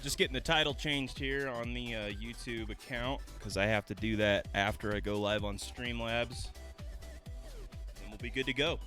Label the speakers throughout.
Speaker 1: Just getting the title changed here on the YouTube account because I have to do that after I go live on Streamlabs. And we'll be good to go.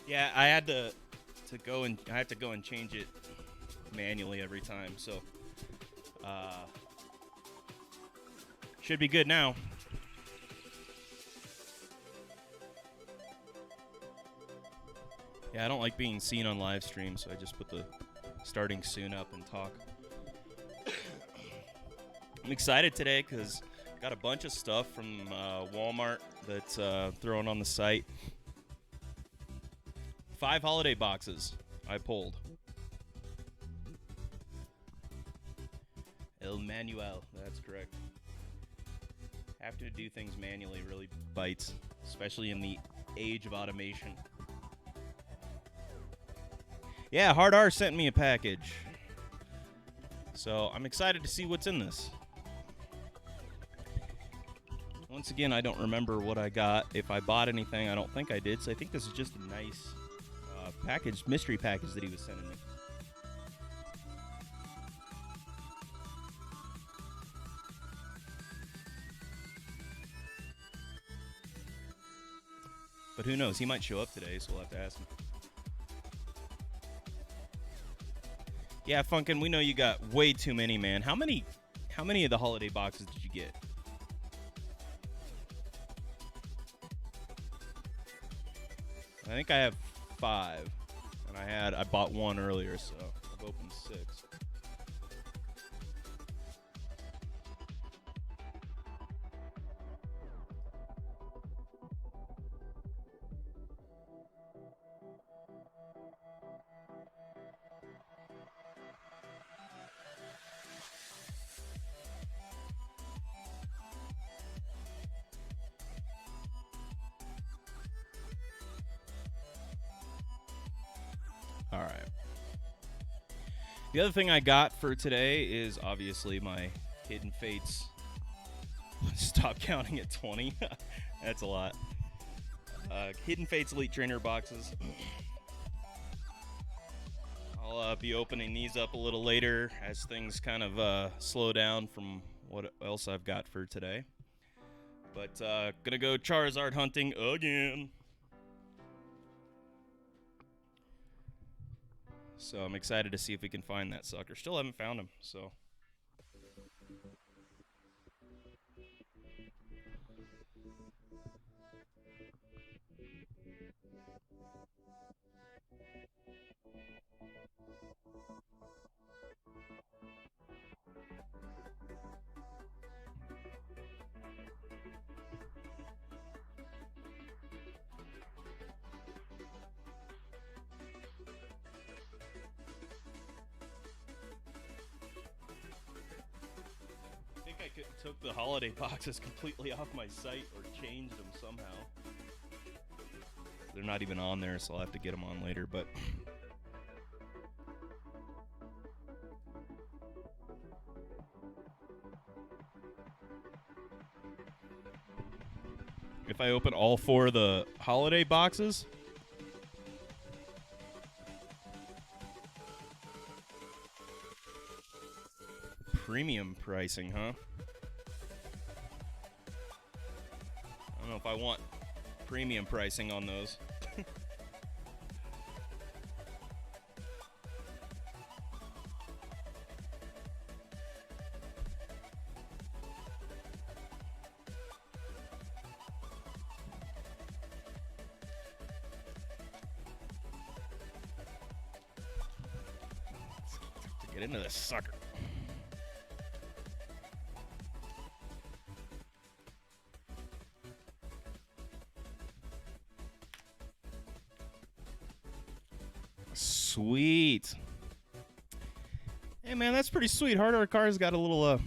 Speaker 1: Yeah, I had to go and I have to go and change it manually every time. So should be good now. Yeah, I don't like being seen on live stream, so I just put the starting soon up and talk. I'm excited today because got a bunch of stuff from Walmart that's thrown on the site. 5 holiday boxes I pulled. El Manuel, that's correct. Having to do things manually really bites, especially in the age of automation. Yeah, Hard R sent me a package. So I'm excited to see what's in this. Once again, I don't remember what I got. If I bought anything, I don't think I did. So I think this is just a nice package, mystery package that he was sending me. But who knows? He might show up today, so we'll have to ask him. Yeah, Funkin', we know you got way too many, man. How many of the holiday boxes did you get? I think I have 5. And I bought 1 earlier, so I've opened 6. All right. The other thing I got for today is obviously my Hidden Fates. Stop counting at 20. That's a lot. Hidden Fates Elite Trainer boxes. I'll be opening these up a little later as things kind of slow down from what else I've got for today. But gonna go Charizard hunting again. So I'm excited to see if we can find that sucker. Still haven't found him, so. I took the holiday boxes completely off my site or changed them somehow. They're not even on there, so I'll have to get them on later, but if I open all 4 of the holiday boxes, premium pricing, huh? I don't know if I want premium pricing on those. Get into this sucker. Sweet. Hey, man, that's pretty sweet. Hard Art Car's got a little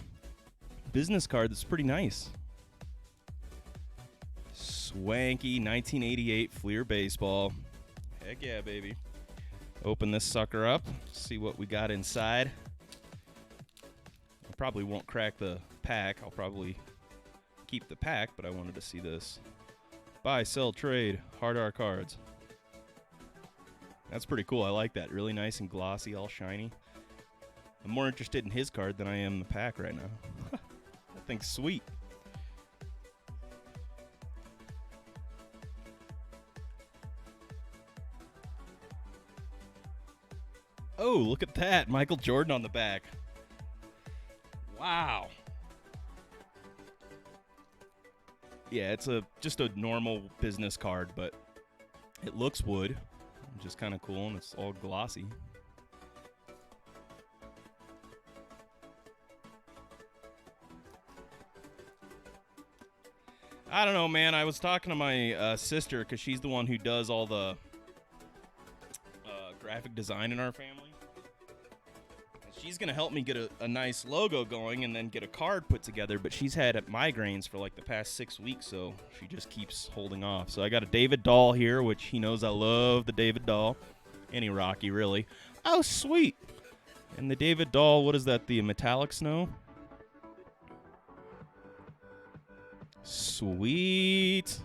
Speaker 1: business card that's pretty nice. Swanky 1988 Fleer baseball. Heck yeah, baby. Open this sucker up. See what we got inside. I probably won't crack the pack. I'll probably keep the pack, but I wanted to see this. Buy, sell, trade. Hard Art cards. That's pretty cool. I like that. Really nice and glossy, all shiny. I'm more interested in his card than I am the pack right now. That thing's sweet. Oh, look at that. Michael Jordan on the back. Wow. Yeah, it's just a normal business card, but it looks wood, which is kind of cool, and it's all glossy. I don't know, man. I was talking to my sister because she's the one who does all the graphic design in our family. She's going to help me get a nice logo going and then get a card put together, but she's had migraines for like the past 6 weeks, so she just keeps holding off. So I got a David doll here, which he knows I love the David doll. Any Rocky, really. Oh, sweet. And the David doll, what is that, the metallic snow? Sweet.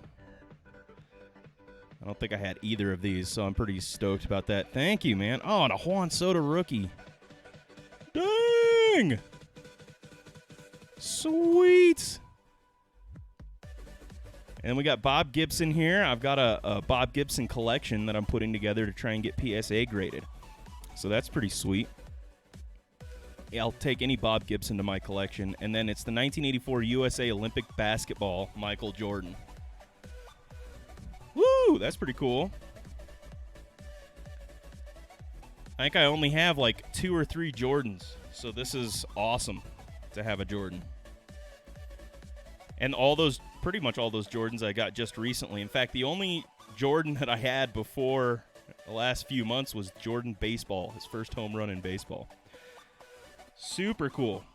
Speaker 1: I don't think I had either of these, so I'm pretty stoked about that. Thank you, man. Oh, and a Juan Soto rookie. Dang! Sweet! And we got Bob Gibson here. I've got a Bob Gibson collection that I'm putting together to try and get PSA graded. So that's pretty sweet. Yeah, I'll take any Bob Gibson to my collection. And then it's the 1984 USA Olympic basketball Michael Jordan. Woo! That's pretty cool. I think I only have like 2 or 3 Jordans, so this is awesome to have a Jordan. And pretty much all those Jordans I got just recently. In fact, the only Jordan that I had before the last few months was Jordan Baseball, his first home run in baseball. Super cool.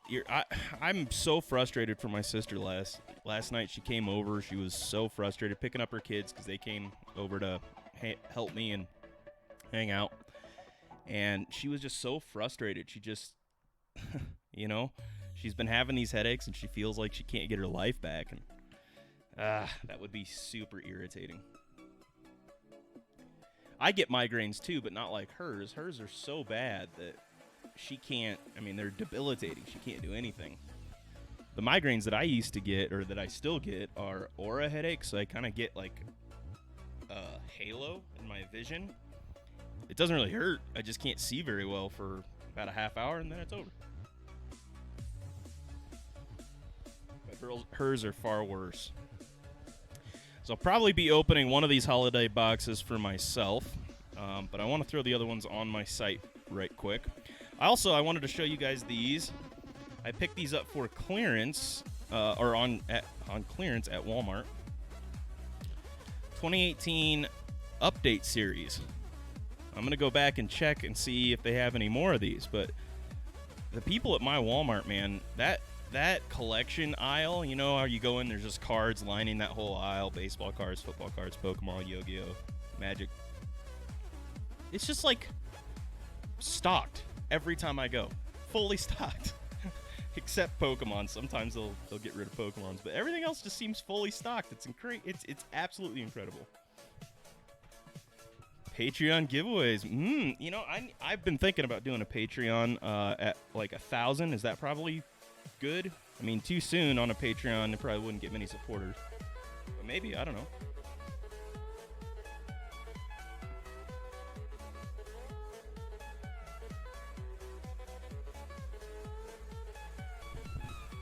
Speaker 1: Yeah, I'm so frustrated for my sister last night. She came over. She was so frustrated picking up her kids because they came over to help me and hang out. And she was just so frustrated. She just, she's been having these headaches and she feels like she can't get her life back. And that would be super irritating. I get migraines too, but not like hers. Hers are so bad that she can't, they're debilitating. She can't do anything. The migraines that I used to get, or that I still get, are aura headaches. So I kind of get like a halo in my vision. It doesn't really hurt. I just can't see very well for about a half hour, and then it's over. But hers are far worse. So I'll probably be opening one of these holiday boxes for myself, but I want to throw the other ones on my site right quick. I wanted to show you guys these. I picked these up for clearance, or on clearance at Walmart. 2018 update series. I'm going to go back and check and see if they have any more of these, but the people at my Walmart, man, that collection aisle, how you go in, there's just cards lining that whole aisle, baseball cards, football cards, Pokemon, Yu-Gi-Oh, Magic. It's just like stocked every time I go. Fully stocked. Except Pokemon. Sometimes they'll get rid of Pokemons, but everything else just seems fully stocked. It's absolutely incredible. Patreon giveaways. I've been thinking about doing a Patreon at like 1,000. Is that probably good? Too soon on a Patreon, it probably wouldn't get many supporters. But maybe, I don't know.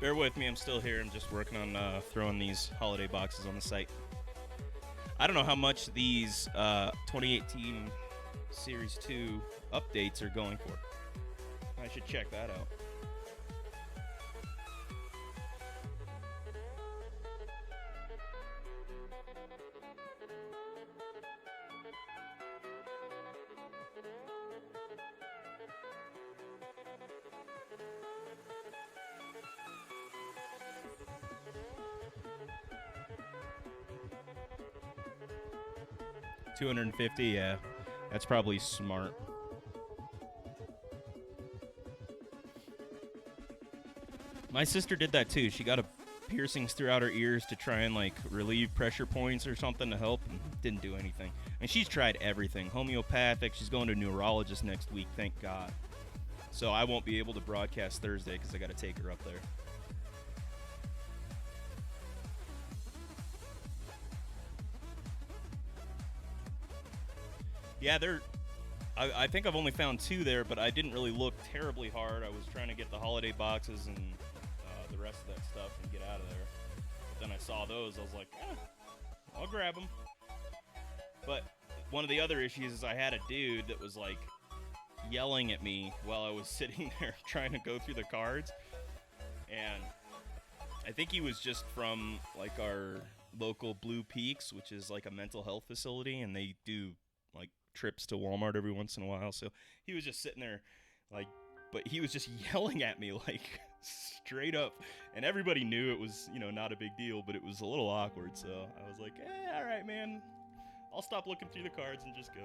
Speaker 1: Bear with me, I'm still here. I'm just working on throwing these holiday boxes on the site. I don't know how much these 2018 Series 2 updates are going for. I should check that out. $250, yeah. That's probably smart. My sister did that too. She got piercings throughout her ears to try and like relieve pressure points or something to help, and didn't do anything. And she's tried everything. Homeopathic. She's going to a neurologist next week, thank God. So I won't be able to broadcast Thursday because I got to take her up there. Yeah, I think I've only found 2 there, but I didn't really look terribly hard. I was trying to get the holiday boxes and the rest of that stuff and get out of there. But then I saw those. I was like, I'll grab them. But one of the other issues is I had a dude that was like yelling at me while I was sitting there trying to go through the cards. And I think he was just from like our local Blue Peaks, which is like a mental health facility, and they do like trips to Walmart every once in a while. So he was just sitting there like, but he was just yelling at me like straight up, and everybody knew it was, not a big deal, but it was a little awkward. So I was like, all right, man, I'll stop looking through the cards and just go.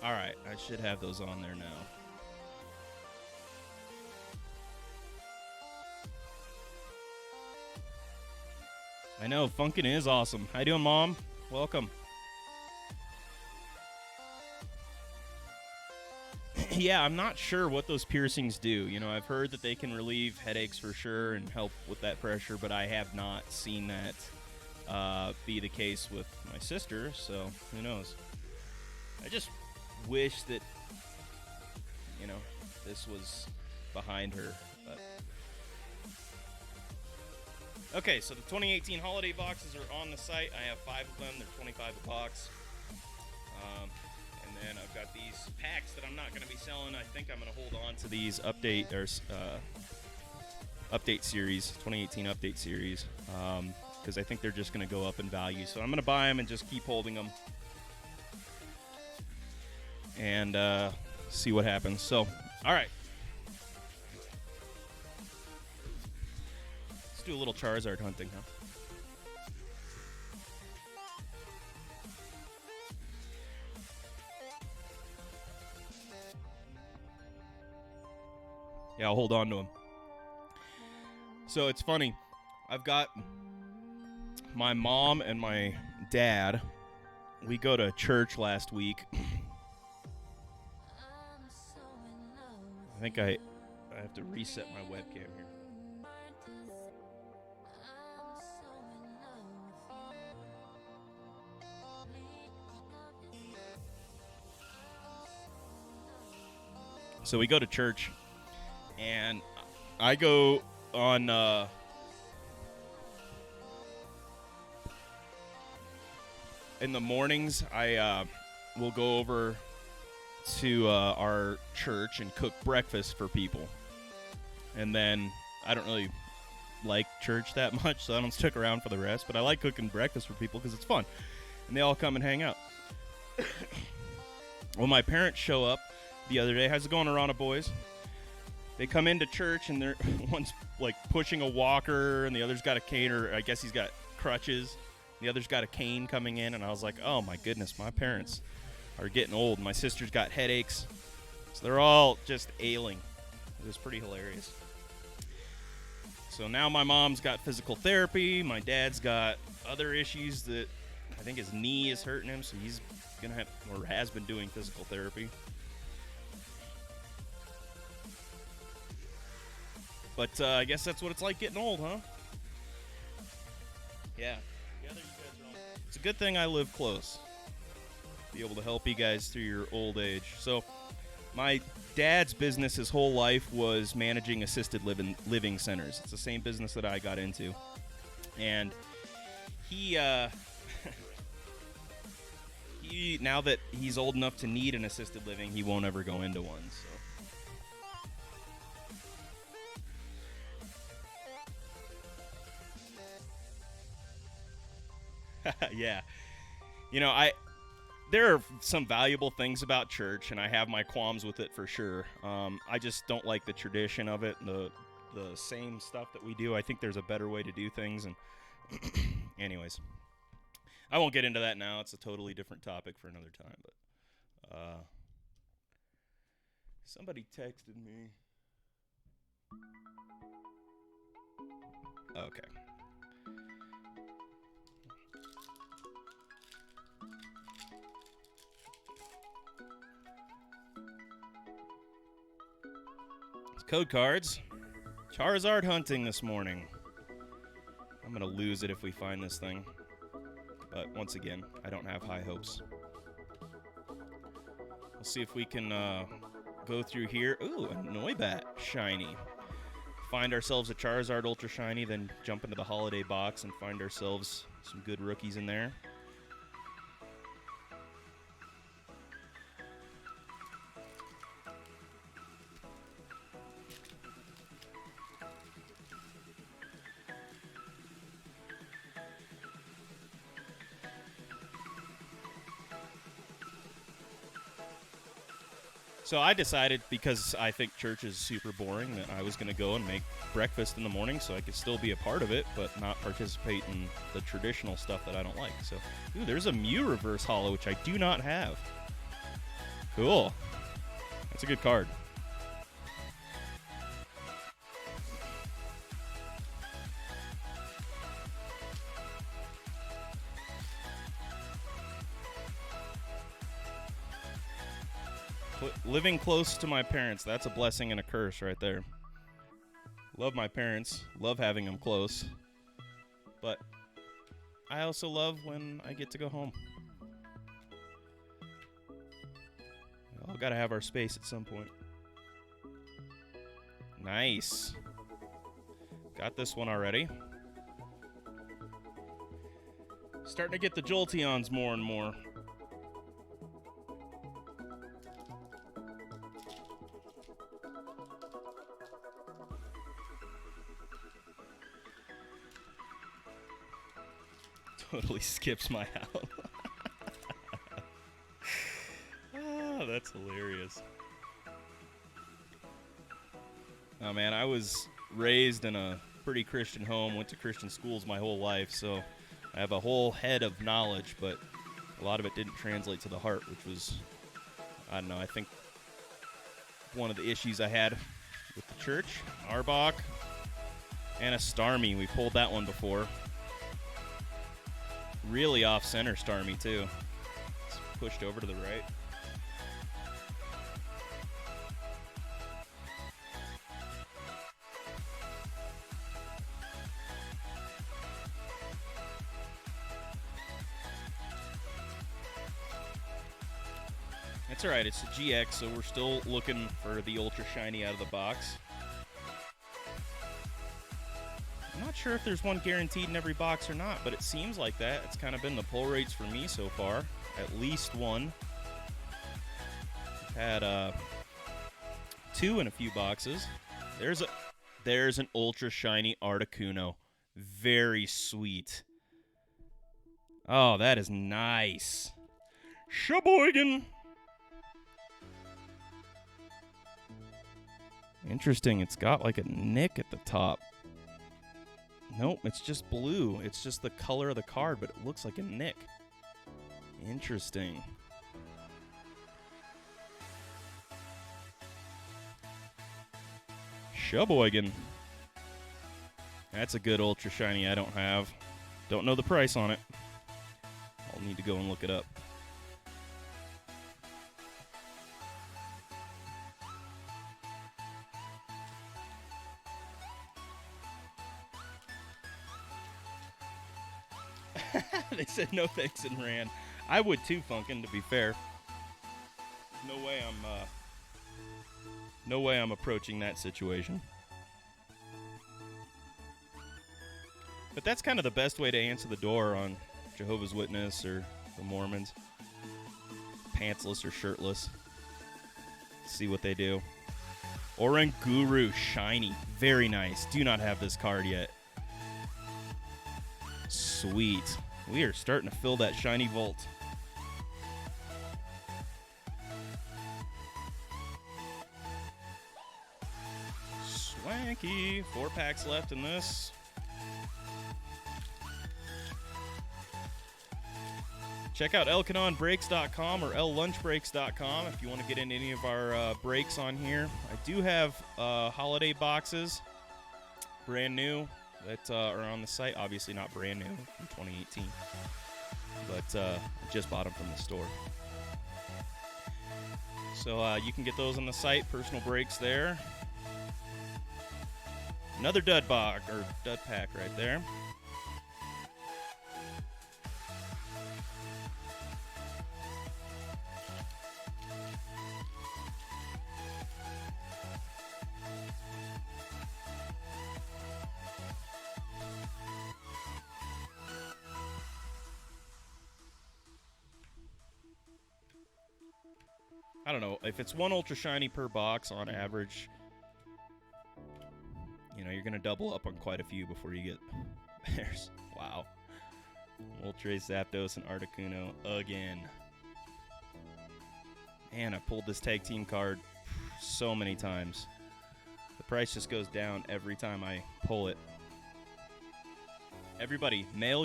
Speaker 1: All right, I should have those on there now. I know, Funkin' is awesome. How you doing, Mom? Welcome. Yeah, I'm not sure what those piercings do. I've heard that they can relieve headaches for sure and help with that pressure, but I have not seen that be the case with my sister, so who knows. I just wish that, this was behind her. But okay, so the 2018 holiday boxes are on the site. I have 5 of them. They're 25 a box. And then I've got these packs that I'm not going to be selling. I think I'm going to hold on to these update series, 2018 update series, because I think they're just going to go up in value. So I'm going to buy them and just keep holding them and see what happens. So, all right. Let's do a little Charizard hunting, huh? Yeah, I'll hold on to him. So it's funny. I've got my mom and my dad. We go to church last week. I think I have to reset my webcam here. So we go to church, and I go on in the mornings. I will go over to our church and cook breakfast for people. And then I don't really like church that much, so I don't stick around for the rest. But I like cooking breakfast for people because it's fun. And they all come and hang out. Well, my parents show up the other day. How's it going, Arana boys? They come into church, and they're one's like pushing a walker, and the other's got a cane, or I guess he's got crutches. The other's got a cane coming in, and I was like, oh my goodness, my parents are getting old. My sister's got headaches, so they're all just ailing. It was pretty hilarious. So now my mom's got physical therapy. My dad's got other issues that I think his knee is hurting him, so he's gonna have, or has been doing physical therapy. But I guess that's what it's like getting old, huh? Yeah. It's a good thing I live close. Be able to help you guys through your old age. So, my dad's business his whole life was managing assisted living centers. It's the same business that I got into. And he, he now that he's old enough to need an assisted living, he won't ever go into one. So. Yeah. You know, there are some valuable things about church, and I have my qualms with it for sure. I just don't like the tradition of it, the same stuff that we do. I think there's a better way to do things, and anyways, I won't get into that now. It's a totally different topic for another time, but somebody texted me. Okay. Code cards. Charizard hunting this morning. I'm going to lose it if we find this thing. But once again, I don't have high hopes. We'll see if we can go through here. Ooh, a Noibat shiny. Find ourselves a Charizard Ultra Shiny, then jump into the holiday box and find ourselves some good rookies in there. So I decided, because I think church is super boring, that I was going to go and make breakfast in the morning so I could still be a part of it, but not participate in the traditional stuff that I don't like. So, ooh, there's a Mew Reverse Holo, which I do not have. Cool. That's a good card. Living close to my parents, that's a blessing and a curse right there. Love my parents, love having them close, but I also love when I get to go home. We all gotta have our space at some point. Nice. Got this one already. Starting to get the Jolteons more and more. Totally skips my house. Oh, that's hilarious. Oh man, I was raised in a pretty Christian home, went to Christian schools my whole life, so I have a whole head of knowledge, but a lot of it didn't translate to the heart, which was, I don't know, I think one of the issues I had with the church. Arbok and a Starmie. We pulled that one before. Really off-center Starmie, too. It's pushed over to the right. That's alright, it's a GX, so we're still looking for the Ultra Shiny out of the box. I'm not sure if there's one guaranteed in every box or not, but it seems like that. It's kind of been the pull rates for me so far. At least one. I've had 2 in a few boxes. There's an Ultra Shiny Articuno. Very sweet. Oh, that is nice. Sheboygan! Interesting, it's got like a nick at the top. Nope, it's just blue. It's just the color of the card, but it looks like a nick. Interesting. Sheboygan. That's a good ultra shiny I don't have. Don't know the price on it. I'll need to go and look it up. They said no thanks and ran. I would too, Funkin', to be fair. No way I'm approaching that situation. But that's kind of the best way to answer the door on Jehovah's Witness or the Mormons. Pantsless or shirtless. See what they do. Oranguru shiny. Very nice. Do not have this card yet. Sweet. We are starting to fill that shiny vault. Swanky. 4 packs left in this. Check out elkanonbreaks.com or llunchbreaks.com if you want to get into any of our breaks on here. I do have holiday boxes, brand new, that are on the site. Obviously not brand new, from 2018. But I just bought them from the store. So you can get those on the site, personal breaks there. Another dud box, or dud pack right there. I don't know, if it's 1 ultra shiny per box on average, you know, you're going to double up on quite a few before you get there's wow. Moltres, Zapdos, and Articuno again. Man, I pulled this tag team card so many times. The price just goes down every time I pull it. Everybody, mail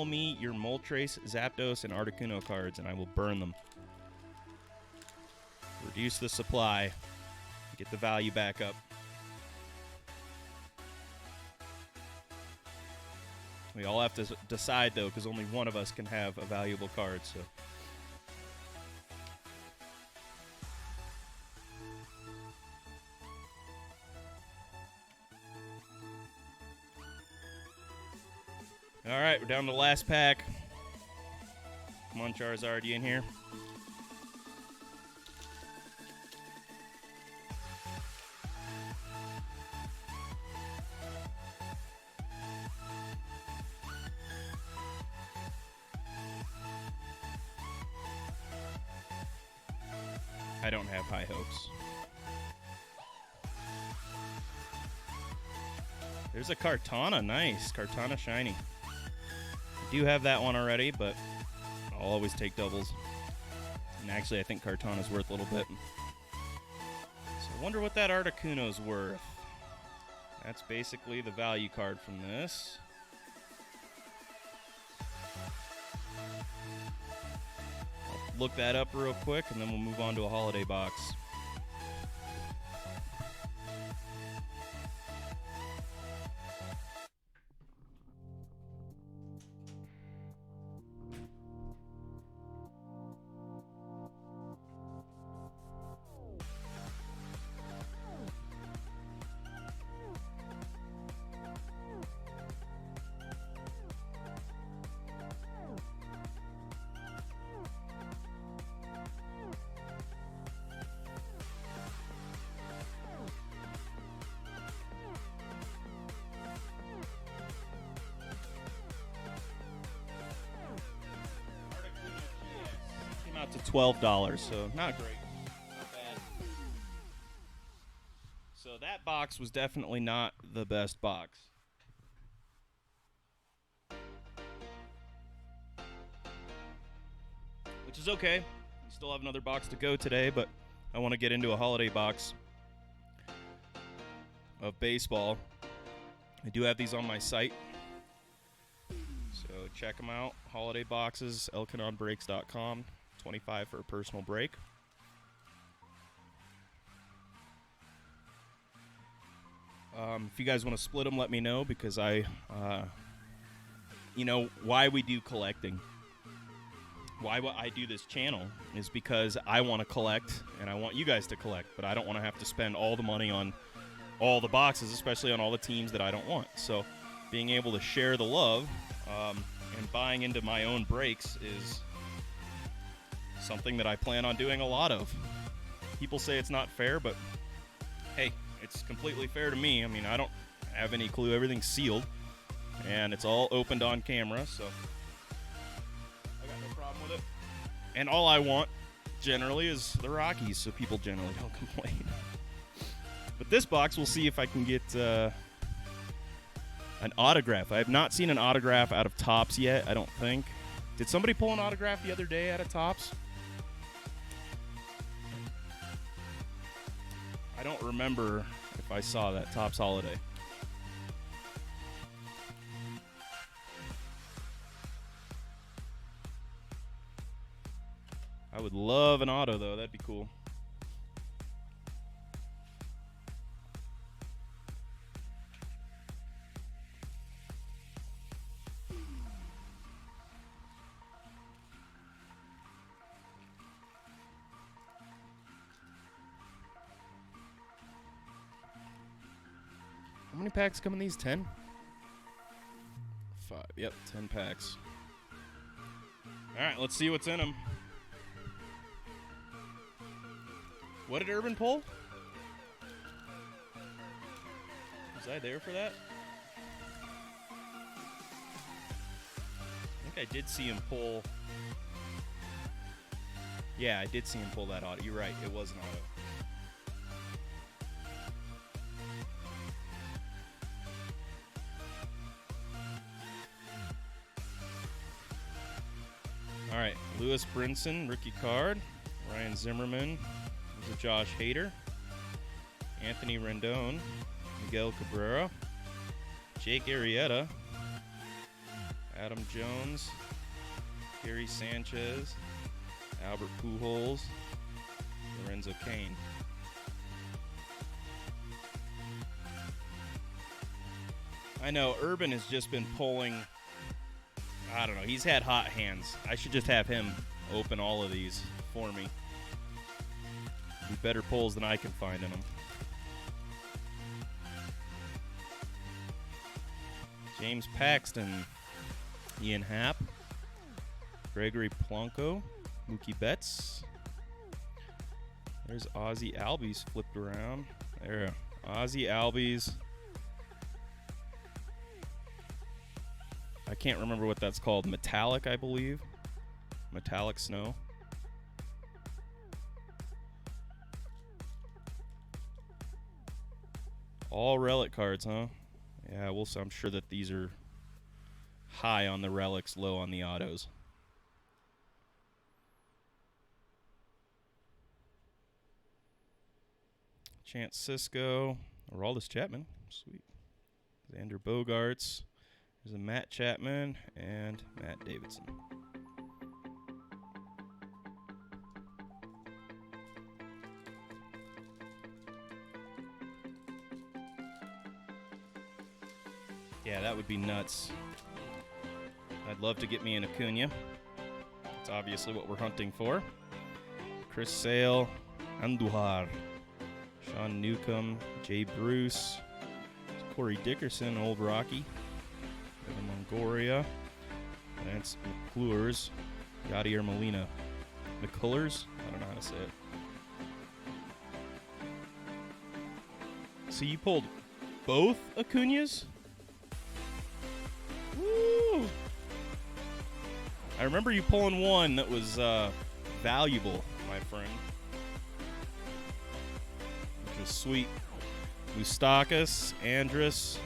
Speaker 1: me your Moltres, Zapdos, and Articuno cards, and I will burn them. Reduce the supply. Get the value back up. We all have to decide, though, because only one of us can have a valuable card, so. All right, we're down to the last pack. Come on, Charizard, you in here? I don't have high hopes. There's a Kartana. Nice. Kartana shiny. I do have that one already, but I'll always take doubles. And actually, I think Kartana's worth a little bit. So I wonder what that Articuno's worth. That's basically the value card from this. Look that up real quick, and then we'll move on to a holiday box. Out to $12, so not great. Not bad. So that box was definitely not the best box. Which is okay. We still have another box to go today, but I want to get into a holiday box of baseball. I do have these on my site. So check them out. Holiday boxes, elkanonbreaks.com. 25 for a personal break. If you guys want to split them, let me know, because why we do collecting. Why I do this channel is because I want to collect, and I want you guys to collect, but I don't want to have to spend all the money on all the boxes, especially on all the teams that I don't want. So being able to share the love and buying into my own breaks is something that I plan on doing a lot of. People say it's not fair, but hey, it's completely fair to me. I mean, I don't have any clue. Everything's sealed, and it's all opened on camera, so I got no problem with it. And all I want, generally, is the Rockies, so people generally don't complain. But this box, we'll see if I can get an autograph. I have not seen an autograph out of Topps yet, I don't think. Did somebody pull an autograph the other day out of Topps? I don't remember if I saw that Topps Holiday. I would love an auto, though. That'd be cool. How many packs come in these? 10? 5. Yep, 10 packs. All right, let's see what's in them. What did Urban pull? Was I there for that? I think I did see him pull. Yeah, I did see him pull that auto. You're right, it was an auto. All right, Lewis Brinson, rookie card. Ryan Zimmerman, there's a Josh Hader. Anthony Rendon, Miguel Cabrera, Jake Arrieta, Adam Jones, Gary Sanchez, Albert Pujols, Lorenzo Cain. I know Urban has just been pulling. I don't know. He's had hot hands. I should just have him open all of these for me. Be better pulls than I can find in them. James Paxton, Ian Happ, Gregory Polanco, Mookie Betts. There's Ozzie Albies flipped around. There, Ozzie Albies. I can't remember what that's called. Metallic, I believe. Metallic snow. All relic cards, huh? Yeah, I'm sure that these are high on the relics, low on the autos. Chance Sisco. Aroldis Chapman. Sweet. Xander Bogaerts. There's a Matt Chapman and Matt Davidson. Yeah, that would be nuts. I'd love to get me an Acuna. That's obviously what we're hunting for. Chris Sale, Andujar, Sean Newcomb, Jay Bruce, Corey Dickerson, Old Rocky, Evan Longoria, Lance McCluers, Yadier Molina. McCullers? I don't know how to say it. So you pulled both Acunas? Woo! I remember you pulling one that was valuable, my friend. Which was sweet. Moustakas, Andrus.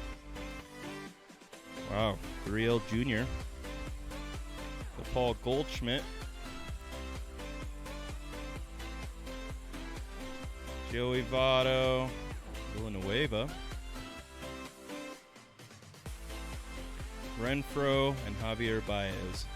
Speaker 1: Wow, Gurriel Jr. The Paul Goldschmidt. Joey Votto. Villanueva. Renfroe and Javier Baez.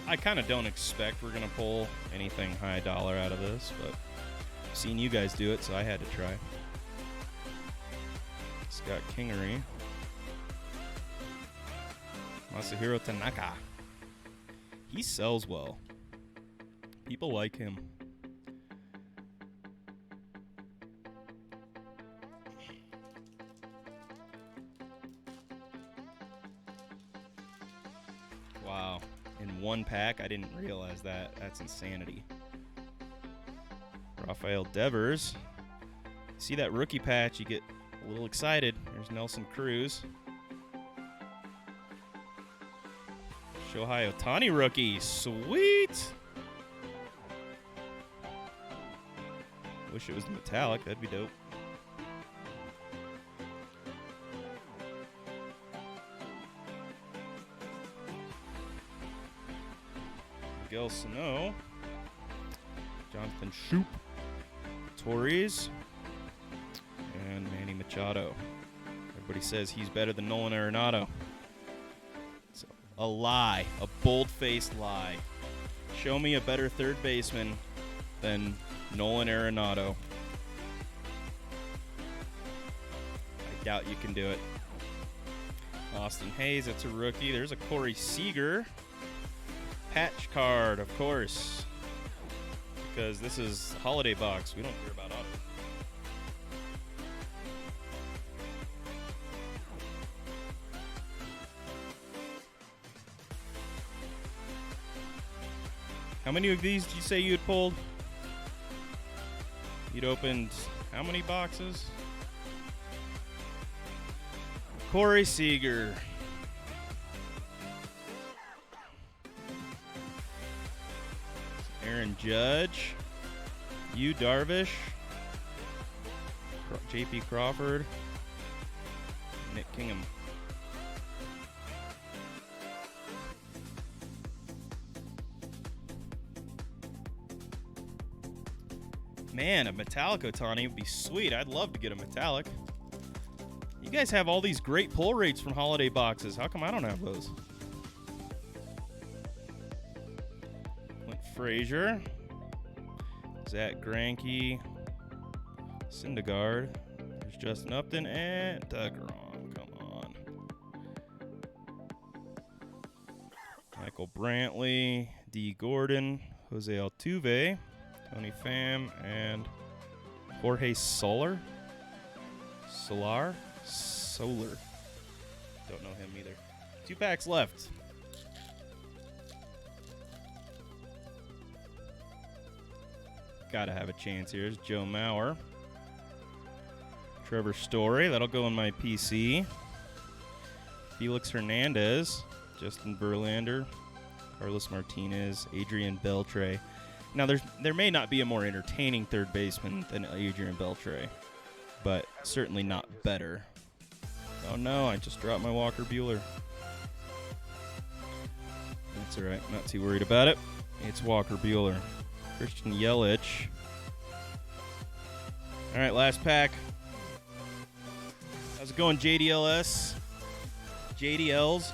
Speaker 1: I kind of don't expect we're going to pull anything high dollar out of this, but I've seen you guys do it, so I had to try. Scott Kingery. Masahiro Tanaka. He sells well. People like him. Wow. In one pack? I didn't realize that. That's insanity. Rafael Devers. See that rookie patch, you get a little excited. There's Nelson Cruz. Shohei Ohtani rookie. Sweet. Wish it was metallic. That'd be dope. Miguel Sano. Jonathan Shoop. Torres. And Manny Machado. Everybody says he's better than Nolan Arenado. It's a lie. A bold-faced lie. Show me a better third baseman than Nolan Arenado. I doubt you can do it. Austin Hayes, that's a rookie. There's a Corey Seager. Patch card, of course. Because this is holiday box. We don't care about auto. How many of these did you say you had pulled? You'd opened how many boxes? Corey Seager. Aaron Judge. Yu Darvish. J.P. Crawford. Nick Kingham. Man, a metallic Ohtani would be sweet. I'd love to get a metallic. You guys have all these great pull rates from holiday boxes. How come I don't have those? Clint Frazier. Zach Greinke. Syndergaard. There's Justin Upton and DeGrom. Come on. Michael Brantley. D. Gordon. Jose Altuve. Tony Pham and Jorge Soler. Don't know him either. 2 packs left. Gotta have a chance here. Here's Joe Mauer. Trevor Story. That'll go in my PC. Felix Hernandez. Justin Verlander. Carlos Martinez. Adrian Beltre. Now, there may not be a more entertaining third baseman than Adrian Beltre, but certainly not better. Oh, no, I just dropped my Walker Buehler. That's all right. Not too worried about it. It's Walker Buehler. Christian Yelich. All right, last pack. How's it going, JDLS? JDL's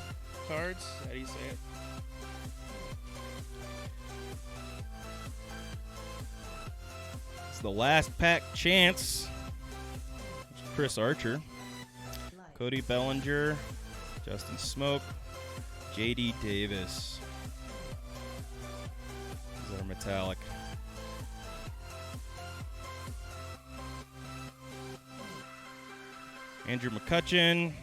Speaker 1: cards? How do you say it? The last pack chance. Chris Archer, Cody Bellinger, Justin Smoke, JD Davis. These are metallic. Andrew McCutchen,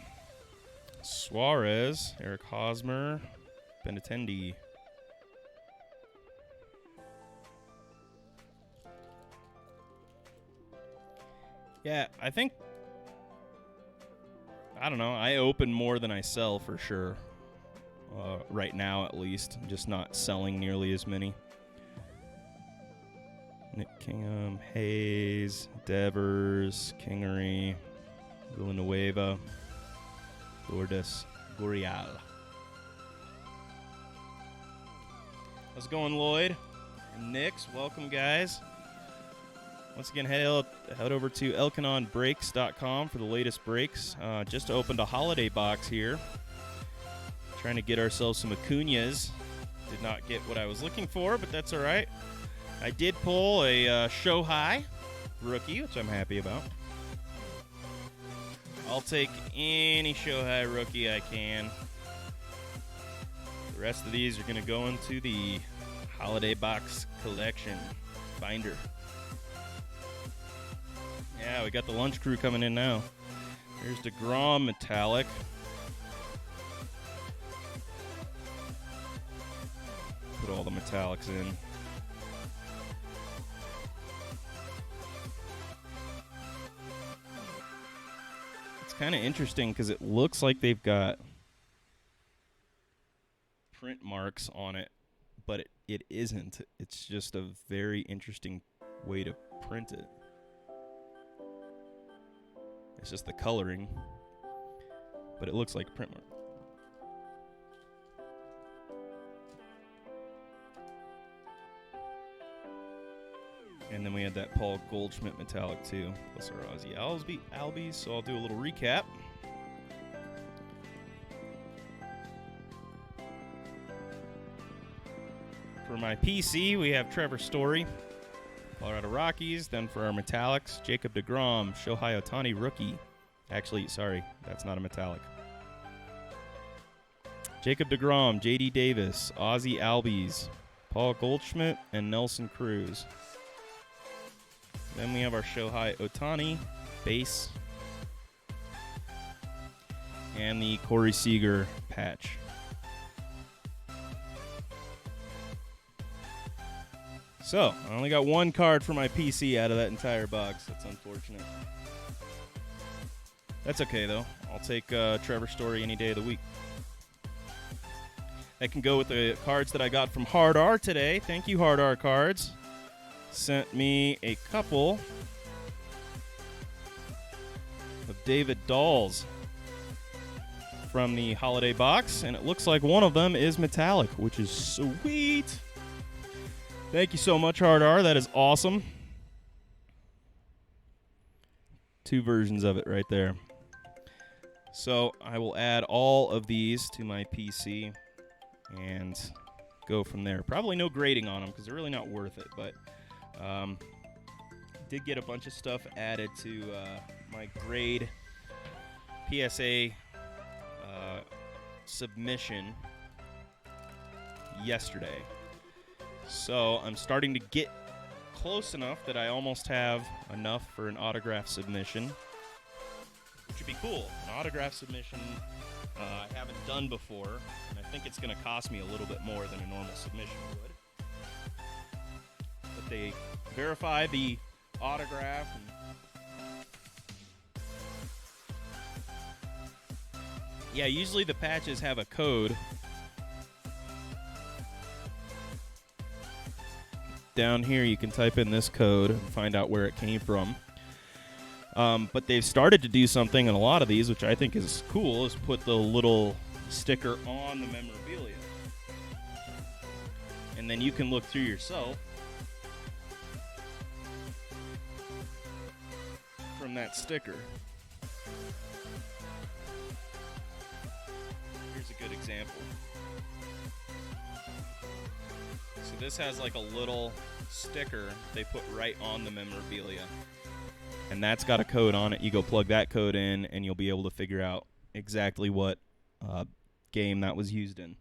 Speaker 1: Suarez, Eric Hosmer, Benintendi. Yeah, I think, I don't know, I open more than I sell for sure. Right now, at least. I'm just not selling nearly as many. Nick Kingham, Hayes, Devers, Kingery, Villanueva, Lourdes, Gurriel. How's it going, Lloyd? Nix, welcome, guys. Once again, head over to elkanonbreaks.com for the latest breaks. Just opened a holiday box here. Trying to get ourselves some Acuñas. Did not get what I was looking for, but that's all right. I did pull a show high rookie, which I'm happy about. I'll take any show high rookie I can. The rest of these are going to go into the holiday box collection binder. Yeah, we got the lunch crew coming in now. Here's DeGrom metallic. Put all the metallics in. It's kind of interesting because it looks like they've got print marks on it, but it isn't. It's just a very interesting way to print it. It's just the coloring, but it looks like a print mark. And then we had that Paul Goldschmidt metallic too, plus our Ozzy Albies. So I'll do a little recap. For my PC, we have Trevor Story, Colorado Rockies. Then for our metallics, Jacob deGrom, Shohei Ohtani rookie. Actually, sorry, that's not a metallic. Jacob deGrom, J.D. Davis, Ozzy Albies, Paul Goldschmidt, and Nelson Cruz. Then we have our Shohei Ohtani base and the Corey Seager patch. So, I only got one card for my PC out of that entire box. That's unfortunate. That's okay, though. I'll take Trevor Story any day of the week. That can go with the cards that I got from Hard R today. Thank you, Hard R Cards. Sent me a couple of David Dahls from the holiday box, and it looks like one of them is metallic, which is sweet. Thank you so much, Hard R. That is awesome. Two versions of it right there. So I will add all of these to my PC and go from there. Probably no grading on them because they're really not worth it, but did get a bunch of stuff added to my grade PSA submission yesterday. So I'm starting to get close enough that I almost have enough for an autograph submission, which would be cool. An autograph submission I haven't done before, and I think it's going to cost me a little bit more than a normal submission would. But they verify the autograph. Yeah, usually the patches have a code. Down here you can type in this code and find out where it came from. But they've started to do something in a lot of these, which I think is cool, is put the little sticker on the memorabilia. And then you can look through yourself from that sticker. Here's a good example. So this has like a little sticker they put right on the memorabilia. And that's got a code on it. You go plug that code in, and you'll be able to figure out exactly what game that was used in.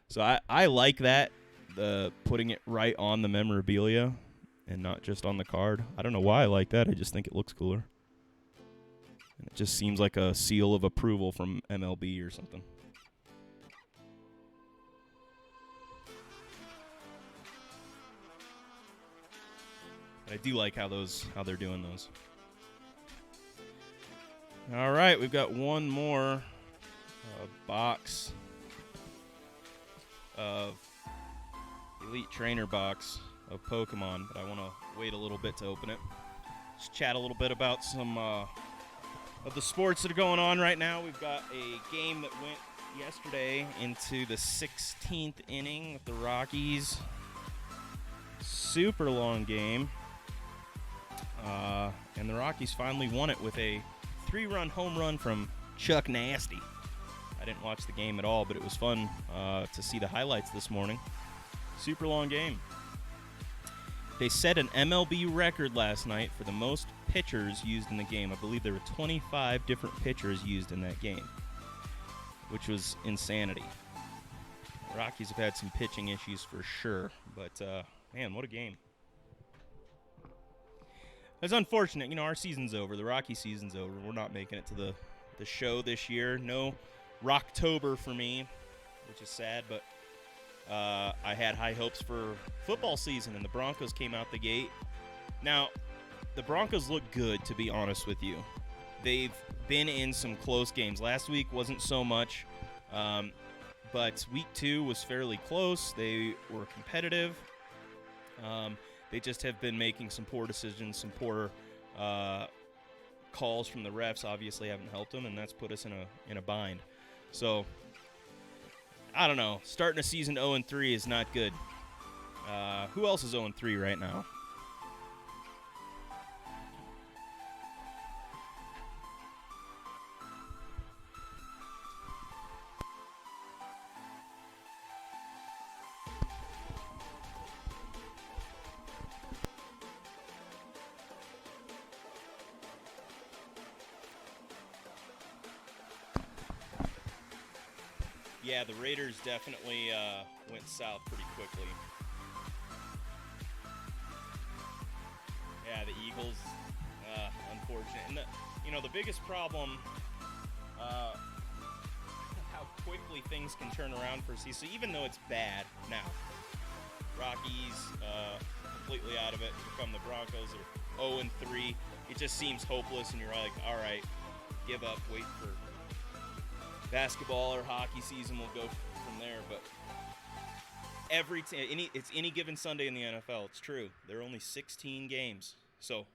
Speaker 1: So I like that, the putting it right on the memorabilia and not just on the card. I don't know why I like that. I just think it looks cooler. And it just seems like a seal of approval from MLB or something. But I do like how they're doing those. All right, we've got one more box of Elite Trainer box of Pokemon, but I want to wait a little bit to open it. Just chat a little bit about some of the sports that are going on right now. We've got a game that went yesterday into the 16th inning with the Rockies. Super long game. And the Rockies finally won it with a 3-run home run from Chuck Nasty. I didn't watch the game at all, but it was fun to see the highlights this morning. Super long game. They set an MLB record last night for the most pitchers used in the game. I believe there were 25 different pitchers used in that game, which was insanity. The Rockies have had some pitching issues for sure, but man, what a game. It's unfortunate. You know, our season's over. The Rocky season's over. We're not making it to the show this year. No Rocktober for me, which is sad, but I had high hopes for football season, and the Broncos came out the gate. Now, the Broncos look good, to be honest with you. They've been in some close games. Last week wasn't so much, but week 2 was fairly close. They were competitive. They just have been making some poor decisions, some poor calls from the refs obviously haven't helped them, and that's put us in a bind. So, I don't know. Starting a season 0-3 is not good. Who else is 0-3 right now? Yeah, the Raiders definitely went south pretty quickly. Yeah, the Eagles, unfortunate. And the biggest problem, how quickly things can turn around for a season. So even though it's bad now, Rockies completely out of it. Here come the Broncos, are 0-3. It just seems hopeless, and you're like, all right, give up, wait for basketball or hockey season, will go from there. But it's any given Sunday in the NFL. It's true. There are only 16 games, so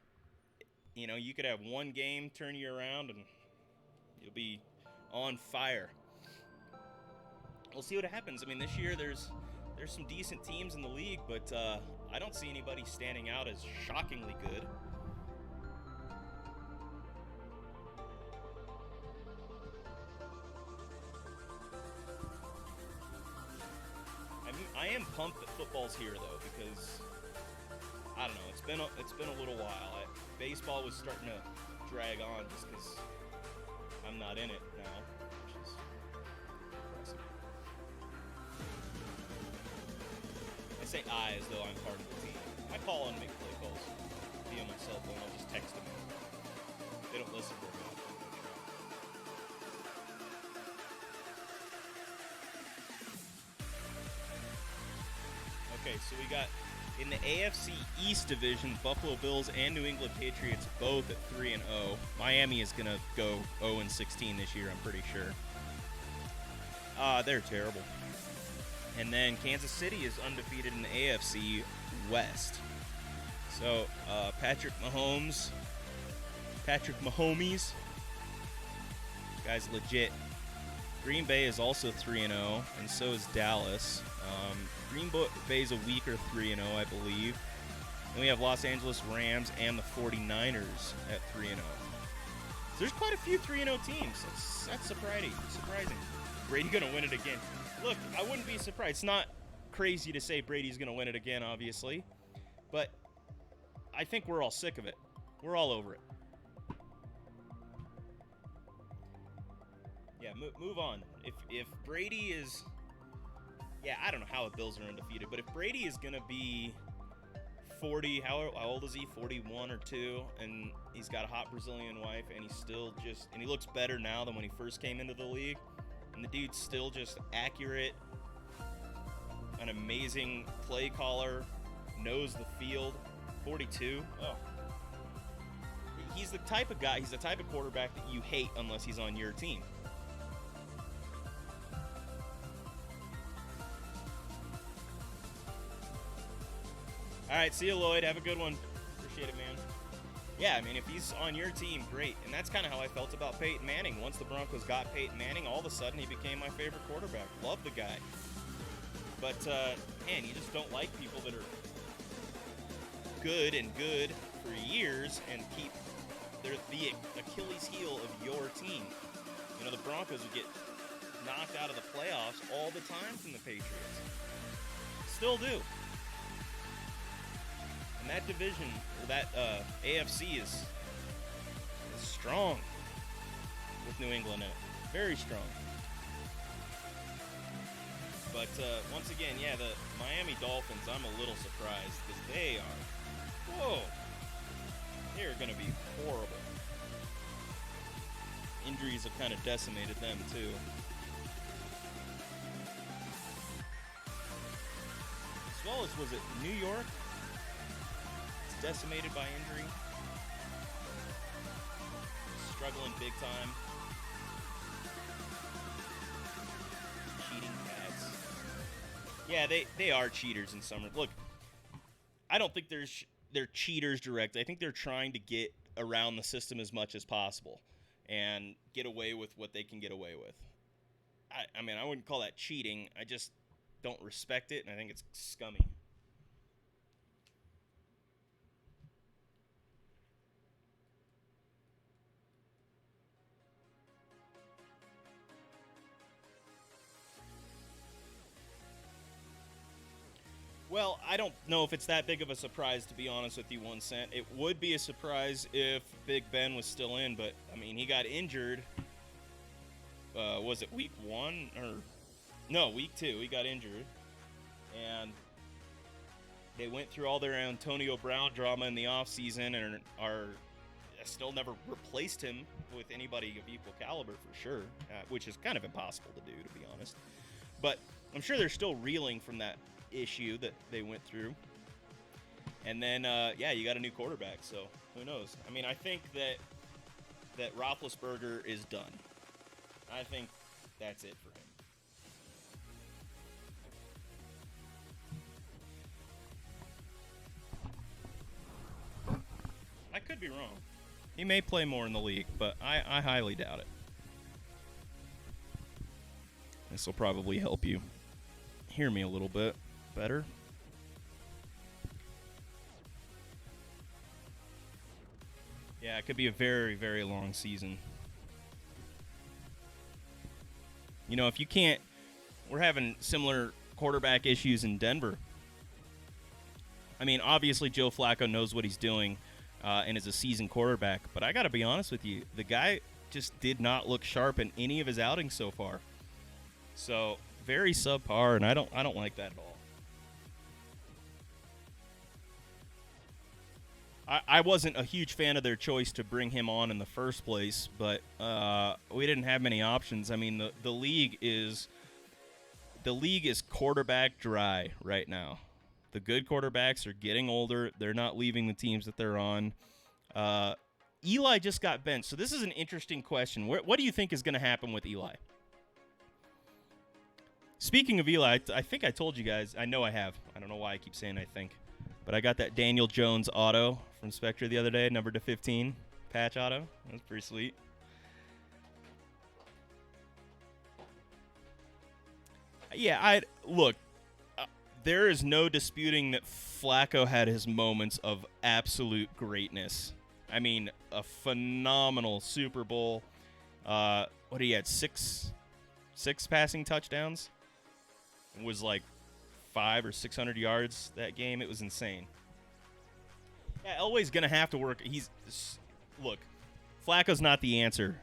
Speaker 1: you could have one game turn you around, and you'll be on fire. We'll see what happens. I mean, this year there's some decent teams in the league, but I don't see anybody standing out as shockingly good. I am pumped that football's here though, because I don't know, it's been a little while. Baseball was starting to drag on just because I'm not in it now, which is impressive. I say I as though I'm part of the team. I call and make play calls via my cell phone. I'll just text them. They don't listen very much. Okay, so we got in the AFC East division, Buffalo Bills and New England Patriots both at 3-0. Miami is going to go 0-16 this year, I'm pretty sure. They're terrible. And then Kansas City is undefeated in the AFC West. So, Patrick Mahomes, guy's legit. Green Bay is also 3-0, and so is Dallas. Green Bay's a weaker 3-0, I believe. Then we have Los Angeles Rams and the 49ers at 3-0. So there's quite a few 3-0 teams. That's surprising. Brady going to win it again. Look, I wouldn't be surprised. It's not crazy to say Brady's going to win it again, obviously. But I think we're all sick of it. We're all over it. Yeah, move on. If Brady is... Yeah, I don't know how the Bills are undefeated, but if Brady is going to be 40, how old is he? 41 or 2, and he's got a hot Brazilian wife, and he's still and he looks better now than when he first came into the league, and the dude's still just accurate, an amazing play caller, knows the field, 42. Oh. He's the type of guy, he's the type of quarterback that you hate unless he's on your team. All right, see you, Lloyd. Have a good one. Appreciate it, man. Yeah, I mean, if he's on your team, great. And that's kind of how I felt about Peyton Manning. Once the Broncos got Peyton Manning, all of a sudden he became my favorite quarterback. Love the guy. But, man, you just don't like people that are good for years and they're the Achilles heel of your team. The Broncos would get knocked out of the playoffs all the time from the Patriots. Still do. And that division, or that AFC is strong with New England in it. Very strong. But once again, yeah, the Miami Dolphins, I'm a little surprised because they are going to be horrible. Injuries have kind of decimated them too. As well as, was it New York? It's decimated by injury. Struggling big time. Cheating cats. Yeah, they are cheaters in summer. Look, I don't think they're cheaters direct. I think they're trying to get around the system as much as possible and get away with what they can get away with. I mean, I wouldn't call that cheating. I just don't respect it, and I think it's scummy. Well, I don't know if it's that big of a surprise, to be honest with you, 1 cent. It would be a surprise if Big Ben was still in, but, I mean, he got injured. Was it week 1? Or no, week 2. He got injured. And they went through all their Antonio Brown drama in the offseason and are still never replaced him with anybody of equal caliber for sure, which is kind of impossible to do, to be honest. But I'm sure they're still reeling from that issue that they went through. And then, yeah, you got a new quarterback, so who knows? I mean, I think that Roethlisberger is done. I think that's it for him. I could be wrong. He may play more in the league, but I highly doubt it. This will probably help you hear me a little bit better. Yeah, it could be a very, very long season. You know, if you can't... We're having similar quarterback issues in Denver. I mean, obviously Joe Flacco knows what he's doing and is a seasoned quarterback, but I got to be honest with you, the guy just did not look sharp in any of his outings so far. So, very subpar, and I don't like that at all. I wasn't a huge fan of their choice to bring him on in the first place, but we didn't have many options. I mean, the league is quarterback dry right now. The good quarterbacks are getting older. They're not leaving the teams that they're on. Eli just got benched, so this is an interesting question. What do you think is going to happen with Eli? Speaking of Eli, I think I told you guys. I know I have. I don't know why I keep saying I think. But I got that Daniel Jones auto from Spectre the other day, numbered to 15, patch auto. That was pretty sweet. Yeah, look, there is no disputing that Flacco had his moments of absolute greatness. I mean, a phenomenal Super Bowl. What he had, six passing touchdowns. It was like 500 or 600 yards that game. It was insane. Yeah, Elway's gonna have to work. Look, Flacco's not the answer,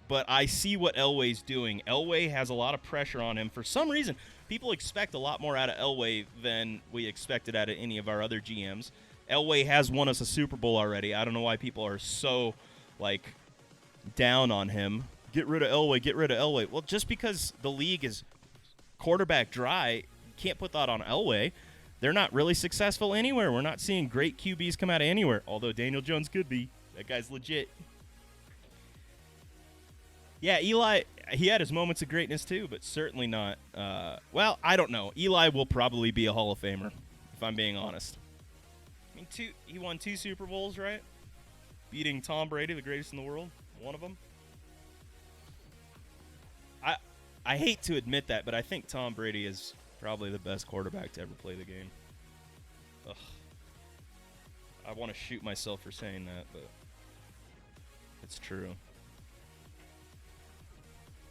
Speaker 1: but I see what Elway's doing. Elway has a lot of pressure on him. For some reason, people expect a lot more out of Elway than we expected out of any of our other GMs. Elway has won us a Super Bowl already. I don't know why people are so, like, down on him. Get rid of Elway, get rid of Elway. Well, just because the league is quarterback dry, you can't put that on Elway. They're not really successful anywhere. We're not seeing great QBs come out of anywhere, although Daniel Jones could be. That guy's legit. Yeah, Eli, he had his moments of greatness too, but certainly not. Well, I don't know. Eli will probably be a Hall of Famer, if I'm being honest. I mean, he won 2 Super Bowls, right? Beating Tom Brady, the greatest in the world. One of them. I hate to admit that, but I think Tom Brady is probably the best quarterback to ever play the game. Ugh. I want to shoot myself for saying that, but it's true.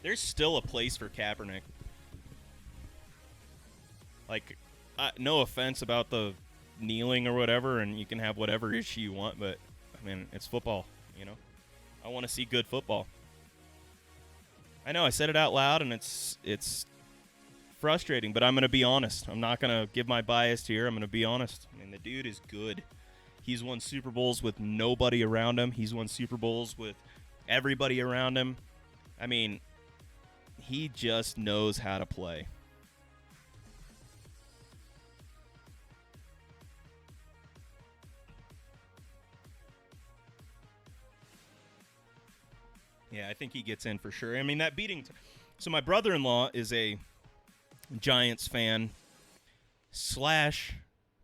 Speaker 1: There's still a place for Kaepernick. Like, no offense about the kneeling or whatever, and you can have whatever issue you want, but I mean, it's football, you know. I want to see good football. I know I said it out loud, and it's frustrating, but I'm going to be honest. I'm not going to give my bias here. I'm going to be honest. I mean, the dude is good. He's won Super Bowls with nobody around him. He's won Super Bowls with everybody around him. I mean, he just knows how to play. Yeah, I think he gets in for sure. I mean, that beating. So my brother-in-law is a Giants fan slash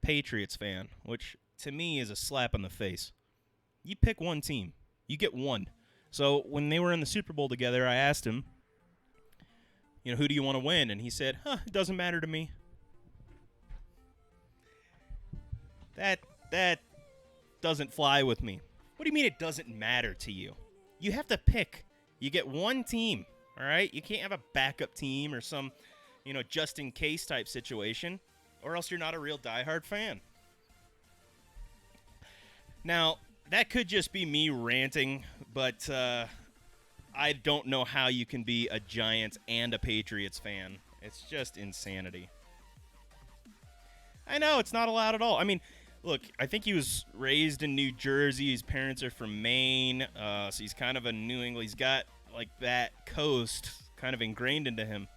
Speaker 1: Patriots fan, which to me is a slap in the face. You pick one team. You get one. So when they were in the Super Bowl together, I asked him, who do you want to win? And he said, it doesn't matter to me. That doesn't fly with me. What do you mean it doesn't matter to you? You have to pick. You get one team, all right? You can't have a backup team or some, just in case type situation, or else you're not a real diehard fan. Now, that could just be me ranting, but I don't know how you can be a Giants and a Patriots fan. It's just insanity. I know, it's not allowed at all. I mean, look, I think he was raised in New Jersey. His parents are from Maine, so he's kind of a New England. He's got, like, that coast kind of ingrained into him.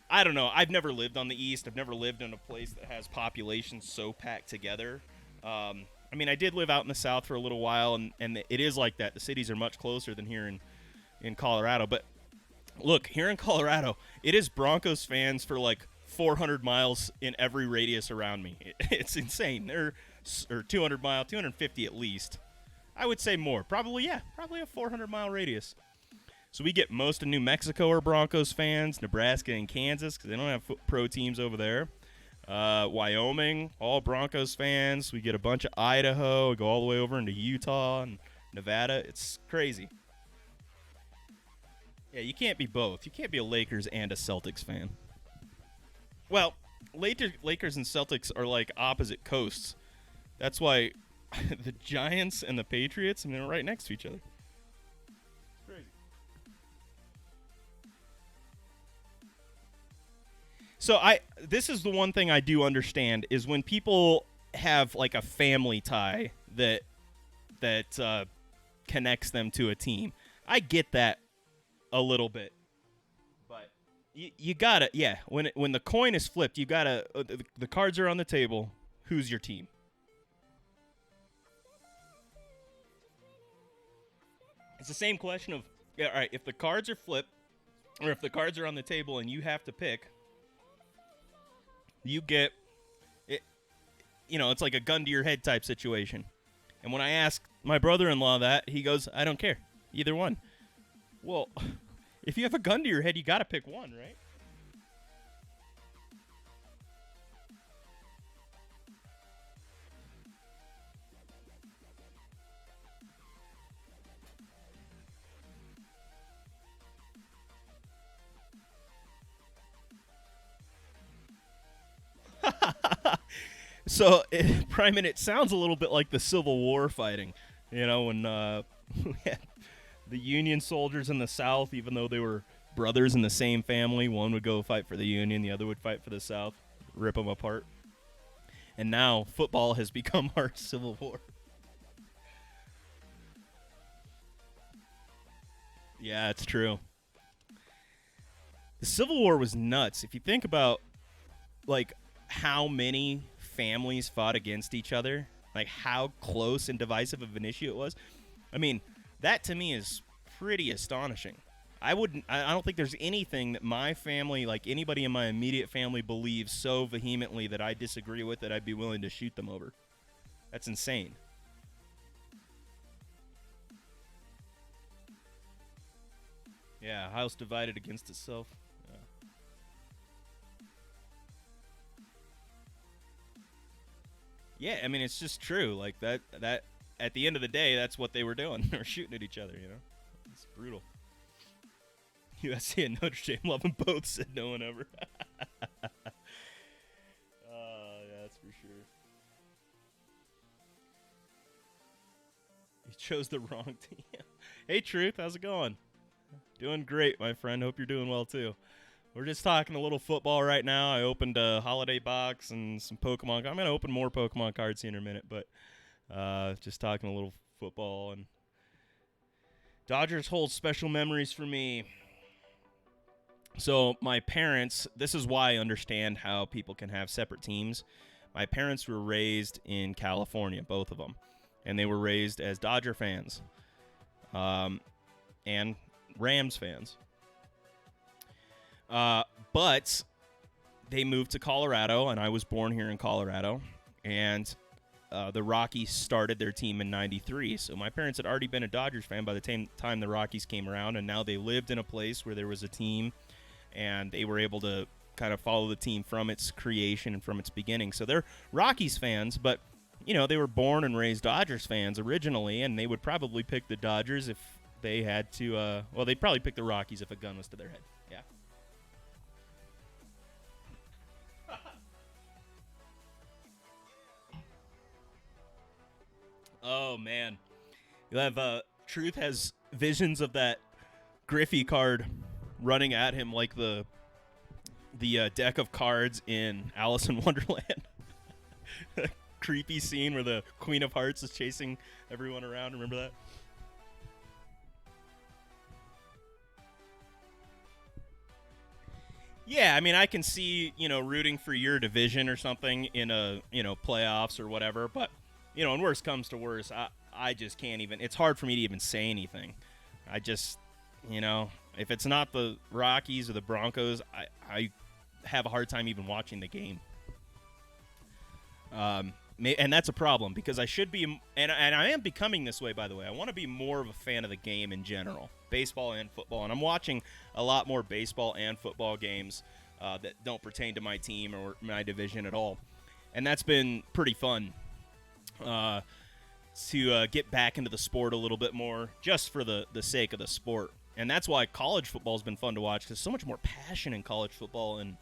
Speaker 1: I don't know. I've never lived on the East. I've never lived in a place that has populations so packed together. I mean, I did live out in the South for a little while, and it is like that. The cities are much closer than here in Colorado. But, look, here in Colorado, it is Broncos fans for, like, 400 miles in every radius around me. It's insane. They're 200 mile, 250 at least. I would say more. Probably a 400-mile radius. So we get most of New Mexico are Broncos fans, Nebraska and Kansas because they don't have pro teams over there. Wyoming, all Broncos fans. We get a bunch of Idaho. We go all the way over into Utah and Nevada. It's crazy. Yeah, you can't be both. You can't be a Lakers and a Celtics fan. Well, Lakers and Celtics are like opposite coasts. That's why the Giants and the Patriots, they're right next to each other. It's crazy. So this is the one thing I do understand is when people have like a family tie that connects them to a team. I get that a little bit. You gotta, yeah. When the coin is flipped, you gotta. The cards are on the table. Who's your team? It's the same question of, all right. If the cards are flipped, or if the cards are on the table, and you have to pick, you get it. It's like a gun to your head type situation. And when I ask my brother-in-law that, he goes, "I don't care, either one." Well. If you have a gun to your head, you got to pick one, right? So, Priman, it sounds a little bit like the Civil War fighting. When we had the Union soldiers in the South, even though they were brothers in the same family, one would go fight for the Union, the other would fight for the South, rip them apart. And now football has become our Civil War. Yeah, it's true. The Civil War was nuts. If you think about, like, how many families fought against each other, like how close and divisive of an issue it was. I mean, that to me is pretty astonishing. I don't think there's anything that my family, like anybody in my immediate family, believes so vehemently that I disagree with that I'd be willing to shoot them over. That's insane. Yeah, house divided against itself. Yeah, I mean, it's just true. Like, that at the end of the day, that's what they were doing. They were shooting at each other, It's brutal. USC and Notre Dame love them both, said no one ever. Yeah, that's for sure. You chose the wrong team. Hey, Truth, how's it going? Doing great, my friend. Hope you're doing well, too. We're just talking a little football right now. I opened a holiday box and some Pokemon. I'm going to open more Pokemon cards here in a minute, but just talking a little football. And Dodgers hold special memories for me. So my parents, this is why I understand how people can have separate teams. My parents were raised in California, both of them, and they were raised as Dodger fans and Rams fans. But they moved to Colorado, and I was born here in Colorado, and the Rockies started their team in '93. So my parents had already been a Dodgers fan by the time the Rockies came around, and now they lived in a place where there was a team, and they were able to kind of follow the team from its creation and from its beginning. So they're Rockies fans, but, you know, they were born and raised Dodgers fans originally, and they would probably pick the Dodgers if they had to, well, they'd probably pick the Rockies if a gun was to their head. Yeah. Oh, man. You have, Truth has visions of that Griffey card running at him like the deck of cards in Alice in Wonderland. Creepy scene where the Queen of Hearts is chasing everyone around. Remember that? Yeah, I mean, I can see, you know, rooting for your division or something in a, you know, playoffs or whatever. But, you know, when worse comes to worse, I just can't even. It's hard for me to even say anything. I just, you know, if it's not the Rockies or the Broncos, I have a hard time even watching the game. And that's a problem because I should be, and I am becoming this way, by the way. I want to be more of a fan of the game in general, baseball and football. And I'm watching a lot more baseball and football games that don't pertain to my team or my division at all. And that's been pretty fun to get back into the sport a little bit more just for the sake of the sport. And that's why college football has been fun to watch because so much more passion in college football and,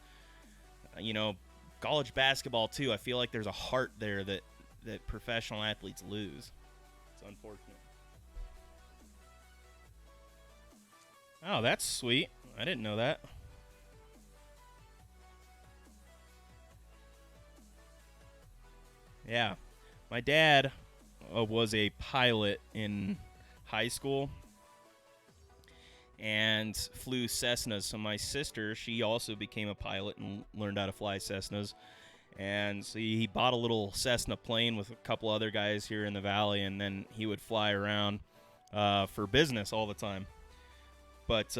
Speaker 1: you know, college basketball, too. I feel like there's a heart there that professional athletes lose. It's unfortunate. Oh, that's sweet. I didn't know that. Yeah. My dad was a pilot in high school and flew Cessnas. So my sister, she also became a pilot and learned how to fly Cessnas. And so he bought a little Cessna plane with a couple other guys here in the valley, and then he would fly around for business all the time. But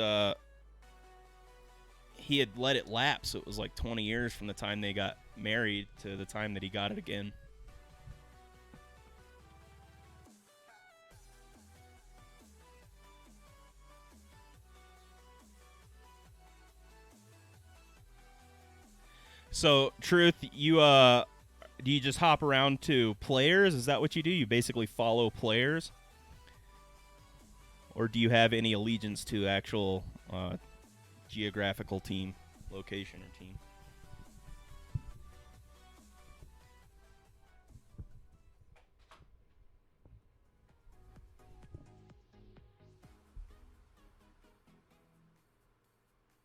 Speaker 1: he had let it lapse, so it was like 20 years from the time they got married to the time that he got it again. So, Truth, you do you just hop around to players? Is that what you do? You basically follow players, or do you have any allegiance to actual geographical team, location, or team?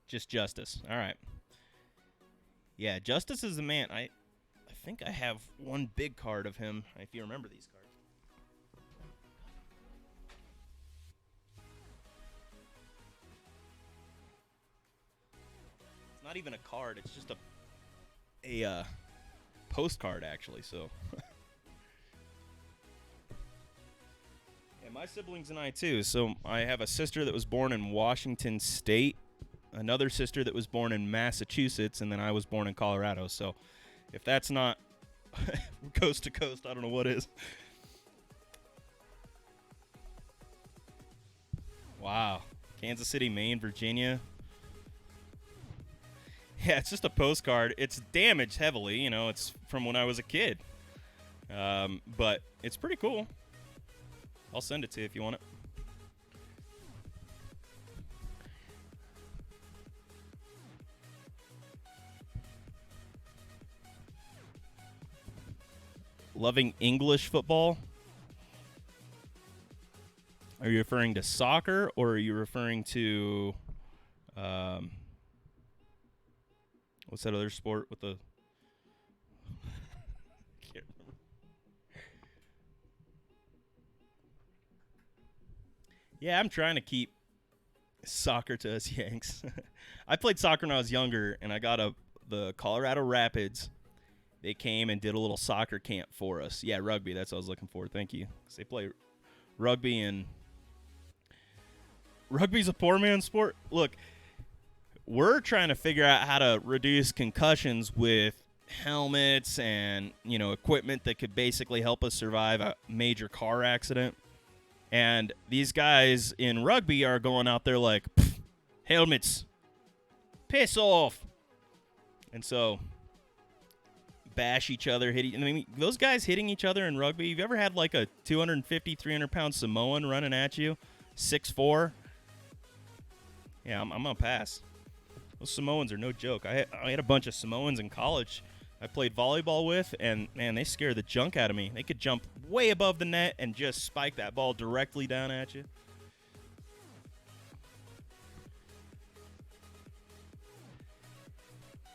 Speaker 1: Just Justice. All right. Yeah, Justice is the man. I think I have one big card of him, if you remember these cards. It's not even a card. It's just a postcard, actually. So, yeah, my siblings and I, too. So I have a sister that was born in Washington State, another sister that was born in Massachusetts, and then I was born in Colorado. So if that's not coast to coast, I don't know what is. Wow. Kansas City, Maine, Virginia. Yeah, it's just a postcard. It's damaged heavily. You know, it's from when I was a kid. But it's pretty cool. I'll send it to you if you want it. loving English football? Are you referring to soccer, or are you referring to what's that other sport with the? Can't remember. Yeah, I'm trying to keep soccer to us Yanks. I played soccer when I was younger, and I got the Colorado Rapids. They came and did a little soccer camp for us. Yeah, rugby. That's what I was looking for. Thank you. 'Cause they play rugby, and rugby's a poor man's sport. Look, we're trying to figure out how to reduce concussions with helmets and, equipment that could basically help us survive a major car accident. And these guys in rugby are going out there like, helmets, piss off. And so bash each other, those guys hitting each other in rugby. You've ever had like a 250, 300-pound Samoan running at you, 6'4"? Yeah, I'm going to pass. Those Samoans are no joke. I had a bunch of Samoans in college I played volleyball with, and, man, they scare the junk out of me. They could jump way above the net and just spike that ball directly down at you.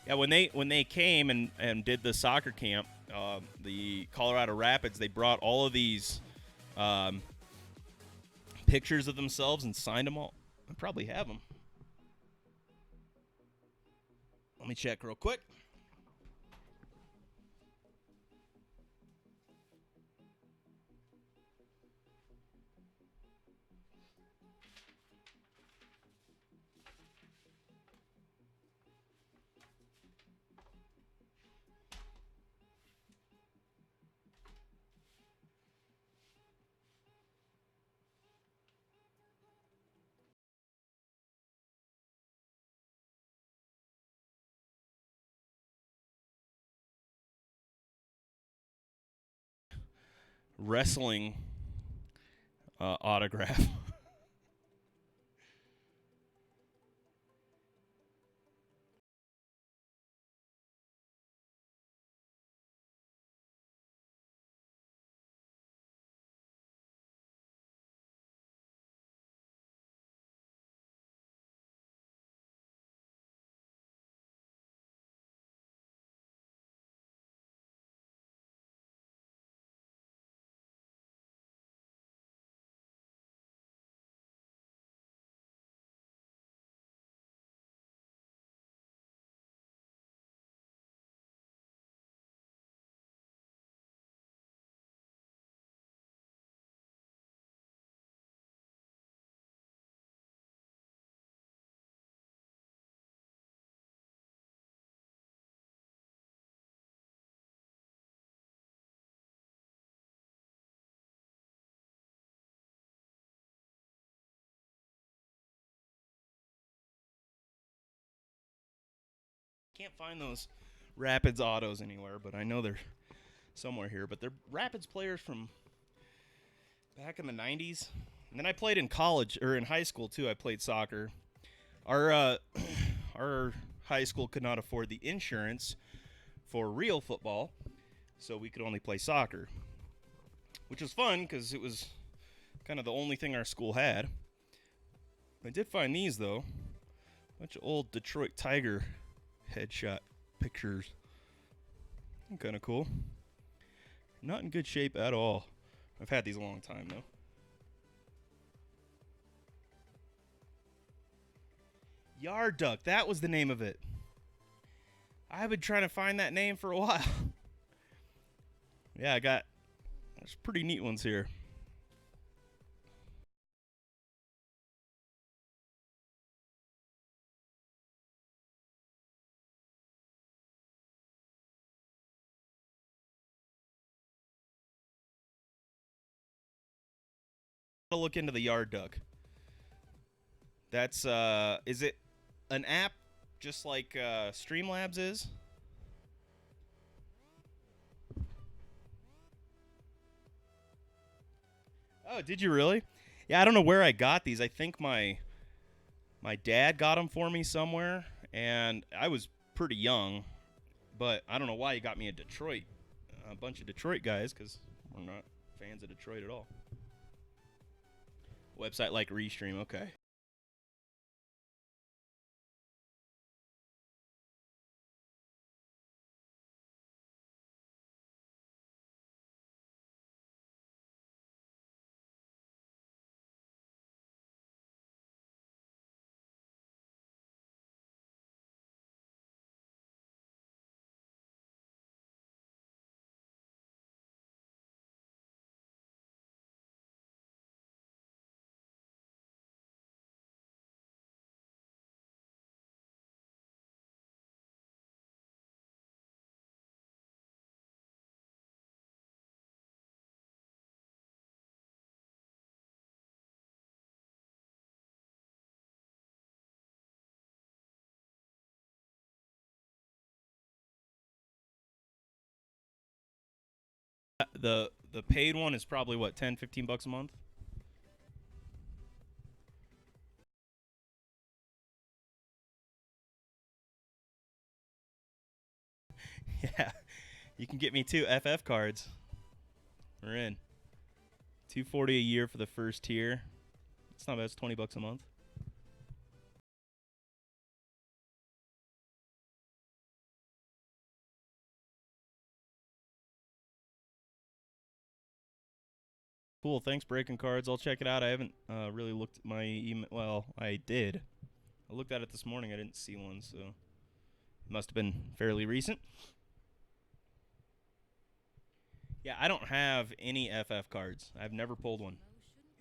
Speaker 1: Yeah, when they came and did the soccer camp, the Colorado Rapids, they brought all of these pictures of themselves and signed them all. I probably have them. Let me check real quick. Wrestling autograph. Can't find those Rapids autos anywhere, but I know they're somewhere here. But they're Rapids players from back in the 90s. And then I played in college, or in high school, too. I played soccer. Our our high school could not afford the insurance for real football, so we could only play soccer, which was fun because it was kind of the only thing our school had. I did find these, though. A bunch of old Detroit Tiger headshot pictures. Kind of cool. Not in good shape at all. I've had these a long time, though. Yard Duck, that was the name of it. I've been trying to find that name for a while. Yeah, there's pretty neat ones here. I'll look into the Yard Duck. That's, is it an app just like Streamlabs is? Oh, did you really? Yeah, I don't know where I got these. I think my dad got them for me somewhere, and I was pretty young, but I don't know why he got me a Detroit a bunch of Detroit guys because we're not fans of Detroit at all. Website like Restream, okay. The paid one is probably what, 10-15 bucks a month. Yeah, you can get me 2 FF cards. We're in. $240 a year for the first tier. It's not bad. It's 20 bucks a month. Cool. Thanks, Breaking Cards. I'll check it out. I haven't really looked at my email. Well, I did. I looked at it this morning. I didn't see one, so it must have been fairly recent. Yeah, I don't have any FF cards. I've never pulled one.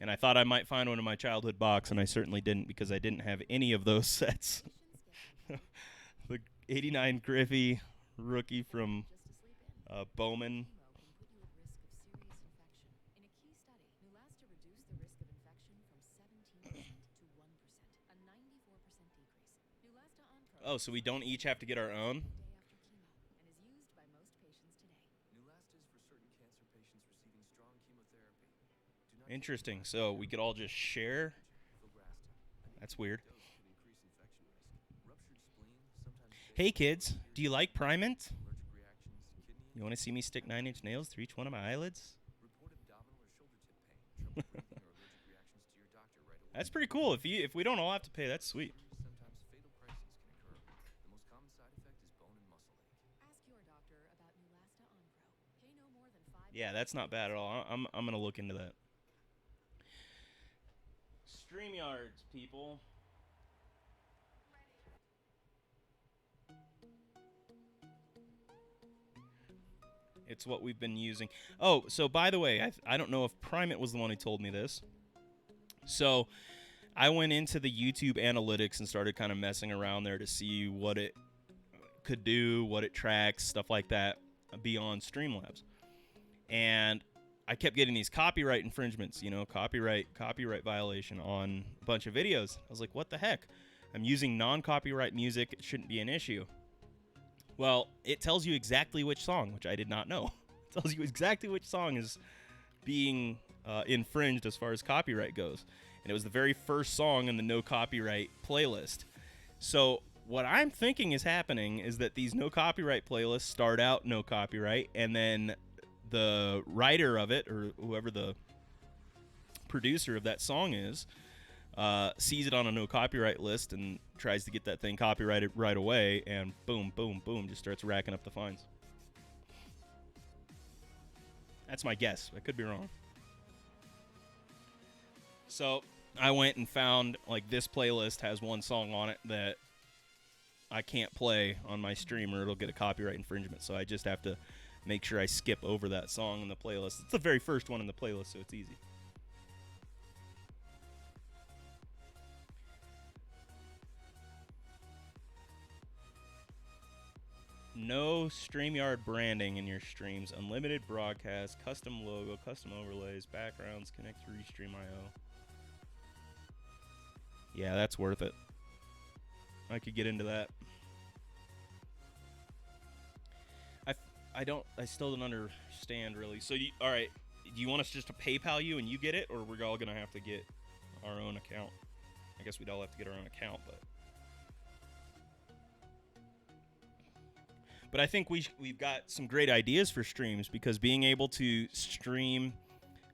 Speaker 1: And I thought I might find one in my childhood box, and I certainly didn't because I didn't have any of those sets. The 89 Griffey rookie from Bowman. Oh, so we don't each have to get our own? Interesting. So we could all just share? That's weird. Hey, kids. Do you like Primant? You want to see me stick 9-inch nails through each one of my eyelids? That's pretty cool. If we don't all have to pay, that's sweet. Yeah, that's not bad at all. I'm gonna look into that. StreamYards, people. It's what we've been using. Oh, so by the way, I don't know if Primate was the one who told me this. So I went into the YouTube analytics and started kind of messing around there to see what it could do, what it tracks, stuff like that beyond Streamlabs. And I kept getting these copyright infringements, copyright violation on a bunch of videos. I was like, what the heck? I'm using non-copyright music. It shouldn't be an issue. Well, it tells you exactly which song, which I did not know. It tells you exactly which song is being infringed as far as copyright goes. And it was the very first song in the no copyright playlist. So what I'm thinking is happening is that these no copyright playlists start out no copyright, and then the writer of it, or whoever the producer of that song is, sees it on a no copyright list and tries to get that thing copyrighted right away, and boom, boom, boom, just starts racking up the fines. That's my guess. I could be wrong. So I went and found, like, this playlist has one song on it that I can't play on my stream or it'll get a copyright infringement. So I just have to make sure I skip over that song in the playlist. It's the very first one in the playlist, so it's easy. No StreamYard branding in your streams. Unlimited broadcast, custom logo, custom overlays, backgrounds, connect to Restream.io. Yeah, that's worth it. I could get into that. I still don't understand really. So, all right, do you want us just to PayPal you and you get it, or we're all gonna have to get our own account? I guess we'd all have to get our own account, but But I think we've got some great ideas for streams, because being able to stream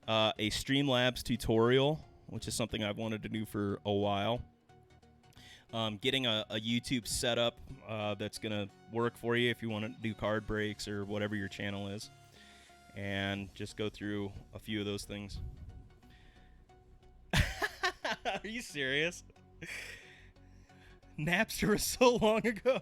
Speaker 1: a Streamlabs tutorial, which is something I've wanted to do for a while. Getting a YouTube setup that's going to work for you if you want to do card breaks or whatever your channel is. And just go through a few of those things. Are you serious? Napster was so long ago.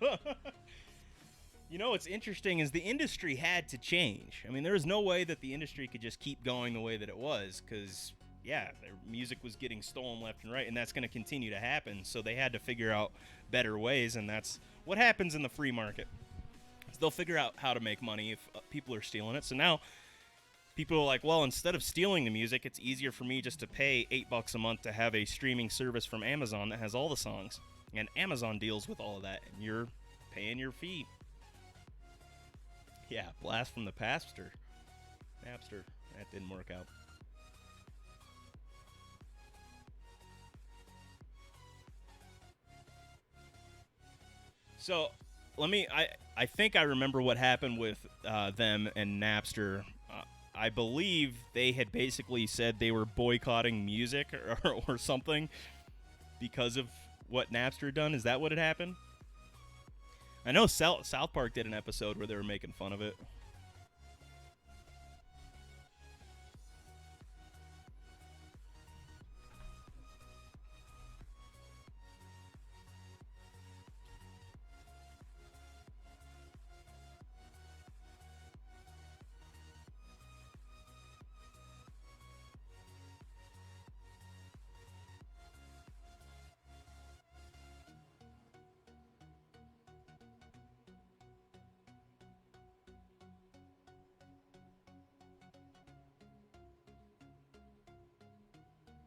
Speaker 1: You know what's interesting is the industry had to change. I mean, there was no way that the industry could just keep going the way that it was, because, yeah, their music was getting stolen left and right, and that's going to continue to happen. So they had to figure out better ways, and that's what happens in the free market. So they'll figure out how to make money if people are stealing it. So now people are like, well, instead of stealing the music, it's easier for me just to pay $8 a month to have a streaming service from Amazon that has all the songs. And Amazon deals with all of that, and you're paying your fee. Yeah, blast from the pastor. Napster. That didn't work out. So, I think I remember what happened with them and Napster. I believe they had basically said they were boycotting music or something because of what Napster had done. Is that what had happened? I know South Park did an episode where they were making fun of it.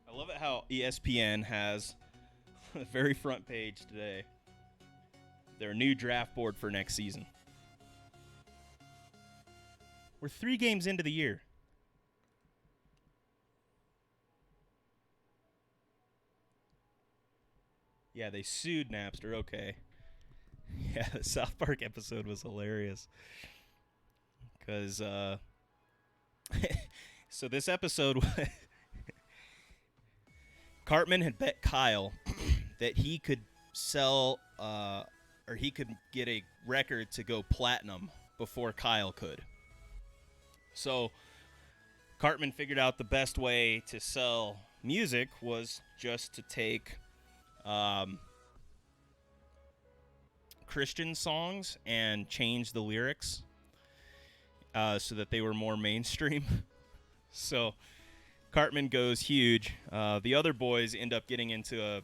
Speaker 1: I love it how ESPN has the very front page today their new draft board for next season. We're 3 games into the year. Yeah, they sued Napster. Okay. Yeah, the South Park episode was hilarious. Because, so this episode, Cartman had bet Kyle that he could sell, or he could get a record to go platinum before Kyle could. So Cartman figured out the best way to sell music was just to take Christian songs and change the lyrics so that they were more mainstream. So Cartman goes huge. The other boys end up getting into a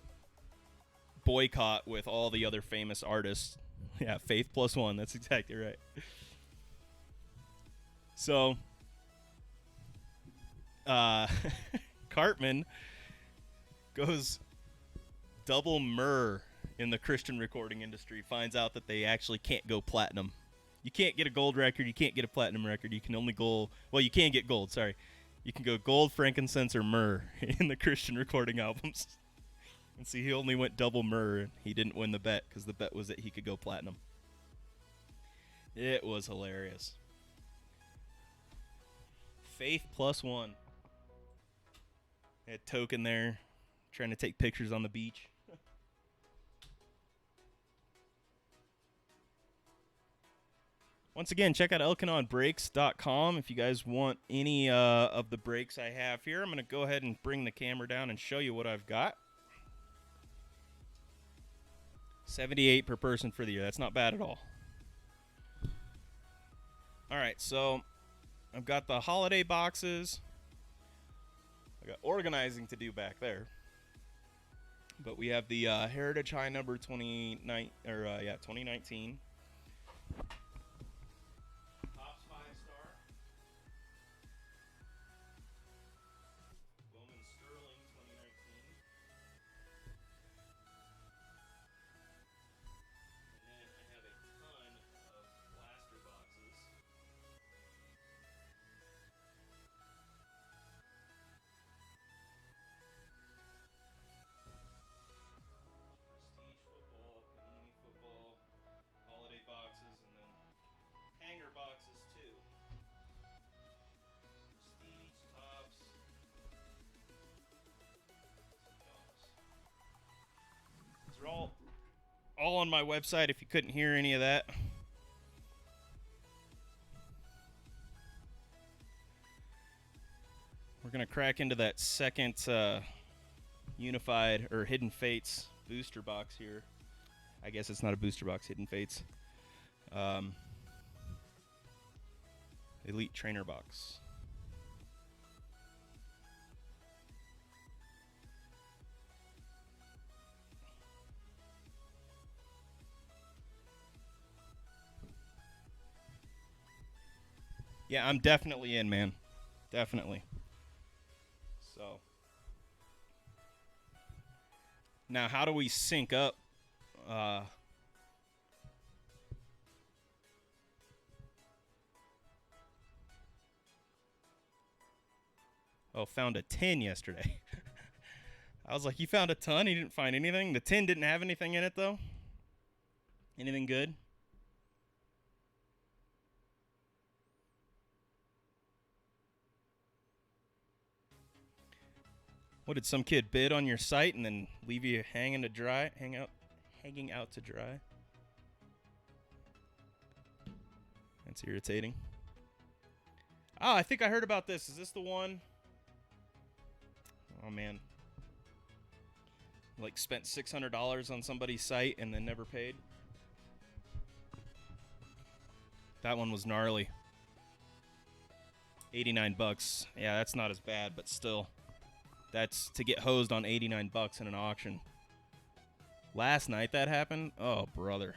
Speaker 1: boycott with all the other famous artists. Yeah, Faith plus one. That's exactly right. So Cartman goes double myrrh in the Christian recording industry, finds out that they actually can't go platinum. You can't get a gold record, you can't get a platinum record, you can only go, well, you can get gold, sorry. You can go gold, frankincense, or myrrh in the Christian recording albums. And see, he only went double myrrh, and he didn't win the bet, because the bet was that he could go platinum. It was hilarious. Faith plus one. Had Token there, trying to take pictures on the beach. Once again, check out elkanonbreaks.com if you guys want any of the breaks I have here. I'm going to go ahead and bring the camera down and show you what I've got. 78 per person for the year. That's not bad at all. All right, so I've got the holiday boxes. I got organizing to do back there. But we have the Heritage High number 2019. all on my website if you couldn't hear any of that. We're going to crack into that second Unified or Hidden Fates booster box here. I guess it's not a booster box, Hidden Fates. Elite Trainer box. Yeah, I'm definitely in, man. Definitely. So. Now, how do we sync up? Oh, found a tin yesterday. I was like, you found a ton? He didn't find anything? The tin didn't have anything in it, though? Anything good? What, did some kid bid on your site and then leave you hanging out to dry? That's irritating. Oh, I think I heard about this. Is this the one? Oh, man. Like, spent $600 on somebody's site and then never paid? That one was gnarly. 89 bucks. Yeah, that's not as bad, but still. That's to get hosed on 89 bucks in an auction. Last night that happened? Oh, brother.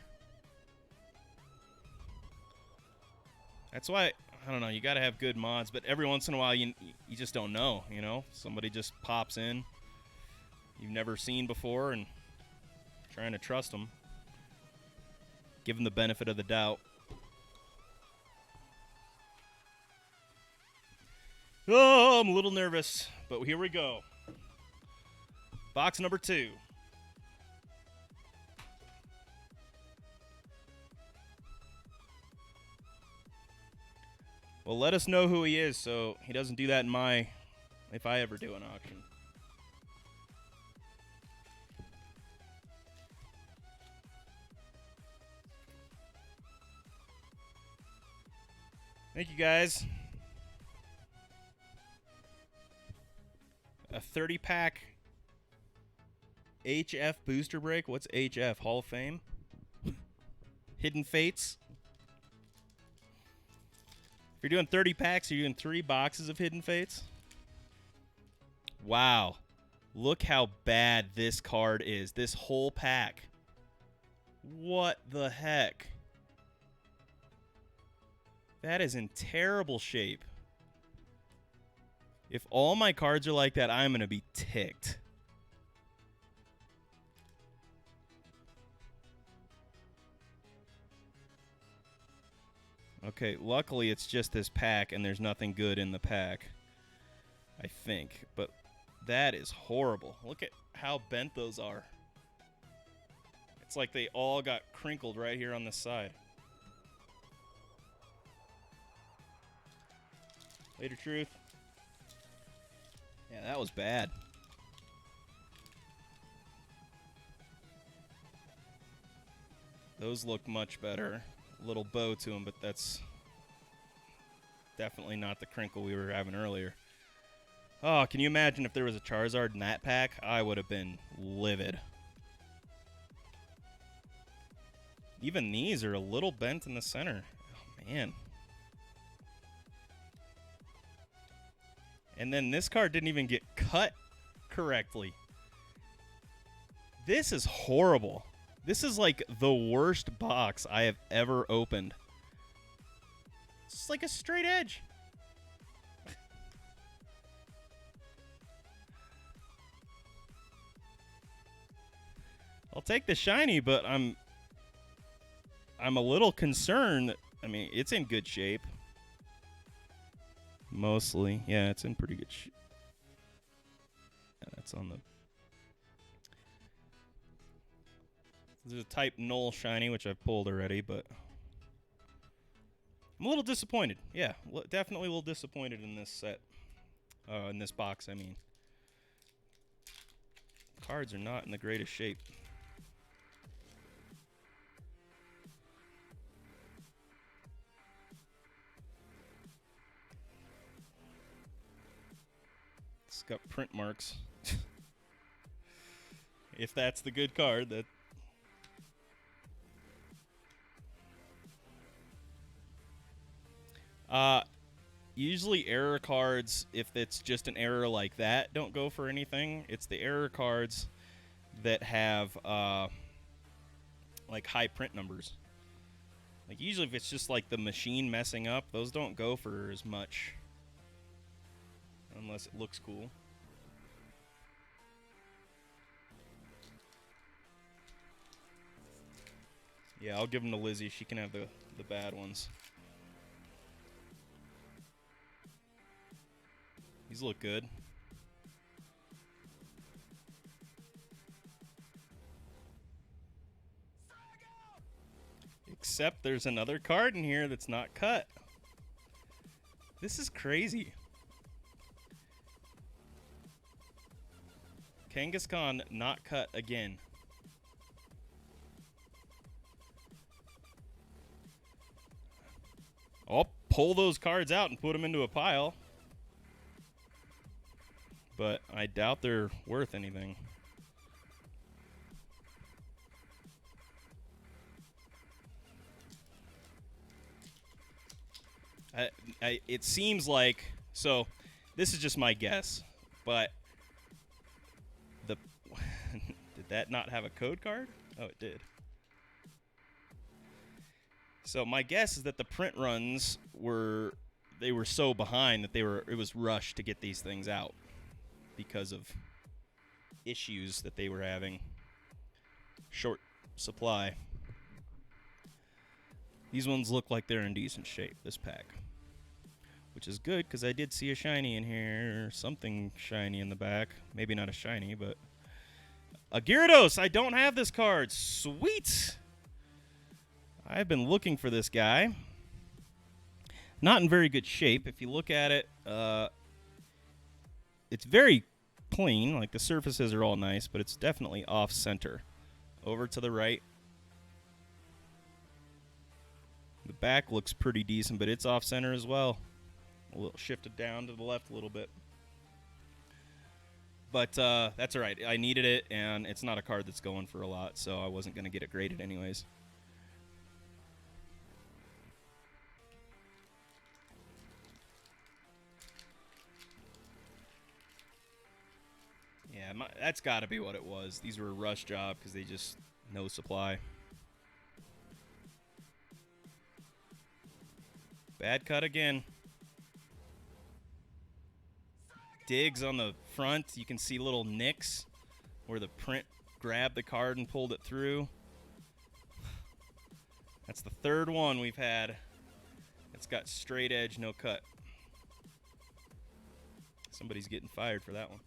Speaker 1: That's why, I don't know, you got to have good mods, but every once in a while you just don't know, you know? Somebody just pops in you've never seen before and trying to trust them. Give them the benefit of the doubt. Oh, I'm a little nervous, but here we go. Box number 2. Well, let us know who he is so he doesn't do that if I ever do an auction. Thank you, guys. A 30-pack HF booster break. What's HF? Hall of Fame? Hidden Fates? If you're doing 30 packs, you're doing 3 boxes of Hidden Fates? Wow. Look how bad this card is. This whole pack. What the heck? That is in terrible shape. If all my cards are like that, I'm going to be ticked. Okay, luckily it's just this pack and there's nothing good in the pack. I think. But that is horrible. Look at how bent those are. It's like they all got crinkled right here on the side. Later, Truth. Yeah, that was bad. Those look much better. A little bow to them, but that's definitely not the crinkle we were having earlier. Oh, can you imagine if there was a Charizard in that pack? I would have been livid. Even these are a little bent in the center. Oh, man. And then this card didn't even get cut correctly. This is horrible. This is like the worst box I have ever opened. It's like a straight edge. I'll take the shiny, but I'm a little concerned. I mean, it's in good shape. Mostly. Yeah, it's in pretty good shape. Yeah, that's on the... There's a type null shiny, which I've pulled already, but... I'm a little disappointed. Yeah, definitely a little disappointed in this set. In this box, I mean. Cards are not in the greatest shape. It's got print marks. If that's the good card, that. Usually error cards, if it's just an error like that, don't go for anything. It's the error cards that have like high print numbers. Like usually if it's just like the machine messing up, those don't go for as much. Unless it looks cool. Yeah, I'll give them to Lizzie. She can have the bad ones. These look good. Except there's another card in here that's not cut. This is crazy. Kangaskhan not cut again. I'll pull those cards out and put them into a pile. But I doubt they're worth anything. It seems like, so this is just my guess, but the did that not have a code card? Oh, it did. So my guess is that the print runs were so behind that it was rushed to get these things out because of issues that they were having. Short supply. These ones look like they're in decent shape, this pack. Which is good, because I did see a shiny in here. Something shiny in the back. Maybe not a shiny, but... a Gyarados! I don't have this card! Sweet! I've been looking for this guy. Not in very good shape. If you look at it, it's very clean. Like, the surfaces are all nice, but it's definitely off-center. Over to the right. The back looks pretty decent, but it's off-center as well. A little shifted down to the left a little bit. But that's all right. I needed it, and it's not a card that's going for a lot, so I wasn't going to get it graded anyways. Yeah, that's got to be what it was. These were a rush job because they just no supply. Bad cut again. Digs on the front. You can see little nicks where the print grabbed the card and pulled it through. That's the third one we've had. It's got straight edge, no cut. Somebody's getting fired for that one.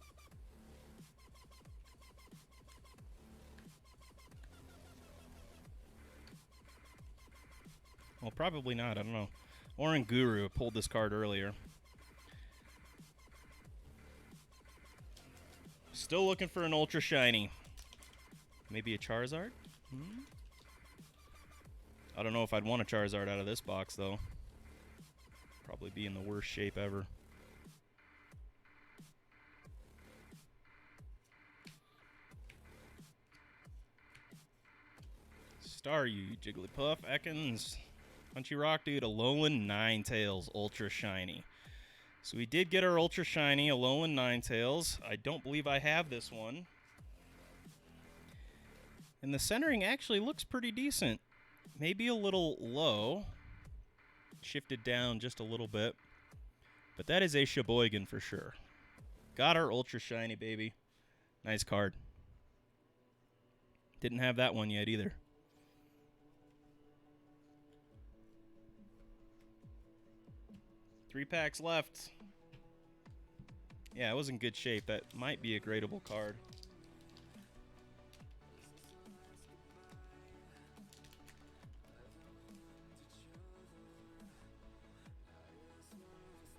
Speaker 1: Well, probably not. I don't know. Oran Guru pulled this card earlier. Still looking for an ultra shiny. Maybe a Charizard? I don't know if I'd want a Charizard out of this box, though. Probably be in the worst shape ever. Staryu, Jigglypuff, Ekans, Punchy Rock Dude, Alolan Ninetales, Ultra Shiny. So we did get our Ultra Shiny Alolan Ninetales. I don't believe I have this one. And the centering actually looks pretty decent. Maybe a little low. Shifted down just a little bit. But that is a Sheboygan for sure. Got our Ultra Shiny, baby. Nice card. Didn't have that one yet either. Three packs left. Yeah, it was in good shape. That might be a gradable card.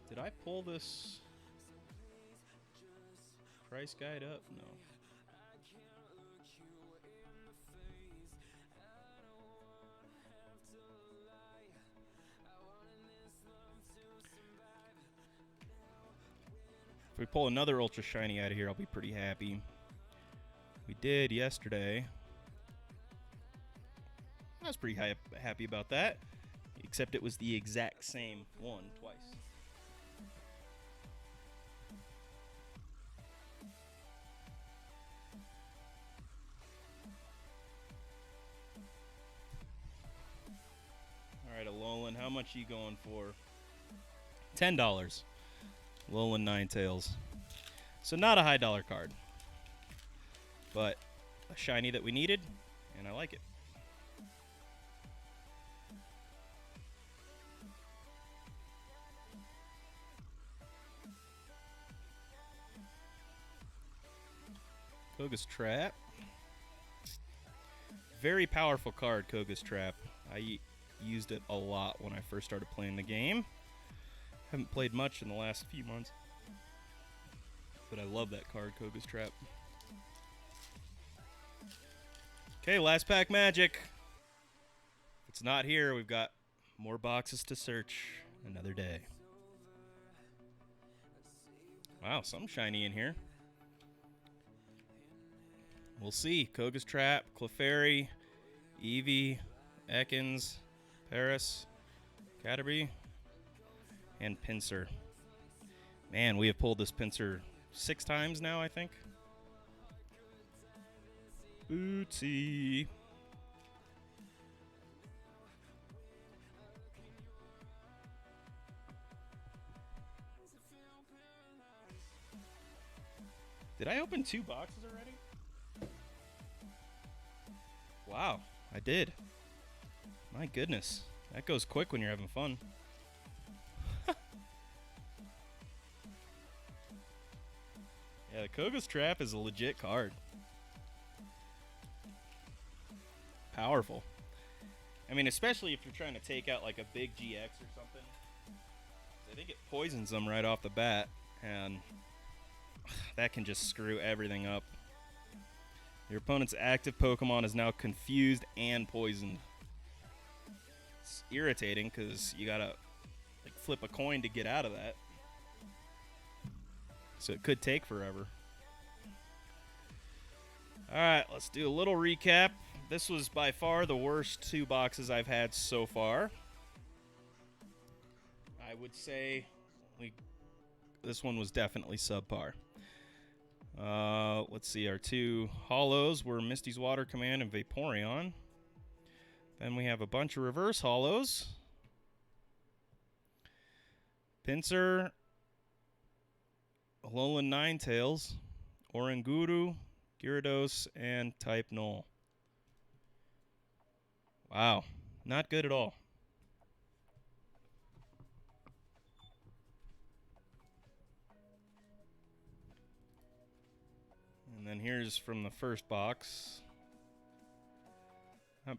Speaker 1: Did I pull this price guide up? No. If we pull another ultra shiny out of here, I'll be pretty happy. We did yesterday. I was pretty happy about that. Except it was the exact same one twice. Alright, Alolan, how much are you going for? $10. Alolan Ninetales. So not a high dollar card. But a shiny that we needed, and I like it. Koga's Trap. Very powerful card, Koga's Trap. I used it a lot when I first started playing the game. Haven't played much in the last few months. But I love that card, Koga's Trap. Okay, last pack magic. If it's not here, we've got more boxes to search. Another day. Wow, some shiny in here. We'll see. Koga's Trap, Clefairy, Eevee, Ekans, Paris, Caterpie, and Pinsir. Man, we have pulled this Pinsir 6 times now, I think. Bootsy. Did I open 2 boxes already? Wow, I did. My goodness. That goes quick when you're having fun. Yeah, the Koga's Trap is a legit card. Powerful. I mean, especially if you're trying to take out like a big GX or something. I think it poisons them right off the bat, and that can just screw everything up. Your opponent's active Pokemon is now confused and poisoned. It's irritating because you gotta like flip a coin to get out of that. So it could take forever. Alright, let's do a little recap. This was by far the worst 2 boxes I've had so far. I would say this one was definitely subpar. Let's see, our 2 holos were Misty's Water Command and Vaporeon. Then we have a bunch of reverse holos. Pinsir, Alolan Ninetales, Oranguru, Gyarados, and Type Null. Wow, not good at all. And then here's from the first box.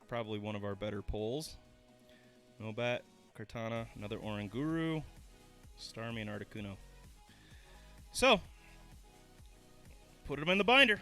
Speaker 1: Probably one of our better pulls. Nobat, Kartana, another Oranguru, Starmie, and Articuno. So, put them in the binder.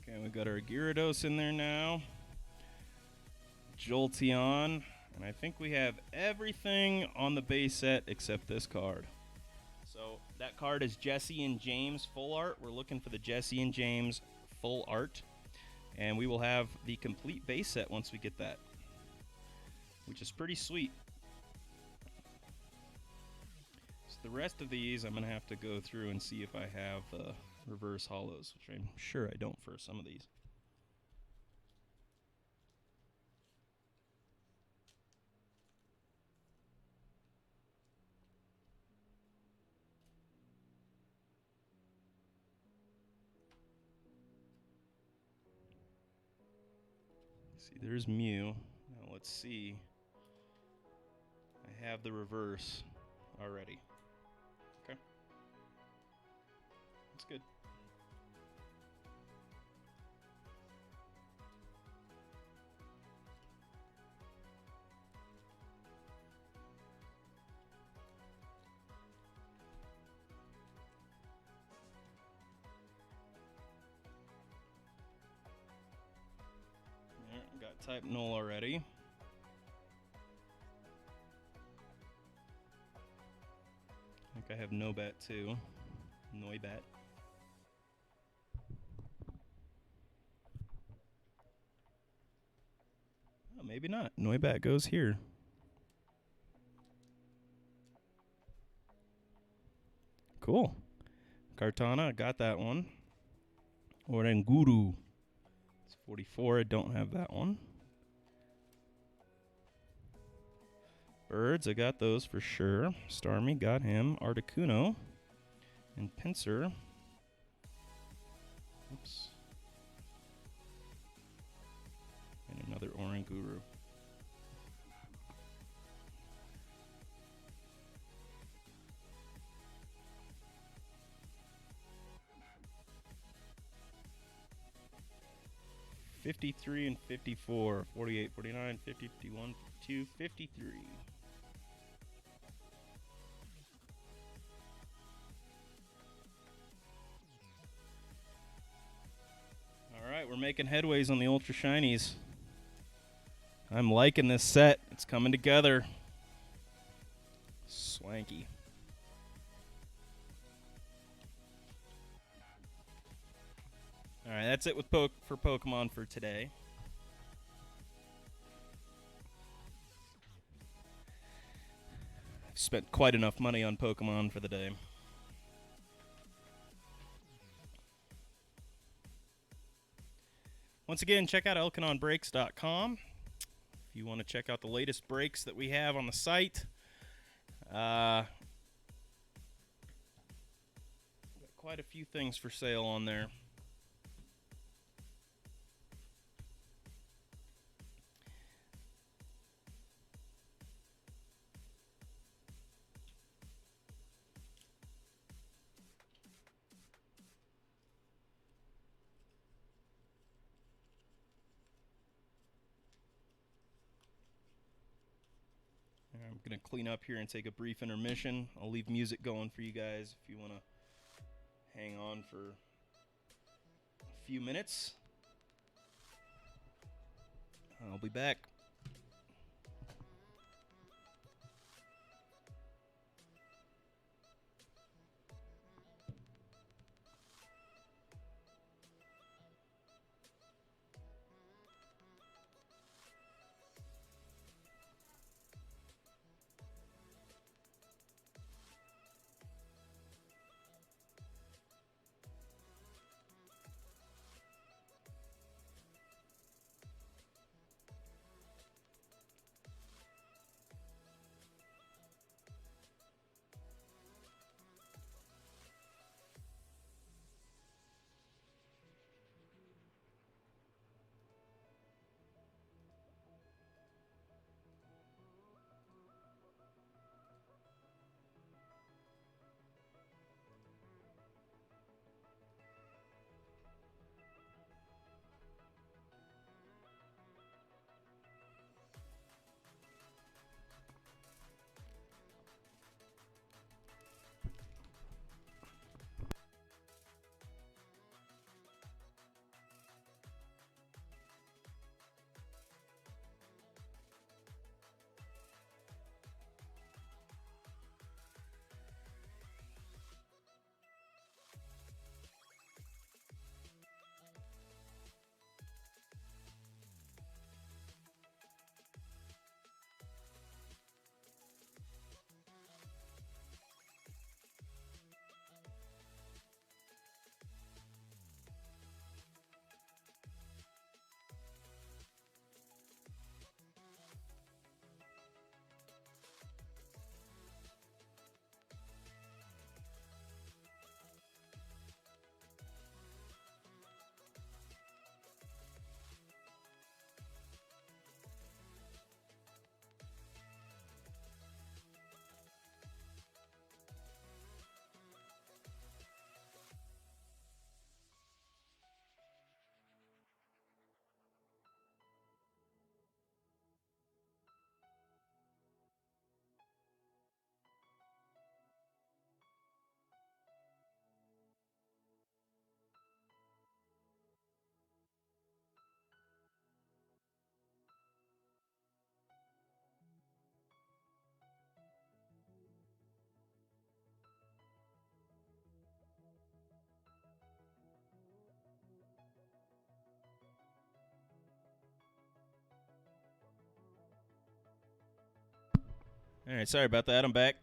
Speaker 1: Okay, we got our Gyarados in there now. Jolteon. And I think we have everything on the base set except this card. So that card is Jesse and James full art. We're looking for the Jesse and James full art. And we will have the complete base set once we get that, which is pretty sweet. So the rest of these I'm going to have to go through and see if I have reverse holos, which I'm sure I don't for some of these. See, there's Mew. Now let's see. I have the reverse already. Okay. That's good. type null already. I think I have no bet too. Noibat. Oh, maybe not. Noibat goes here. Cool. Kartana, got that one. Oranguru. It's 44. I don't have that one. Birds, I got those for sure. Starmie, got him. Articuno. And Pinsir. Oops. And another Oranguru. $53 and $54. 48, 49, 50, 51, 52, 53. Alright, we're making headways on the Ultra Shinies. I'm liking this set. It's coming together. Swanky. Alright, that's it with for Pokemon for today. I've spent quite enough money on Pokemon for the day. Once again, check out elkinonbreaks.com if you want to check out the latest breaks that we have on the site. Got quite a few things for sale on there. I'm going to clean up here and take a brief intermission. I'll leave music going for you guys if you want to hang on for a few minutes. I'll be back. All right, sorry about that. I'm back.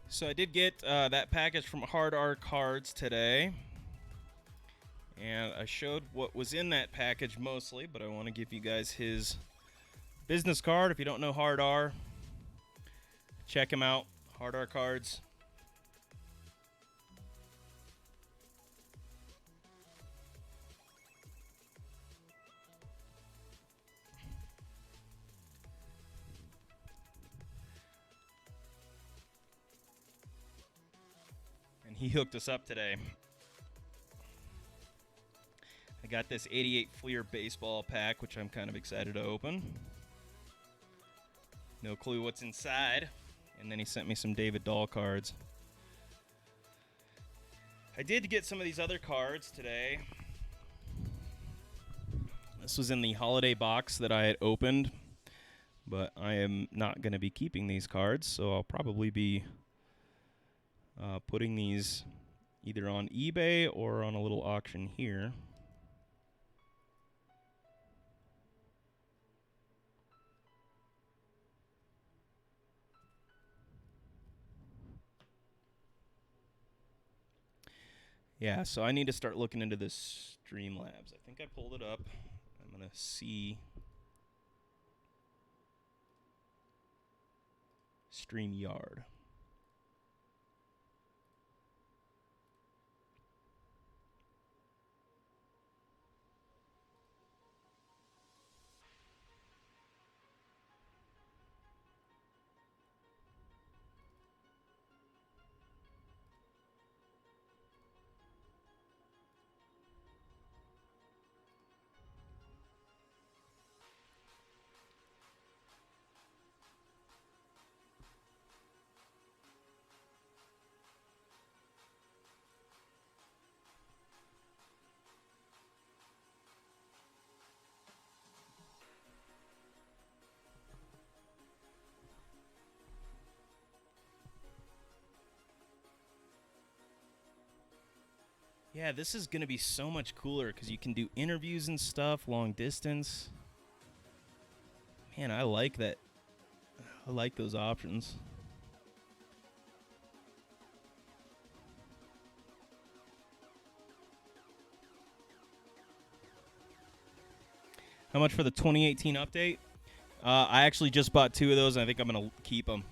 Speaker 1: So I did get that package from Hard R Cards today. And I showed what was in that package mostly, but I want to give you guys his business card. If you don't know Hard R, check him out. Hard R Cards. And he hooked us up today. I got this 88 Fleer baseball pack, which I'm kind of excited to open. No clue what's inside. And then he sent me some David Dahl cards. I did get some of these other cards today. This was in the holiday box that I had opened, but I am not going to be keeping these cards, so I'll probably be putting these either on eBay or on a little auction here. Yeah, so I need to start looking into this Streamlabs. I think I pulled it up. I'm going to see StreamYard. Yeah, this is going to be so much cooler because you can do interviews and stuff, long distance. Man, I like that. I like those options. How much for the 2018 update? I actually just bought 2 of those, and I think I'm going to keep them.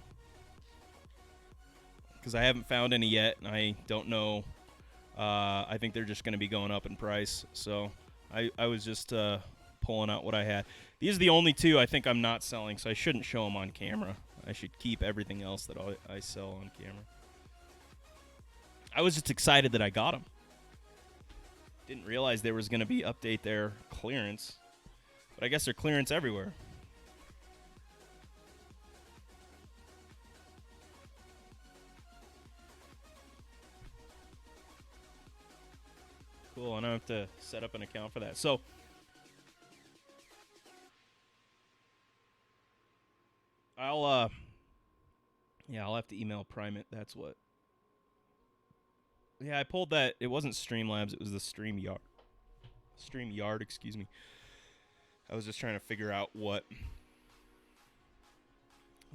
Speaker 1: Because I haven't found any yet, and I don't know. I think they're just going to be going up in price. So I was just pulling out what I had. These are the only 2 I think I'm not selling, so I shouldn't show them on camera. I should keep everything else that I sell on camera. I was just excited that I got them. Didn't realize there was going to be update there clearance. But I guess they're clearance everywhere. Cool, and I have to set up an account for that. So, I'll have to email Prime it. That's what. Yeah, I pulled that. It wasn't Streamlabs. It was the StreamYard. StreamYard, excuse me. I was just trying to figure out what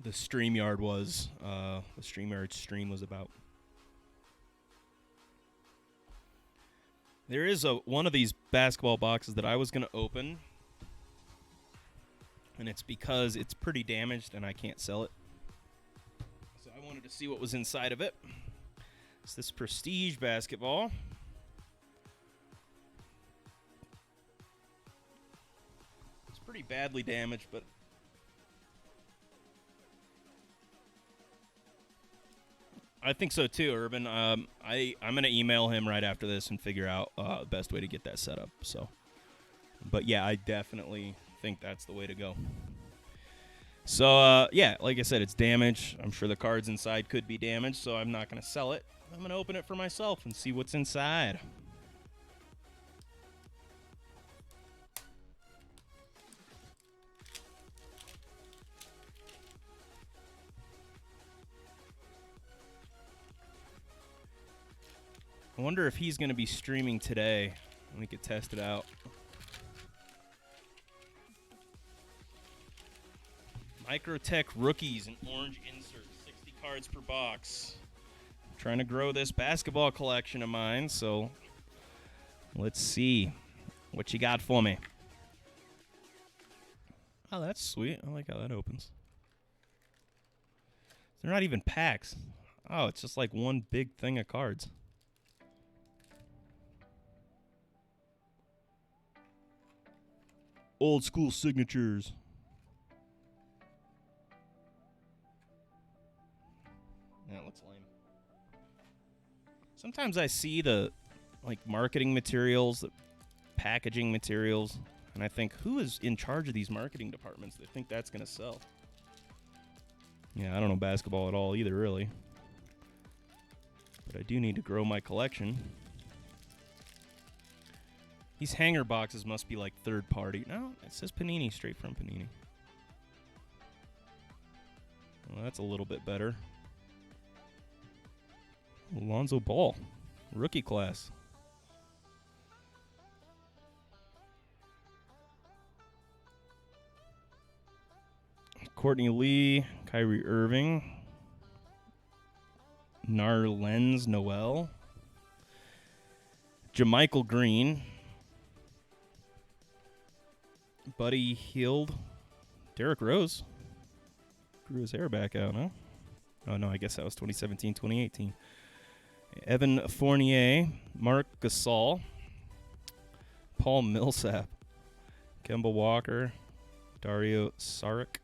Speaker 1: the StreamYard was. The StreamYard stream was about. There is one of these basketball boxes that I was going to open, and it's because it's pretty damaged and I can't sell it. So I wanted to see what was inside of it. It's this Prestige basketball. It's pretty badly damaged, but I think so too, Urban. I'm gonna email him right after this and figure out the best way to get that set up. So, but yeah, I definitely think that's the way to go. So yeah, like I said, it's damaged. I'm sure the cards inside could be damaged, so I'm not gonna sell it. I'm gonna open it for myself and see what's inside. I wonder if he's going to be streaming today. We could test it out. Microtech rookies and orange insert, 60 cards per box. I'm trying to grow this basketball collection of mine, so let's see what you got for me. Oh, that's sweet. I like how that opens. They're not even packs. Oh, it's just like one big thing of cards. Old school signatures. That looks lame. Sometimes I see the marketing materials, the packaging materials, and I think, who is in charge of these marketing departments? They think that's going to sell. Yeah, I don't know basketball at all either, really. But I do need to grow my collection. These hanger boxes must be like third party. No, it says Panini, straight from Panini. Well, that's a little bit better. Lonzo Ball, rookie class. Courtney Lee, Kyrie Irving, Narlens Noel, JaMychal Green, Buddy Hield, Derrick Rose. Grew his hair back out, huh? Oh, no, I guess that was 2017, 2018. Evan Fournier, Mark Gasol, Paul Millsap, Kemba Walker, Dario Saric,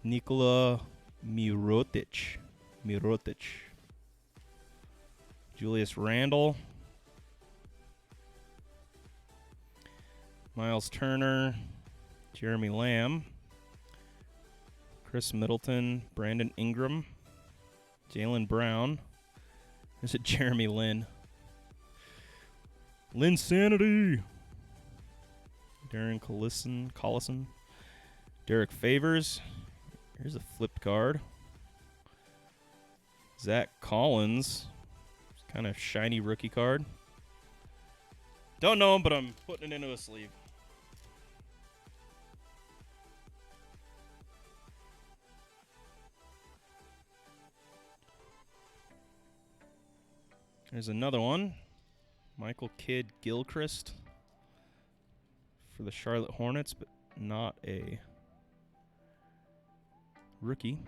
Speaker 1: Nikola Mirotic, Julius Randle, Miles Turner, Jeremy Lamb, Chris Middleton, Brandon Ingram, Jaylen Brown. There's a Jeremy Lin. Linsanity. Darren Collison. Derek Favors. Here's a flipped card. Zach Collins. Kind of shiny rookie card. Don't know him, but I'm putting it into a sleeve. There's another one. Michael Kidd-Gilchrist for the Charlotte Hornets, but not a rookie.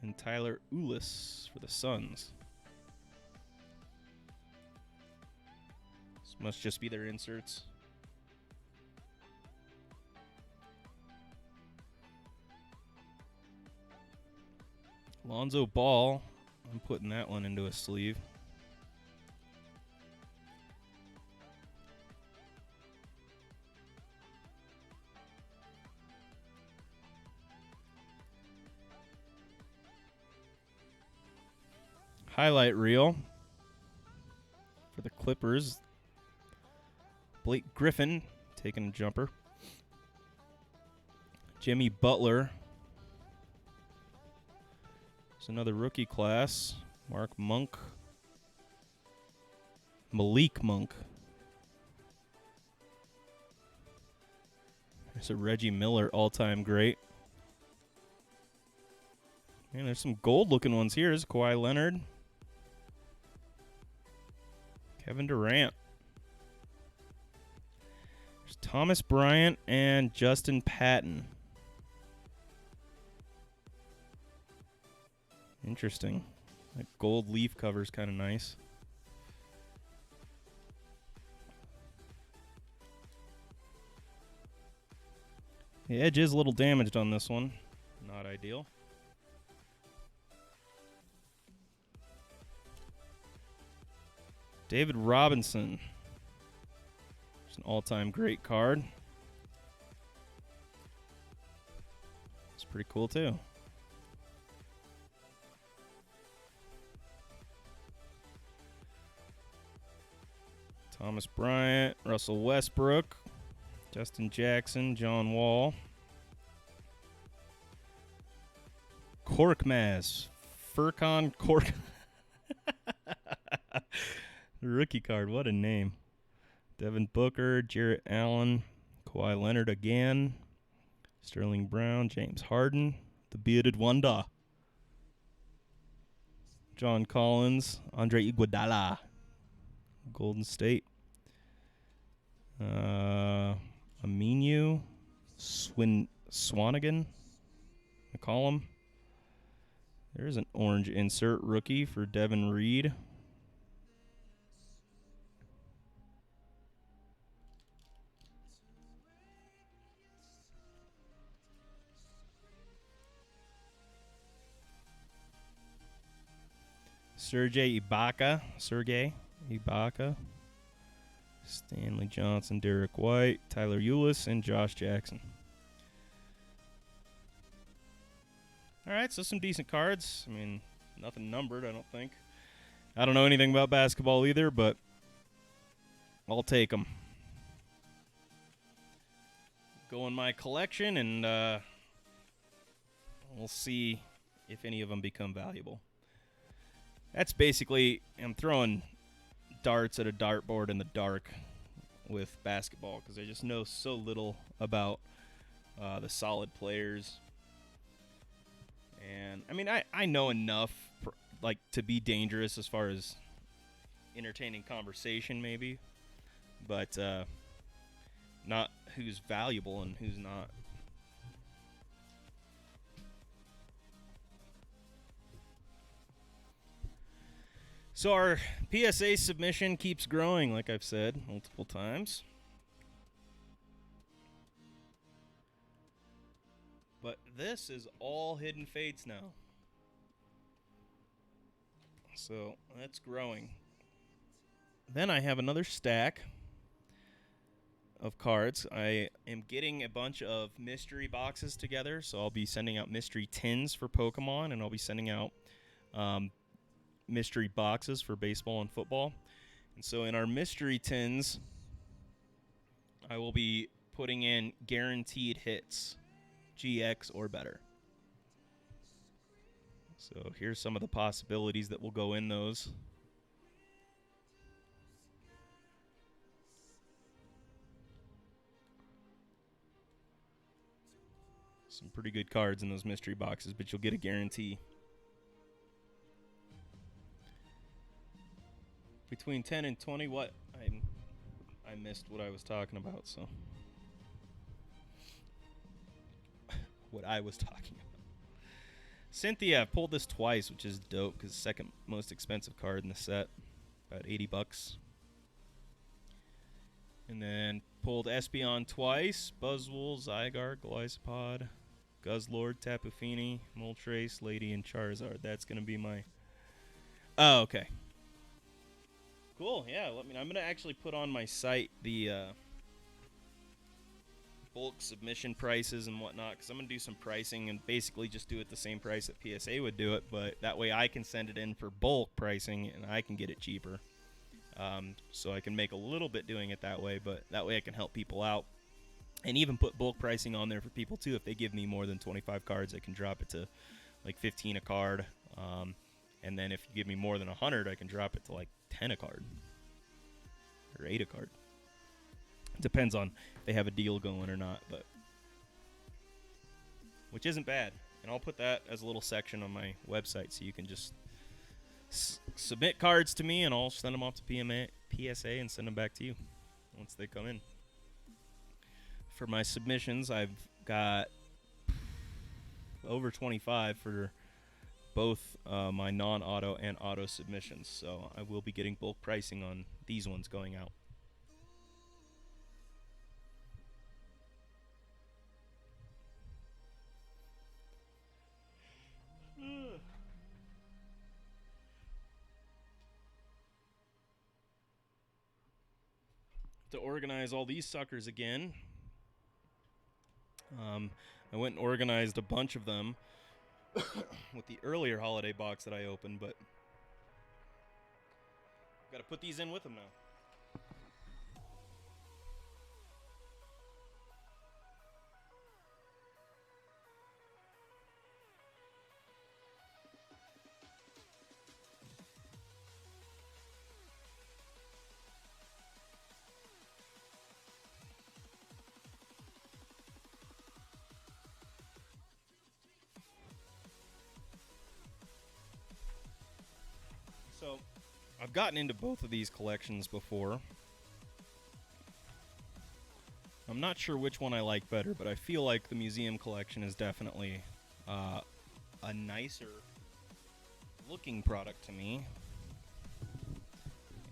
Speaker 1: And Tyler Ulis for the Suns. This must just be their inserts. Lonzo Ball. I'm putting that one into a sleeve. Highlight reel for the Clippers. Blake Griffin taking a jumper. Jimmy Butler. There's another rookie class. Mark Monk. Malik Monk. There's a Reggie Miller all-time great. And there's some gold-looking ones here. There's Kawhi Leonard. Kevin Durant. There's Thomas Bryant and Justin Patton. Interesting. That gold leaf cover is kind of nice. The edge is a little damaged on this one. Not ideal. David Robinson. It's an all-time great card. It's pretty cool, too. Thomas Bryant, Russell Westbrook, Justin Jackson, John Wall. Korkmaz, Furkan Rookie card, what a name. Devin Booker, Jarrett Allen, Kawhi Leonard again, Sterling Brown, James Harden, the bearded wonder, John Collins, Andre Iguodala, Golden State, Aminu, Swanigan, McCollum. There's an orange insert rookie for Devin Reed. Sergey Ibaka, Stanley Johnson, Derek White, Tyler Eulis, and Josh Jackson. All right, so some decent cards. I mean, nothing numbered, I don't think. I don't know anything about basketball either, but I'll take them. Go in my collection, and we'll see if any of them become valuable. That's basically, I'm throwing darts at a dartboard in the dark with basketball because I just know so little about the solid players. And, I mean, I know enough to be dangerous as far as entertaining conversation maybe, but not who's valuable and who's not. So our PSA submission keeps growing, like I've said multiple times. But this is all Hidden Fates now. So that's growing. Then I have another stack of cards. I am getting a bunch of mystery boxes together, so I'll be sending out mystery tins for Pokemon, and I'll be sending out mystery boxes for baseball and football. And so in our mystery tins, I will be putting in guaranteed hits, GX or better. So here's some of the possibilities that will go in those. Some pretty good cards in those mystery boxes, but you'll get a guarantee. Between 10 and 20, what? I missed what I was talking about, so. What I was talking about. Cynthia, I've pulled this twice, which is dope, because it's the second most expensive card in the set. About $80. And then pulled Espeon twice. Buzzwole, Zygarde, Golisopod, Guzzlord, Tapu Fini, Moltres, Lady, and Charizard. That's going to be my... Oh, okay. Cool, yeah. I'm going to actually put on my site the bulk submission prices and whatnot, because I'm going to do some pricing and basically just do it the same price that PSA would do it, but that way I can send it in for bulk pricing and I can get it cheaper. So I can make a little bit doing it that way, but that way I can help people out. And even put bulk pricing on there for people, too. If they give me more than 25 cards, I can drop it to like 15 a card. And then if you give me more than 100, I can drop it to like 10 a card. Or 8 a card. It depends on if they have a deal going or not, but which isn't bad. And I'll put that as a little section on my website so you can just submit cards to me and I'll send them off to PSA and send them back to you once they come in. For my submissions, I've got over 25 for both my non-auto and auto submissions. So I will be getting bulk pricing on these ones going out. To organize all these suckers again, I went and organized a bunch of them with the earlier holiday box that I opened, but got to put these in with them now. I've gotten into both of these collections before. I'm not sure which one I like better, but I feel like the museum collection is definitely a nicer looking product to me,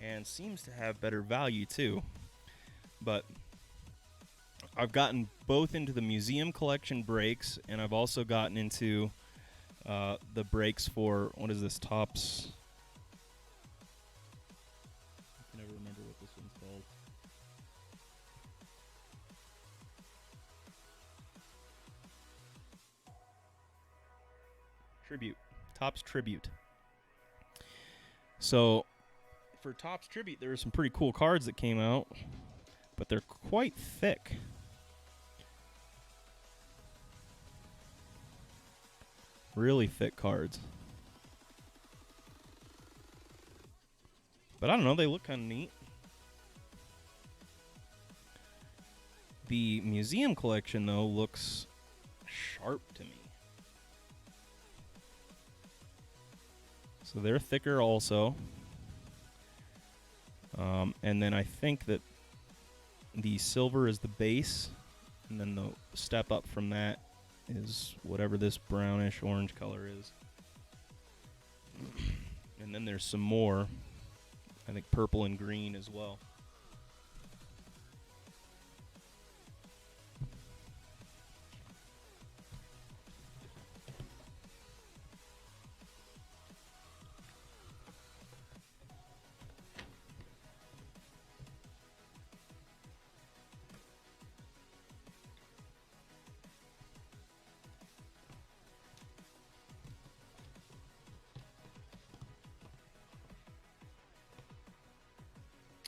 Speaker 1: and seems to have better value too. But I've gotten both into the museum collection brakes, and I've also gotten into the brakes for, what is this, Topps? I can never remember what this one's called. Tribute. Topps Tribute. So, for Topps Tribute, there are some pretty cool cards that came out, but they're quite thick. Really thick cards. But I don't know, they look kind of neat. The museum collection, though, looks sharp to me. So they're thicker also. And then I think that the silver is the base, and then the step up from that is whatever this brownish orange color is. And then there's some more, I think purple and green as well.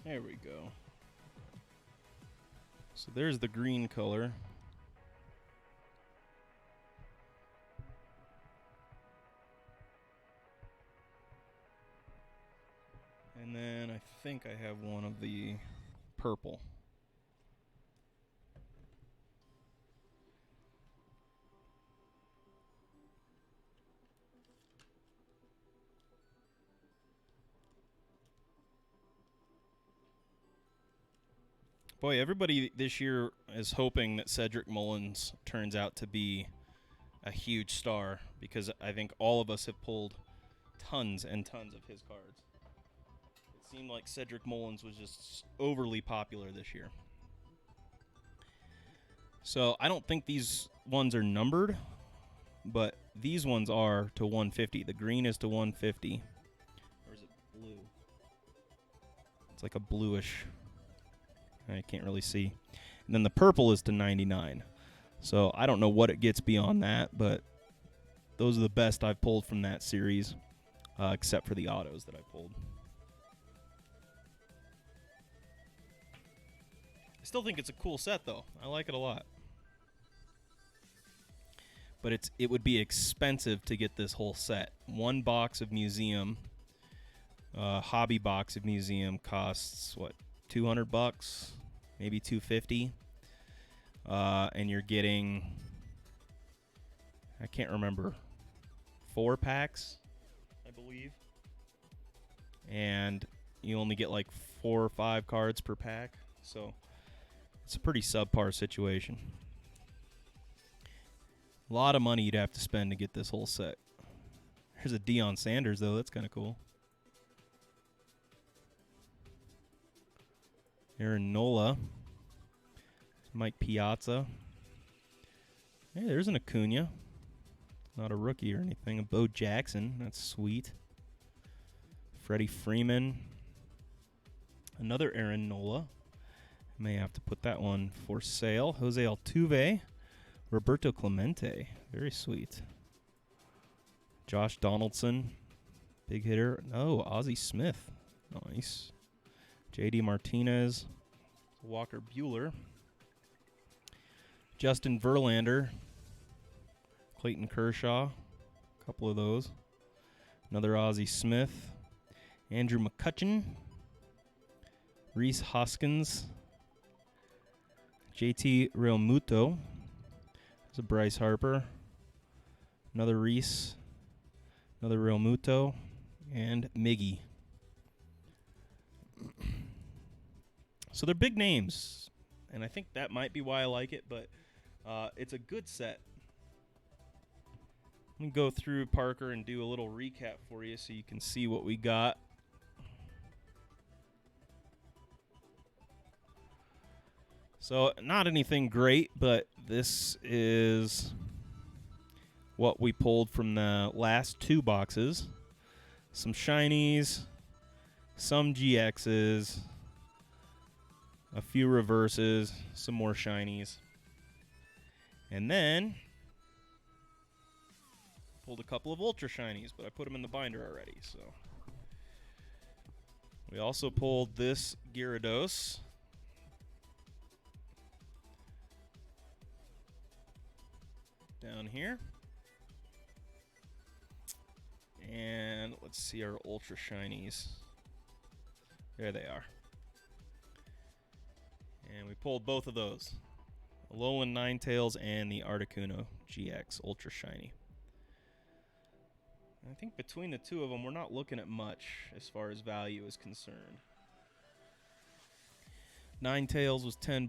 Speaker 1: There we go. So there's the green color. And then I think I have one of the purple. Boy, everybody this year is hoping that Cedric Mullins turns out to be a huge star, because I think all of us have pulled tons and tons of his cards. It seemed like Cedric Mullins was just overly popular this year. So I don't think these ones are numbered, but these ones are to 150. The green is to 150. Or is it blue? It's like a bluish. I can't really see. And then the purple is to 99. So I don't know what it gets beyond that, but those are the best I've pulled from that series, except for the autos that I pulled. I still think it's a cool set, though. I like it a lot. But it would be expensive to get this whole set. One box of museum, hobby box of museum costs, what, $200? Maybe $250. And you're getting, I can't remember, 4 packs, I believe. And you only get like 4 or 5 cards per pack. So it's a pretty subpar situation. A lot of money you'd have to spend to get this whole set. There's a Deion Sanders, though. That's kind of cool. Aaron Nola. Mike Piazza. Hey, there's an Acuna. Not a rookie or anything. A Bo Jackson. That's sweet. Freddie Freeman. Another Aaron Nola. May have to put that one for sale. Jose Altuve. Roberto Clemente. Very sweet. Josh Donaldson. Big hitter. Oh, Ozzie Smith. Nice. J.D. Martinez. Walker Buehler. Justin Verlander. Clayton Kershaw. A couple of those. Another Ozzie Smith. Andrew McCutchen. Reese Hoskins. JT Realmuto. There's a Bryce Harper. Another Reese. Another Realmuto. And Miggy. So they're big names, and I think that might be why I like it, but it's a good set. Let me go through, Parker, and do a little recap for you so you can see what we got. So, not anything great, but this is what we pulled from the last 2 boxes. Some shinies, some GXs, a few reverses, some more shinies. And then pulled a couple of ultra shinies, but I put them in the binder already, so. We also pulled this Gyarados. Down here. And let's see our ultra shinies. There they are. And we pulled both of those. Alolan Ninetales and the Articuno GX Ultra Shiny. I think between the two of them, we're not looking at much as far as value is concerned. Ninetales was $10,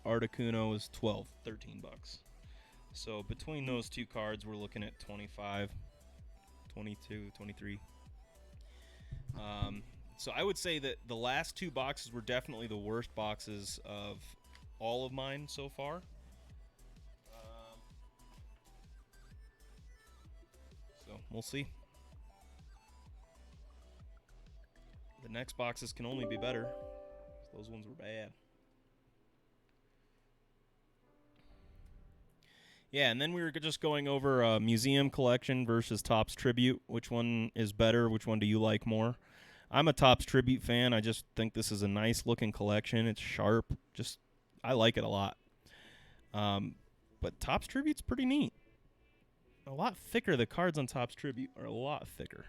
Speaker 1: Articuno was 12, 13 bucks. So between those two cards, we're looking at 25, 22, 23. So I would say that the last 2 boxes were definitely the worst boxes of all of mine so far. So we'll see. The next boxes can only be better. Those ones were bad. Yeah, and then we were just going over museum collection versus Topps Tribute. Which one is better? Which one do you like more? I'm a Topps Tribute fan. I just think this is a nice looking collection. It's sharp. I like it a lot. But Topps Tribute's pretty neat. A lot thicker. The cards on Topps Tribute are a lot thicker.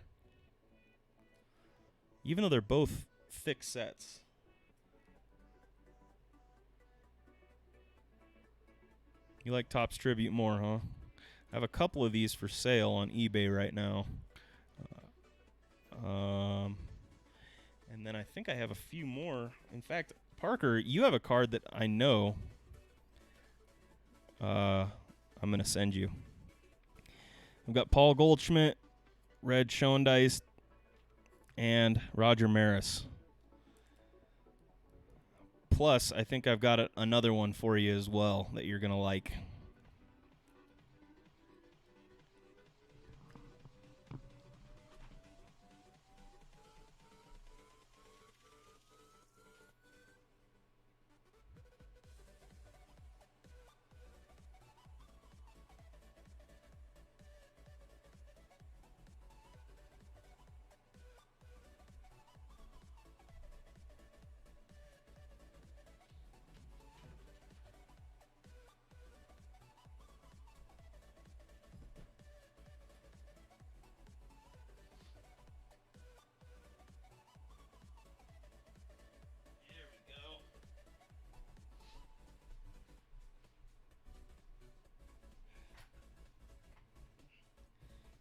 Speaker 1: Even though they're both thick sets. You like Topps Tribute more, huh? I have a couple of these for sale on eBay right now. And then I think I have a few more. In fact, Parker, you have a card that I know I'm going to send you. I've got Paul Goldschmidt, Red Schoendice, and Roger Maris. Plus, I think I've got another one for you as well that you're going to like.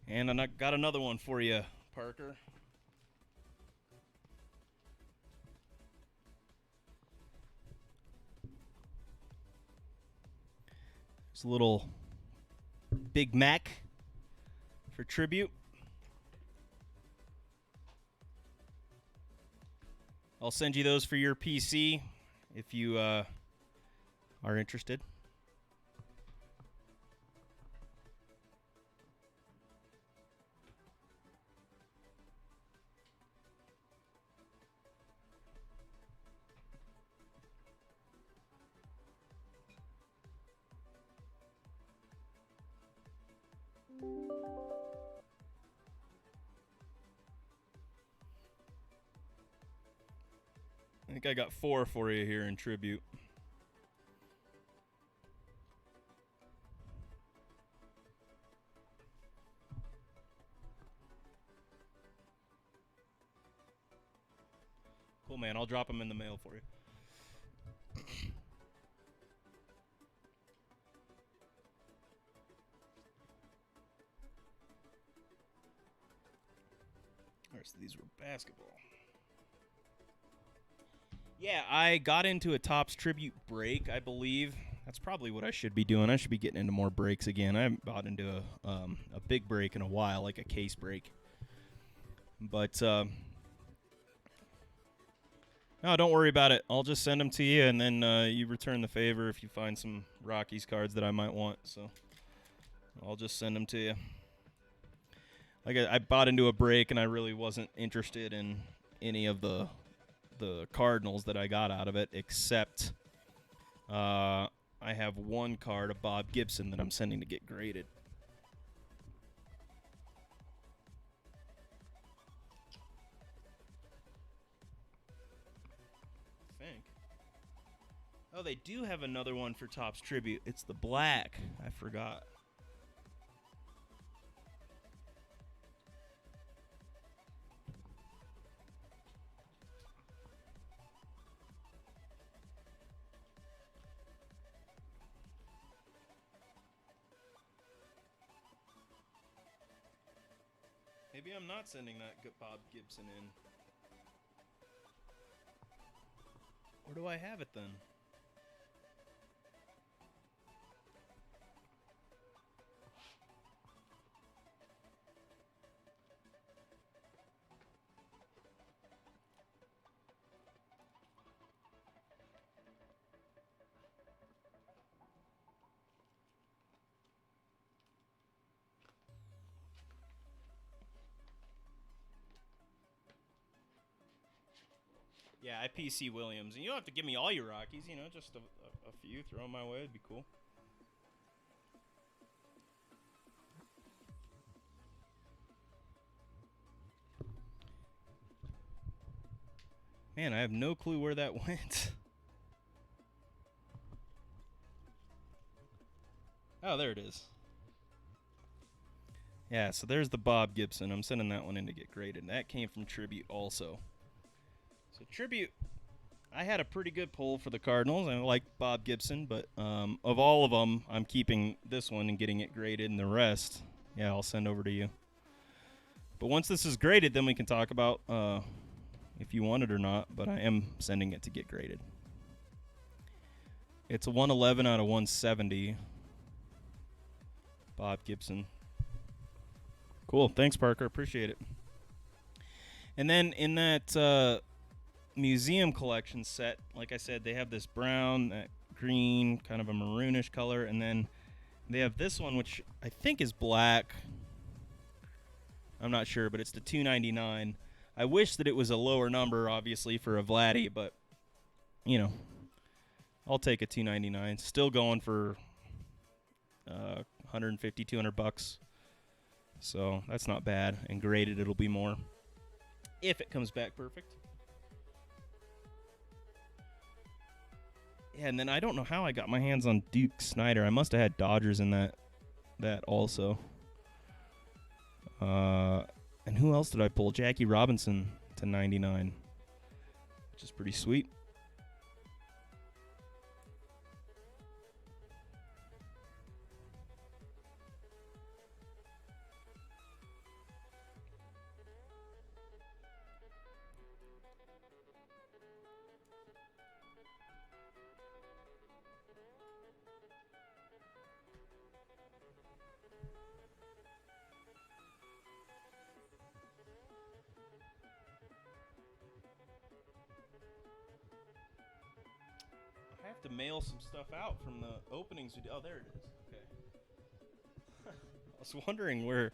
Speaker 1: And I got another one for you, Parker. It's a little Big Mac for tribute. I'll send you those for your PC if you are interested. I think I got 4 for you here in tribute. Cool, man. I'll drop them in the mail for you. All right, so these were basketball. Yeah, I got into a Topps tribute break, I believe. That's probably what I should be doing. I should be getting into more breaks again. I haven't bought into a big break in a while, like a case break. But no, don't worry about it. I'll just send them to you, and then you return the favor if you find some Rockies cards that I might want. So I'll just send them to you. Like I bought into a break, and I really wasn't interested in any of the Cardinals that I got out of it, except I have one card of Bob Gibson that I'm sending to get graded. I think. Oh, they do have another one for Topps Tribute. It's the black. I forgot. Maybe I'm not sending that Bob Gibson in. Where do I have it then? Yeah, I PC Williams. And you don't have to give me all your Rockies, just a few. Throw them my way. It'd be cool. Man, I have no clue where that went. Oh, there it is. Yeah, so there's the Bob Gibson. I'm sending that one in to get graded. And that came from Tribute also. So Tribute, I had a pretty good pull for the Cardinals. I like Bob Gibson, but of all of them, I'm keeping this one and getting it graded, and the rest, yeah, I'll send over to you. But once this is graded, then we can talk about if you want it or not, but I am sending it to get graded. It's a 111 out of 170. Bob Gibson. Cool. Thanks, Parker. Appreciate it. And then in that museum collection set, like I said, they have this brown, that green, kind of a maroonish color, and then they have this one, which I think is black. I'm not sure, but it's the $2.99. I wish that it was a lower number, obviously, for a Vladdy, but, I'll take a $2.99. Still going for 150, $200. So that's not bad. And graded, it'll be more if it comes back perfect. Yeah, and then I don't know how I got my hands on Duke Snyder. I must have had Dodgers in that also. And who else did I pull? Jackie Robinson to 99, which is pretty sweet. I have to mail some stuff out from the openings we did. Oh, there it is. Okay. I was wondering where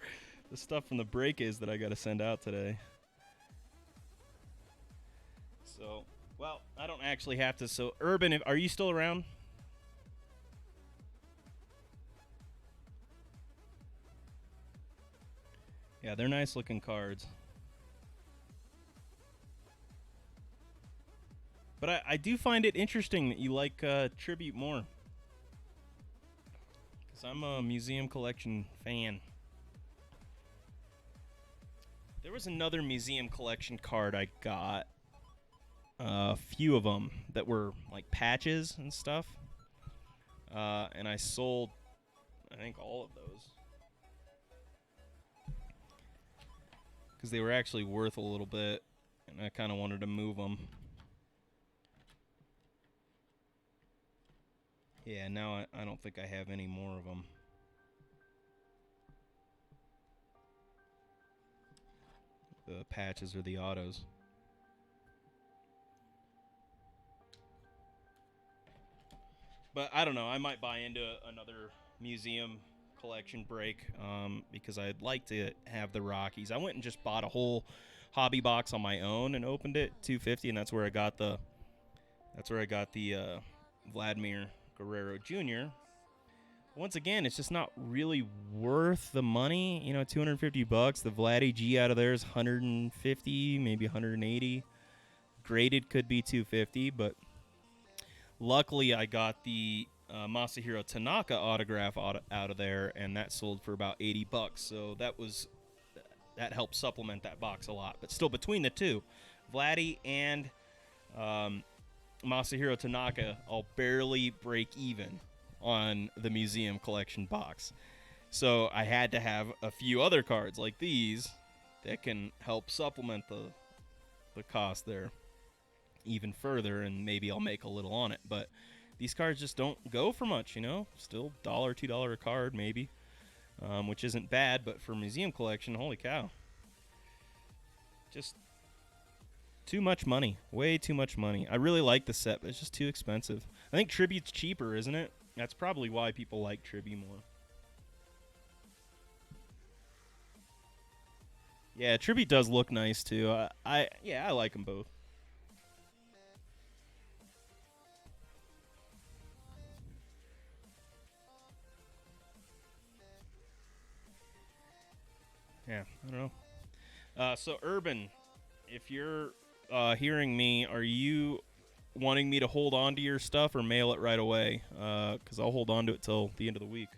Speaker 1: the stuff from the break is that I got to send out today. So, well, I don't actually have to. So, Urban, are you still around? Yeah, they're nice looking cards. But I do find it interesting that you like Tribute more. Because I'm a museum collection fan. There was another museum collection card I got. A few of them that were like patches and stuff. And I sold, I think, all of those. Because they were actually worth a little bit. And I kind of wanted to move them. Yeah, now I don't think I have any more of them. The patches or the autos. But I don't know. I might buy into another museum collection break because I'd like to have the Rockies. I went and just bought a whole hobby box on my own and opened it 250, and that's where I got the Vladimir Guerrero Jr. Once again, it's just not really worth the money. You know, $250. The Vladdy G out of there is 150, maybe 180. Graded could be 250, but luckily I got the Masahiro Tanaka autograph out of there, and that sold for about $80. So that helped supplement that box a lot. But still, between the two, Vladdy and Masahiro Tanaka, I'll barely break even on the museum collection box. So I had to have a few other cards like these that can help supplement the cost there even further, and maybe I'll make a little on it. But these cards just don't go for much, you know? Still $1, $2 a card, maybe, which isn't bad, but for museum collection, holy cow. Just too much money. Way too much money. I really like the set, but it's just too expensive. I think Tribute's cheaper, isn't it? That's probably why people like Tribute more. Yeah, Tribute does look nice, too. I like them both. Yeah, I don't know. So, Urban, if you're hearing me, are you wanting me to hold on to your stuff or mail it right away? Because I'll hold on to it till the end of the week.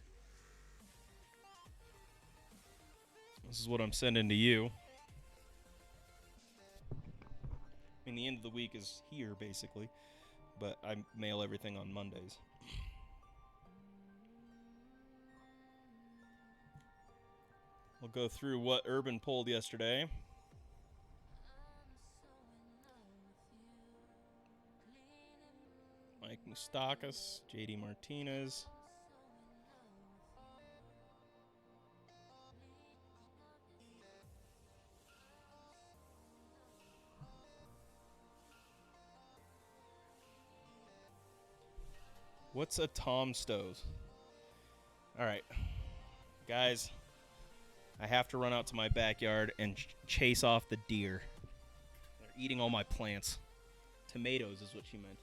Speaker 1: This is what I'm sending to you. I mean, the end of the week is here, basically, but I mail everything on Mondays. We'll go through what Urban pulled yesterday. Mike Moustakas, JD Martinez. What's a Tom Stoves? All right, guys, I have to run out to my backyard and chase off the deer. They're eating all my plants. Tomatoes is what she meant.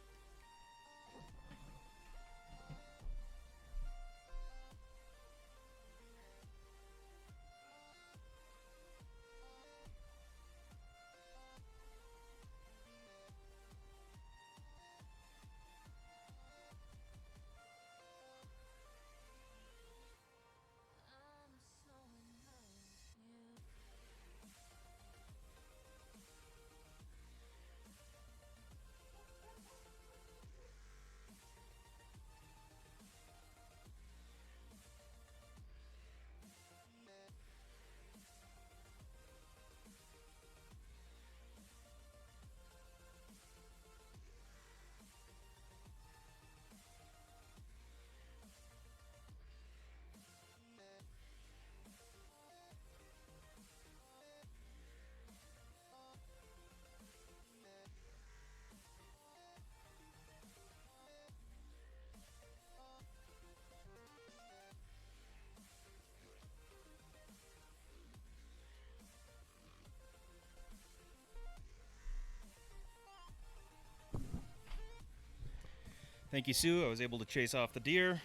Speaker 1: Thank you, Sue. I was able to chase off the deer,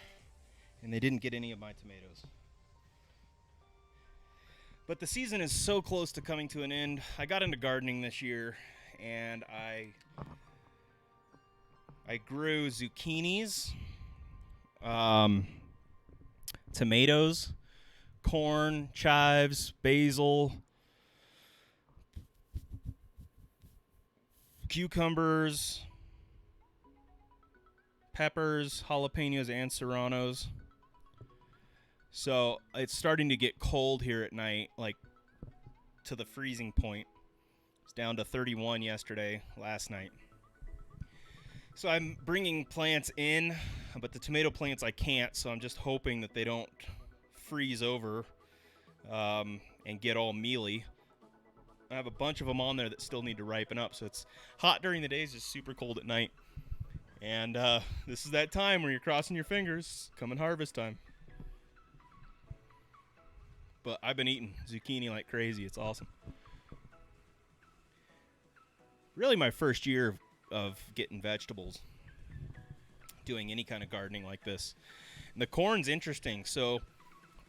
Speaker 1: and they didn't get any of my tomatoes. But the season is so close to coming to an end. I got into gardening this year, and I grew zucchinis, um, tomatoes, corn, chives, basil, cucumbers, peppers, jalapenos, and serranos. So it's starting to get cold here at night, like to the freezing point. It's down to 31 last night. So I'm bringing plants in, but the tomato plants I can't, so I'm just hoping that they don't freeze over and get all mealy. I have a bunch of them on there that still need to ripen up, so it's hot during the days, just super cold at night. And this is that time where you're crossing your fingers, coming harvest time. But I've been eating zucchini like crazy. It's awesome. Really my first year of getting vegetables, doing any kind of gardening like this. And the corn's interesting. So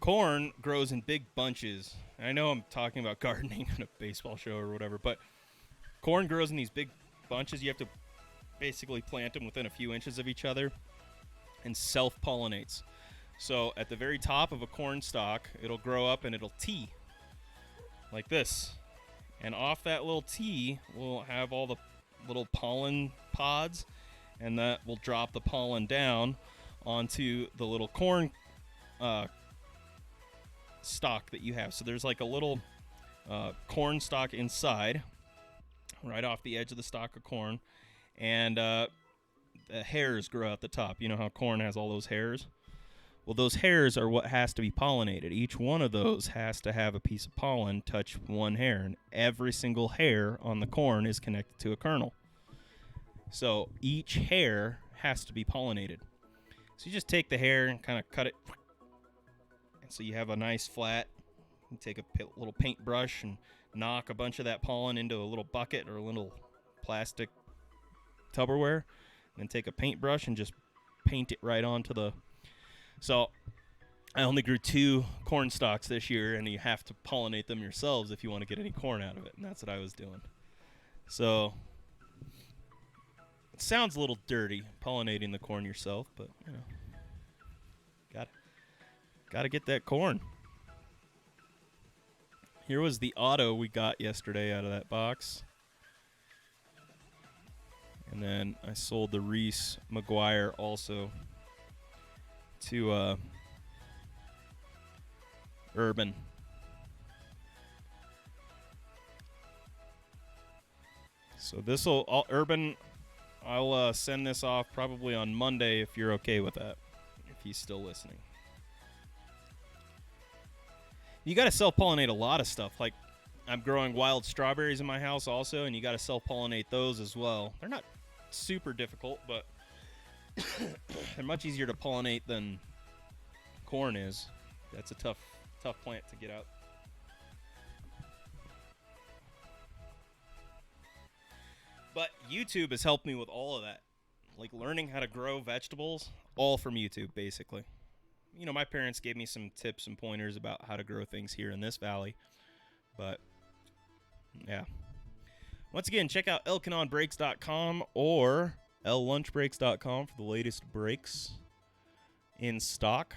Speaker 1: corn grows in big bunches. And I know I'm talking about gardening on a baseball show or whatever, but corn grows in these big bunches. You have to basically plant them within a few inches of each other and self-pollinates. So at the very top of a corn stalk, it'll grow up and it'll tee like this. And off that little tee, we'll have all the little pollen pods, and that will drop the pollen down onto the little corn stalk that you have. So there's like a little corn stalk inside, right off the edge of the stalk of corn, and the hairs grow out the top. You know how corn has all those hairs? Well, those hairs are what has to be pollinated. Each one of those has to have a piece of pollen touch one hair, and every single hair on the corn is connected to a kernel. So each hair has to be pollinated. So you just take the hair and kind of cut it, and so you have a nice flat. You take a little paintbrush and knock a bunch of that pollen into a little bucket or a little plastic Tupperware, and then take a paintbrush and just paint it right onto the... So I only grew 2 corn stalks this year, and you have to pollinate them yourselves if you want to get any corn out of it, and that's what I was doing. So it sounds a little dirty, pollinating the corn yourself, but, you know, gotta get that corn. Here was the auto we got yesterday out of that box. And then I sold the Reese McGuire also to Urban. So this'll Urban, I'll send this off probably on Monday if you're okay with that, if he's still listening. You got to self-pollinate a lot of stuff. Like, I'm growing wild strawberries in my house also, and you got to self-pollinate those as well. They're not super difficult, but they're much easier to pollinate than corn is. That's a tough plant to get out. But YouTube has helped me with all of that. Like learning how to grow vegetables, all from YouTube, basically. You know, my parents gave me some tips and pointers about how to grow things here in this valley. But, yeah. Once again, check out elkanonbreaks.com or llunchbreaks.com for the latest breaks in stock.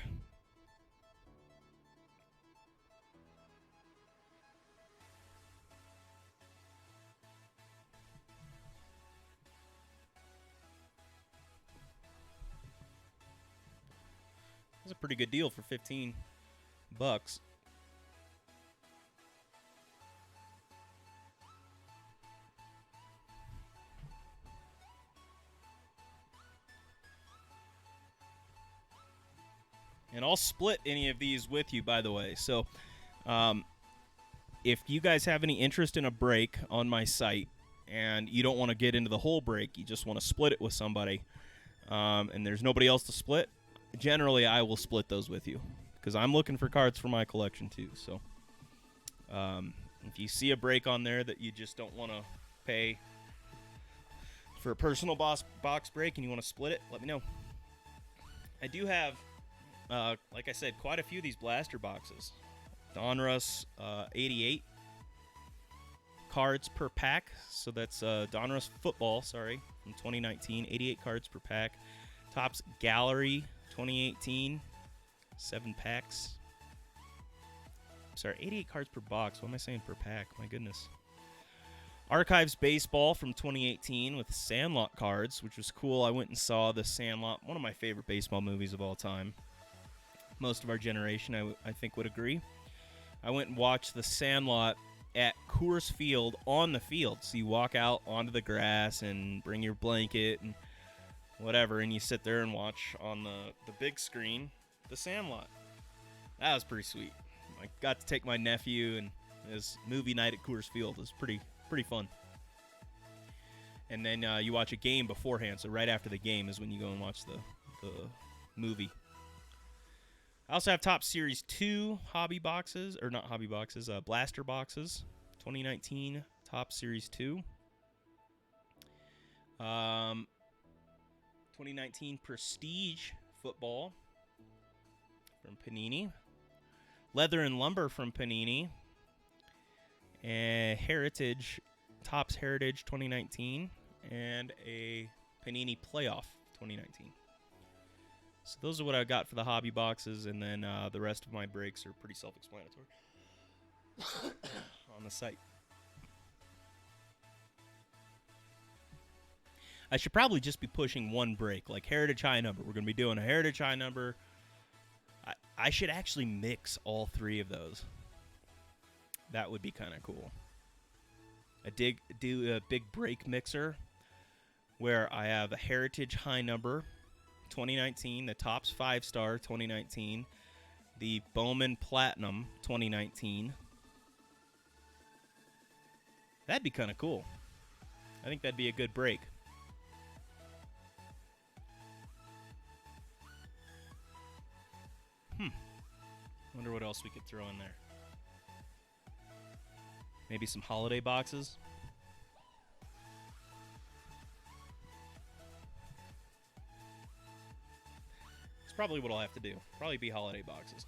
Speaker 1: It's a pretty good deal for $15. And I'll split any of these with you, by the way. So if you guys have any interest in a break on my site and you don't want to get into the whole break, you just want to split it with somebody, and there's nobody else to split, generally I will split those with you because I'm looking for cards for my collection too. So if you see a break on there that you just don't want to pay for a personal box break and you want to split it, let me know. I do have, like I said, quite a few of these blaster boxes. Donruss 88 cards per pack. So that's Donruss football, from 2019. 88 cards per pack. Topps Gallery 2018. 7 packs. Sorry, 88 cards per box. What am I saying per pack? My goodness. Archives Baseball from 2018 with Sandlot cards, which was cool. I went and saw The Sandlot, one of my favorite baseball movies of all time. Most of our generation, I think, would agree. I went and watched The Sandlot at Coors Field on the field. So you walk out onto the grass and bring your blanket and whatever, and you sit there and watch on the big screen The Sandlot. That was pretty sweet. I got to take my nephew, and his movie night at Coors Field. It was pretty fun. And then you watch a game beforehand, so right after the game is when you go and watch the movie. I also have Top Series 2 hobby boxes, or not hobby boxes, blaster boxes. 2019 Top Series 2. 2019 Prestige Football from Panini. Leather and Lumber from Panini. And Heritage, Topps Heritage 2019. And a Panini Playoff 2019. So those are what I got for the hobby boxes, and then the rest of my breaks are pretty self-explanatory on the site. I should probably just be pushing one break, like Heritage High Number. We're going to be doing a Heritage High Number. I should actually mix all three of those. That would be kind of cool. Do a big break mixer where I have a Heritage High Number 2019, the Topps 5-star 2019, the Bowman Platinum 2019. That'd be kind of cool. I think that'd be a good break. Wonder what else we could throw in there. Maybe some holiday boxes. It's probably what I'll have to do. Probably be holiday boxes.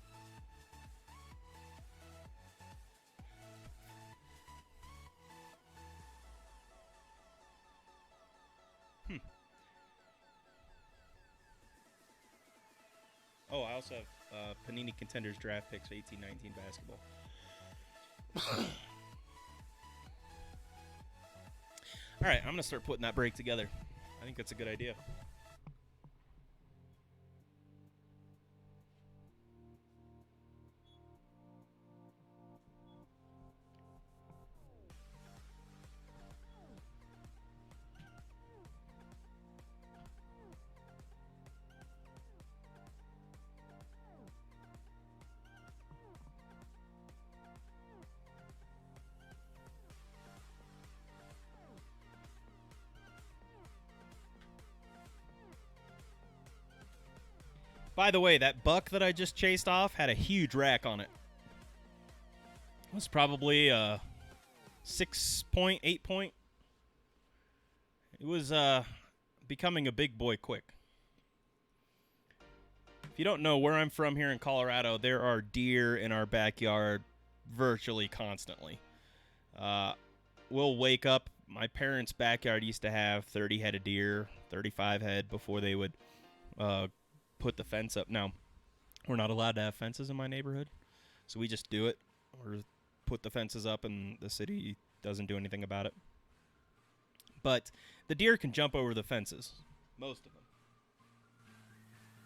Speaker 1: Oh, I also have Panini Contenders draft picks for 18-19 basketball. All right, I'm going to start putting that break together. I think that's a good idea. By the way, that buck that I just chased off had a huge rack on it. It was probably a 6-point, 8-point. It was becoming a big boy quick. If you don't know where I'm from here in Colorado, there are deer in our backyard virtually constantly. We'll wake up. My parents' backyard used to have 30 head of deer, 35 head before they would put the fence up. Now, we're not allowed to have fences in my neighborhood, so we just do it or put the fences up, and the city doesn't do anything about it. But the deer can jump over the fences, most of them.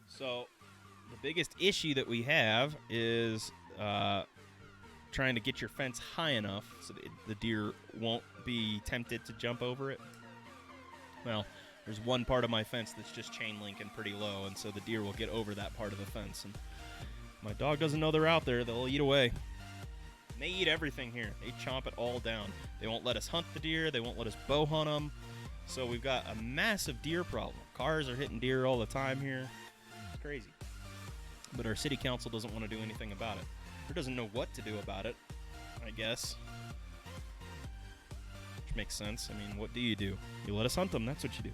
Speaker 1: So the biggest issue that we have is trying to get your fence high enough so that the deer won't be tempted to jump over it. Well, there's one part of my fence that's just chain link and pretty low, and so the deer will get over that part of the fence. And my dog doesn't know they're out there. They'll eat away. And they eat everything here. They chomp it all down. They won't let us hunt the deer. They won't let us bow hunt them. So we've got a massive deer problem. Cars are hitting deer all the time here. It's crazy. But our city council doesn't want to do anything about it. Or doesn't know what to do about it, I guess. Which makes sense. I mean, what do? You let us hunt them. That's what you do.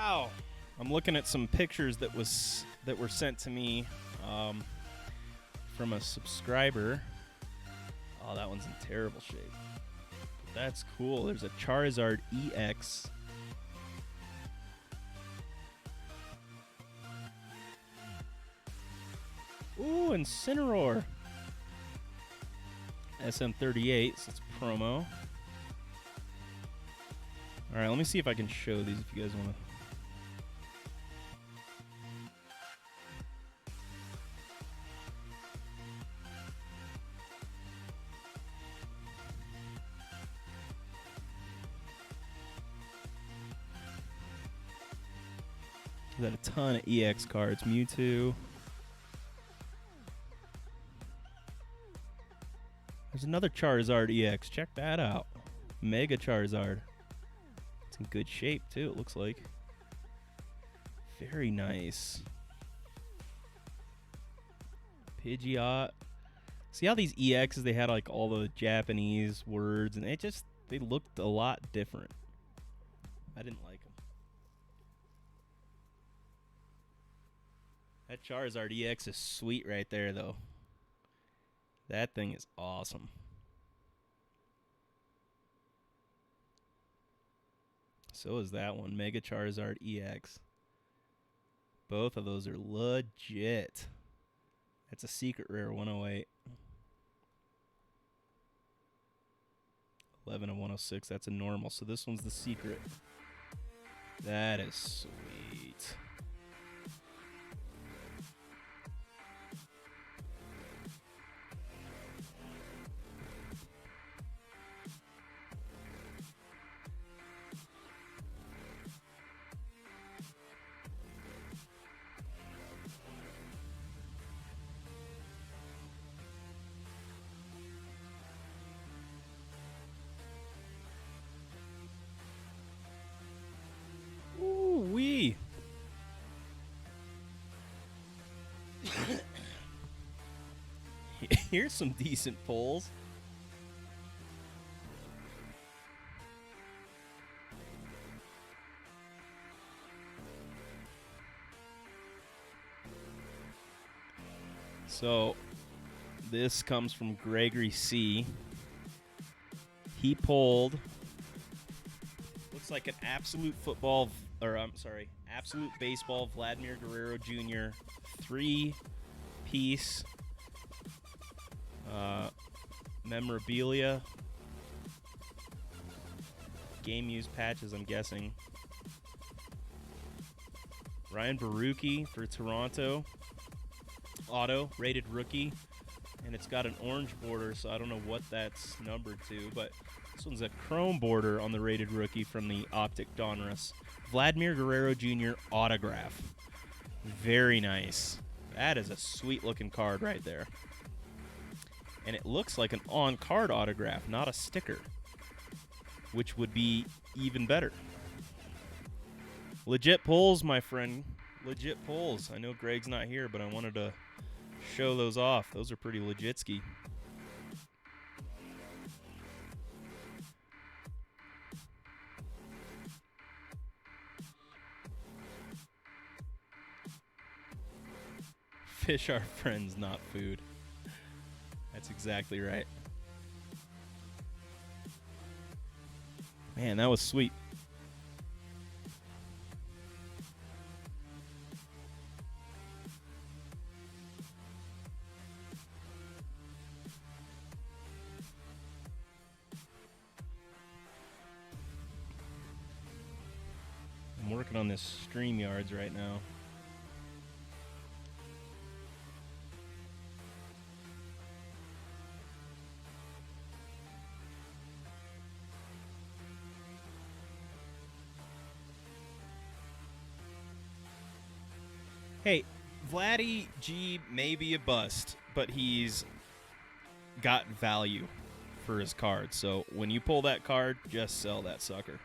Speaker 1: Wow. I'm looking at some pictures that were sent to me from a subscriber. Oh, that one's in terrible shape. That's cool. There's a Charizard EX. Ooh, Incineroar. SM38, so it's promo. Alright, let me see if I can show these if you guys want to. We've got a ton of EX cards. Mewtwo. There's another Charizard EX. Check that out. Mega Charizard. It's in good shape, too, it looks like. Very nice. Pidgeot. See how these EXs, they had like all the Japanese words, and they looked a lot different. I didn't like them. That Charizard EX is sweet right there, though. That thing is awesome. So is that one, Mega Charizard EX. Both of those are legit. That's a secret rare 108. 11 of 106, that's a normal. So this one's the secret. That is sweet. Ooh-wee. Here's some decent pulls. So, this comes from Gregory C. He pulled, looks like an absolute absolute baseball Vladimir Guerrero Jr. 3-piece memorabilia. Game used patches, I'm guessing. Ryan Baruki for Toronto. Auto, rated rookie. And it's got an orange border, so I don't know what that's numbered to, but this one's a chrome border on the rated rookie from the Optic Donruss. Vladimir Guerrero Jr. autograph. Very nice. That is a sweet-looking card right there. And it looks like an on-card autograph, not a sticker, which would be even better. Legit pulls, my friend. Legit pulls. I know Greg's not here, but I wanted to show those off. Those are pretty legit-ski. Fish are friends, not food. That's exactly right. Man, that was sweet. I'm working on this StreamYards right now. Hey, Vladdy G may be a bust, but he's got value for his card. So when you pull that card, just sell that sucker.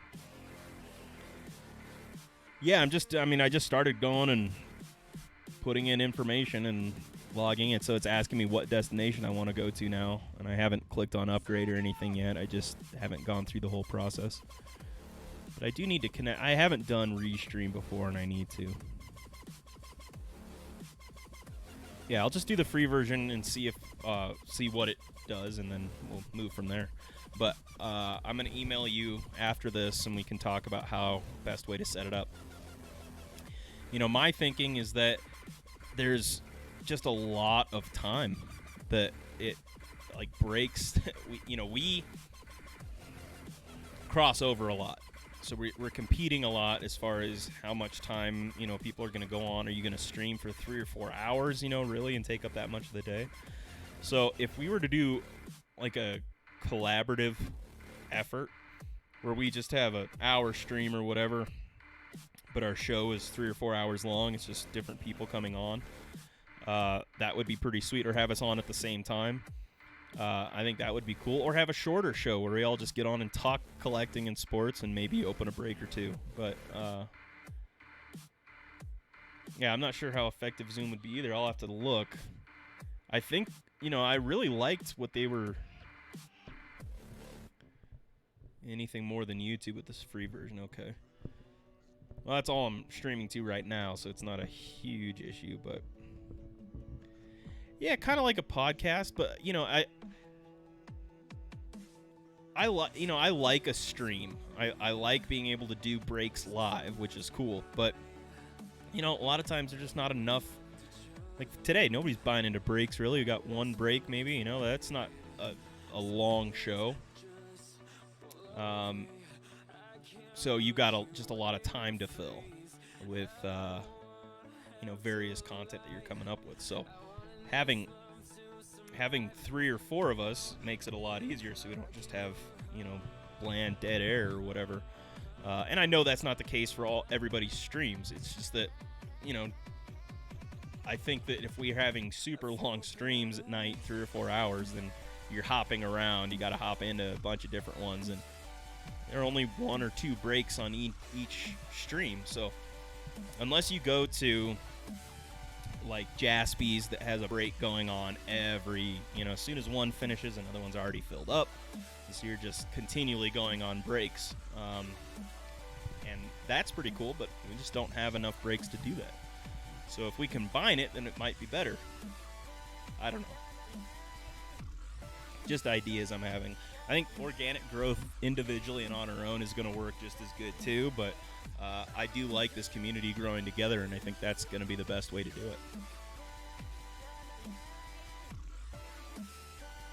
Speaker 1: Yeah, I just started going and putting in information and logging it, so it's asking me what destination I want to go to now, and I haven't clicked on upgrade or anything yet. I just haven't gone through the whole process. But I do need to connect. I haven't done Restream before, and I need to. Yeah, I'll just do the free version and see what it does, and then we'll move from there. But I'm going to email you after this, and we can talk about how best way to set it up. You know, my thinking is that there's just a lot of time that it like breaks. we cross over a lot. So we're competing a lot as far as how much time, people are going to go on. Are you going to stream for 3 or 4 hours, really, and take up that much of the day? So if we were to do like a collaborative effort where we just have an hour stream or whatever, but our show is 3 or 4 hours long, it's just different people coming on, that would be pretty sweet. Or have us on at the same time. I think that would be cool. Or have a shorter show where we all just get on and talk collecting and sports and maybe open a break or two. But, yeah, I'm not sure how effective Zoom would be either. I'll have to look. I think, I really liked what they were... Anything more than YouTube with this free version, okay. Well, that's all I'm streaming to right now, so it's not a huge issue, but... Yeah, kind of like a podcast, but I like a stream. I like being able to do breaks live, which is cool. But a lot of times there's just not enough. Like today, nobody's buying into breaks really. We got one break maybe. That's not a long show. So you got just a lot of time to fill with various content that you're coming up with. So having 3 or 4 of us makes it a lot easier, so we don't just have bland dead air or whatever. And I know that's not the case for everybody's streams. It's just that I think that if we're having super long streams at night, 3 or 4 hours, then you're hopping around. You got to hop into a bunch of different ones, and there are only 1 or 2 breaks on each stream. So unless you go to like Jaspy's that has a break going on every, as soon as one finishes, another one's already filled up. So you're just continually going on breaks. And that's pretty cool, but we just don't have enough breaks to do that. So if we combine it, then it might be better. I don't know. Just ideas I'm having. I think organic growth individually and on our own is going to work just as good too, but I do like this community growing together, and I think that's going to be the best way to do it.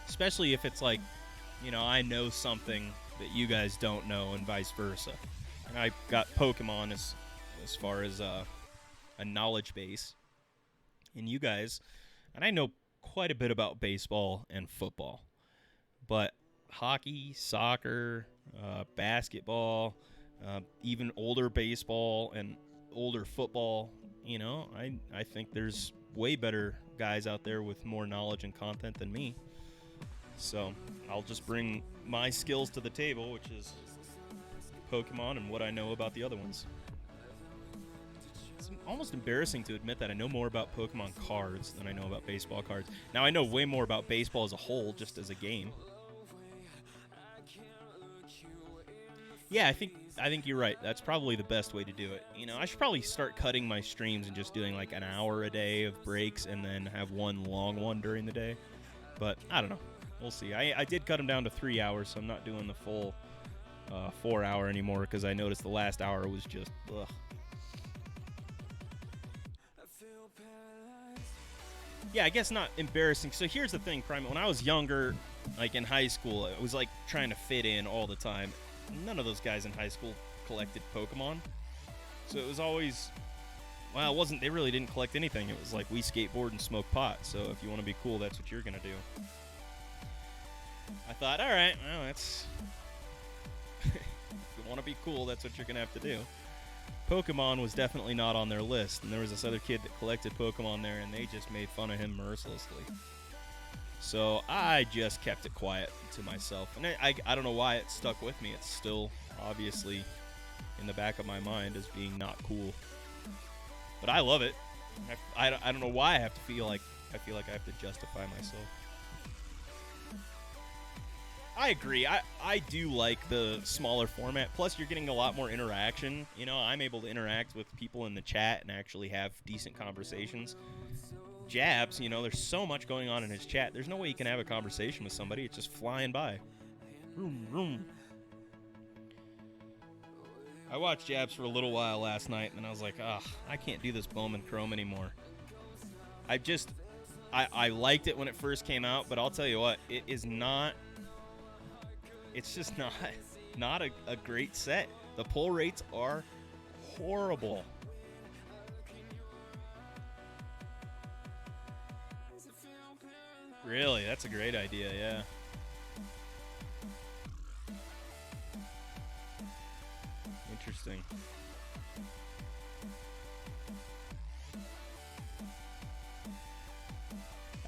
Speaker 1: Especially if it's like, I know something that you guys don't know and vice versa. And I got Pokemon as far as a knowledge base. And you guys, and I know quite a bit about baseball and football. But hockey, soccer, basketball, even older baseball and older football, I think there's way better guys out there with more knowledge and content than me. So I'll just bring my skills to the table, which is Pokemon and what I know about the other ones. It's almost embarrassing to admit that I know more about Pokemon cards than I know about baseball cards. Now I know way more about baseball as a whole, just as a game. Yeah, I think you're right. That's probably the best way to do it. I should probably start cutting my streams and just doing like an hour a day of breaks and then have one long one during the day. But I don't know. We'll see. I did cut them down to 3 hours, so I'm not doing the full 4 hour anymore because I noticed the last hour was just ugh. Yeah, I guess not embarrassing. So here's the thing, Prime. When I was younger, like in high school, it was like trying to fit in all the time. None of those guys in high school collected Pokemon. So it was always, well, it wasn't, they really didn't collect anything. It was like we skateboard and smoke pot. So if you want to be cool, that's what you're going to do. I thought, all right, well, that's, if you want to be cool, that's what you're going to have to do. Pokemon was definitely not on their list. And there was this other kid that collected Pokemon there, and they just made fun of him mercilessly. So I just kept it quiet to myself. And I don't know why it stuck with me. It's still obviously in the back of my mind as being not cool. But I love it. I don't know why I feel like I have to justify myself. I agree. I do like the smaller format. Plus, you're getting a lot more interaction. You know, I'm able to interact with people in the chat and actually have decent conversations. Jabs, you know, there's so much going on in his chat. There's no way you can have a conversation with somebody. It's just flying by. Vroom, vroom. I watched Jabs for a little while last night, and I was like, I can't do this Bowman Chrome anymore. I liked it when it first came out, but I'll tell you what, it is not... It's just not a great set. The pull rates are horrible. Really? That's a great idea, yeah. Interesting.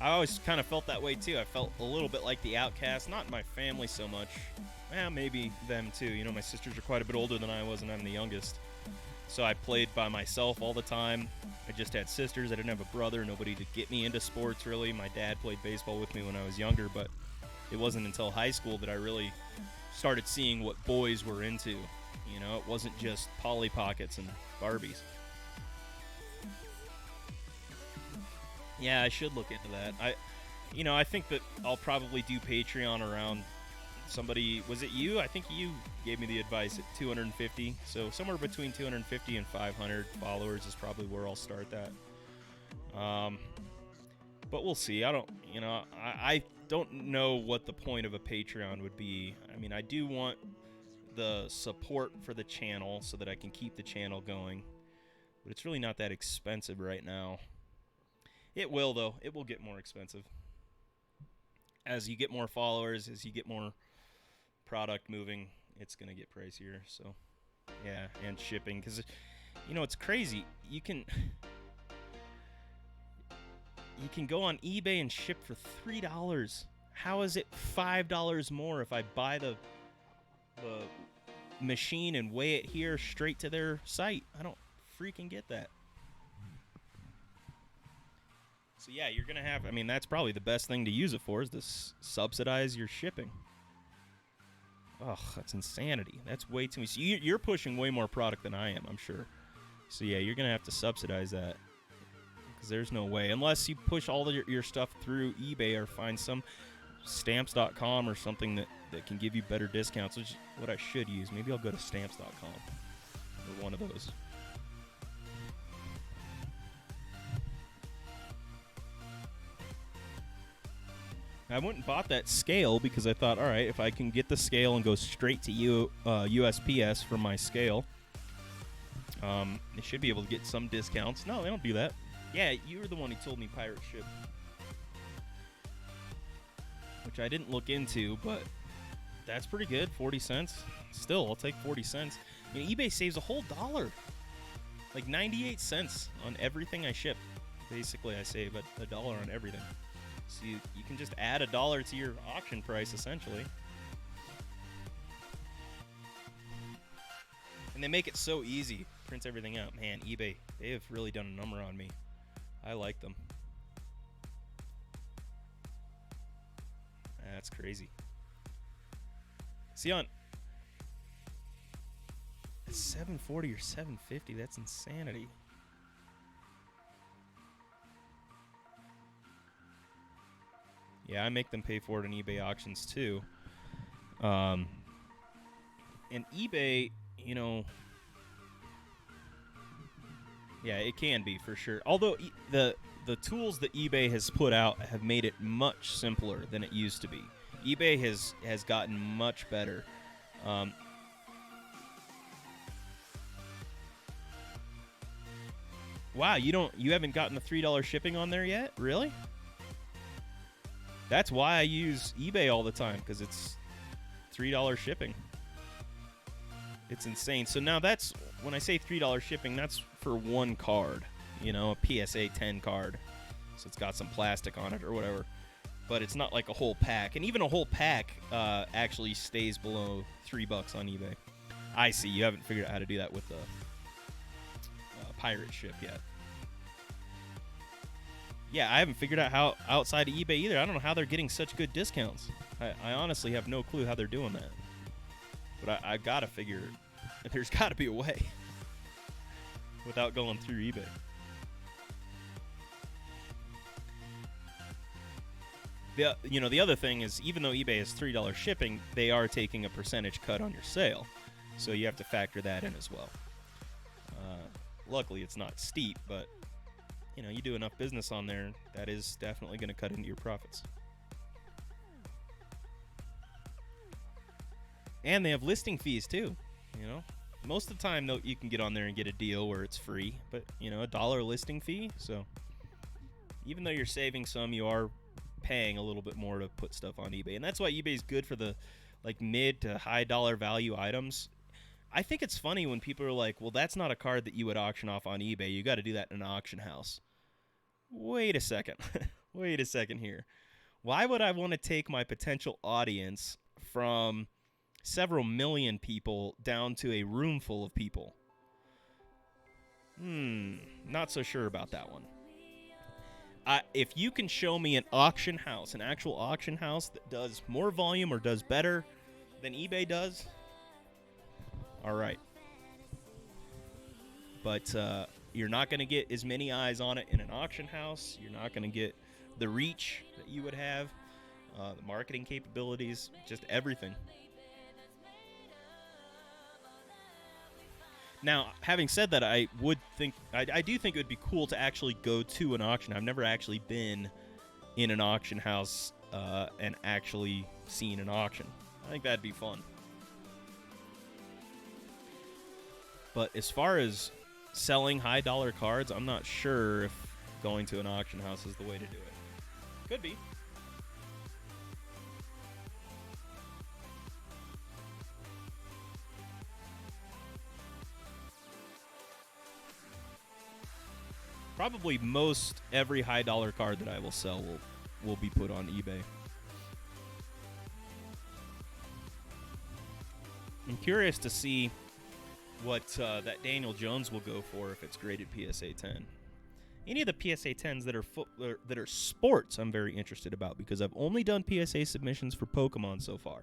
Speaker 1: I always kind of felt that way too. I felt a little bit like the outcast. Not in my family so much. Maybe them too. You know, my sisters are quite a bit older than I was, and I'm the youngest. So I played by myself all the time. I just had sisters. I didn't have a brother. Nobody to get me into sports, really. My dad played baseball with me when I was younger, but it wasn't until high school that I really started seeing what boys were into. You know, it wasn't just Polly Pockets and Barbies. Yeah, I should look into that. I think that I'll probably do Patreon around somebody. Was it you? I think you gave me the advice at 250. So somewhere between 250 and 500 followers is probably where I'll start that. But we'll see. I don't know what the point of a Patreon would be. I mean, I do want the support for the channel so that I can keep the channel going. But it's really not that expensive right now. It will, though. It will get more expensive. As you get more followers, as you get more product moving, it's going to get pricier. So, yeah, and shipping. Because, you know, it's crazy. You can go on eBay and ship for $3. How is it $5 more if I buy the machine and weigh it here straight to their site? I don't freaking get that. So yeah, you're going to have, I mean, that's probably the best thing to use it for is to subsidize your shipping. Ugh, that's insanity. That's way too much. So you're pushing way more product than I am, I'm sure. So yeah, you're going to have to subsidize that. Because there's no way. Unless you push all of your stuff through eBay or find some stamps.com or something that can give you better discounts, which is what I should use. Maybe I'll go to stamps.com or one of those. I went and bought that scale because I thought, all right, if I can get the scale and go straight to USPS for my scale, they should be able to get some discounts. No, they don't do that. Yeah, you were the one who told me pirate ship, which I didn't look into, but that's pretty good, 40 cents. Still, I'll take 40 cents. I mean, eBay saves a whole $1, like 98 cents on everything I ship. Basically, I save a $1 on everything. So you can just add $1 to your auction price, essentially. And they make it so easy. Prints everything out. Man, eBay, they have really done a number on me. I like them. That's crazy. See, on $740 or $750, that's insanity. Yeah, I make them pay for it in eBay auctions too. And eBay, you know, yeah, it can be for sure. Although the tools that eBay has put out have made it much simpler than it used to be. eBay has gotten much better. Wow, you haven't gotten the $3 shipping on there yet? Really? That's why I use eBay all the time, because it's $3 shipping. It's insane. So now that's, when I say $3 shipping, that's for one card, you know, a PSA 10 card. So it's got some plastic on it or whatever. But it's not like a whole pack. And even a whole pack actually stays below $3 on eBay. I see. You haven't figured out how to do that with the pirate ship yet. Yeah, I haven't figured out how outside of eBay either. I don't know how they're getting such good discounts. I honestly have no clue how they're doing that. But I got to figure there's got to be a way without going through eBay. The other thing is, even though eBay is $3 shipping, they are taking a percentage cut on your sale. So you have to factor that in as well. Luckily, it's not steep, but you do enough business on there, that is definitely going to cut into your profits. And they have listing fees too. Most of the time, though, you can get on there and get a deal where it's free, but $1 listing fee. So even though you're saving some, you are paying a little bit more to put stuff on eBay, and that's why eBay is good for the mid to high dollar value items. I think it's funny when people are like, well, that's not a card that you would auction off on eBay. You got to do that in an auction house. Wait a second. Wait a second here. Why would I want to take my potential audience from several million people down to a room full of people? Not so sure about that one. If you can show me an auction house, an actual auction house that does more volume or does better than eBay does, all right. But you're not going to get as many eyes on it in an auction house. You're not going to get the reach that you would have, the marketing capabilities, just everything. Now, having said that, I do think it would be cool to actually go to an auction. I've never actually been in an auction house and actually seen an auction. I think that'd be fun. But as far as selling high dollar cards, I'm not sure if going to an auction house is the way to do it. Could be. Probably most every high dollar card that I will sell will be put on eBay. I'm curious to see what that Daniel Jones will go for if it's graded PSA 10. Any of the PSA 10s that are sports, I'm very interested about, because I've only done PSA submissions for Pokemon so far.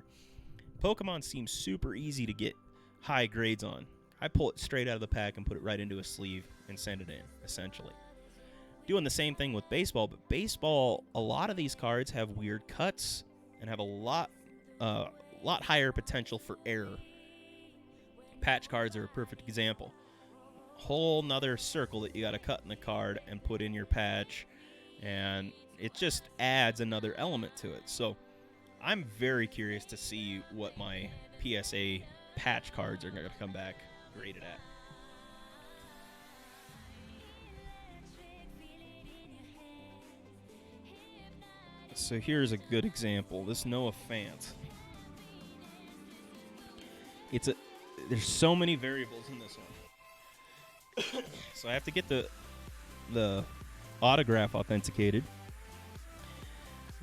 Speaker 1: Pokemon seems super easy to get high grades on. I pull it straight out of the pack and put it right into a sleeve and send it in, essentially. Doing the same thing with baseball, but baseball, a lot of these cards have weird cuts and have a lot higher potential for error. Patch cards are a perfect example. Whole nother circle that you got to cut in the card and put in your patch, and it just adds another element to it. So I'm very curious to see what my PSA patch cards are going to come back graded at. So here's a good example. This Noah Fant. There's so many variables in this one. So I have to get the autograph authenticated.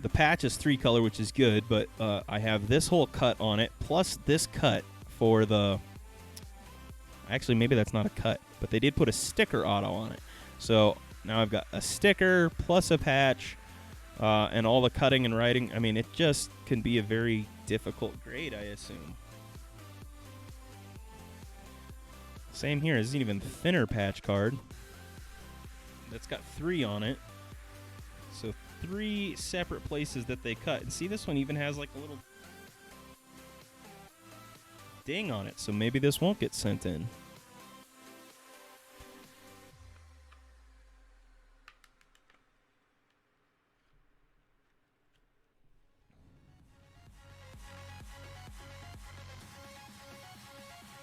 Speaker 1: The patch is 3-color, which is good, but I have this whole cut on it, plus this cut for the... Actually, maybe that's not a cut, but they did put a sticker auto on it. So now I've got a sticker plus a patch and all the cutting and writing. I mean, it just can be a very difficult grade, I assume. Same here. This is an even thinner patch card. That's got 3 on it. So 3 separate places that they cut. And see, this one even has like a little ding on it. So maybe this won't get sent in.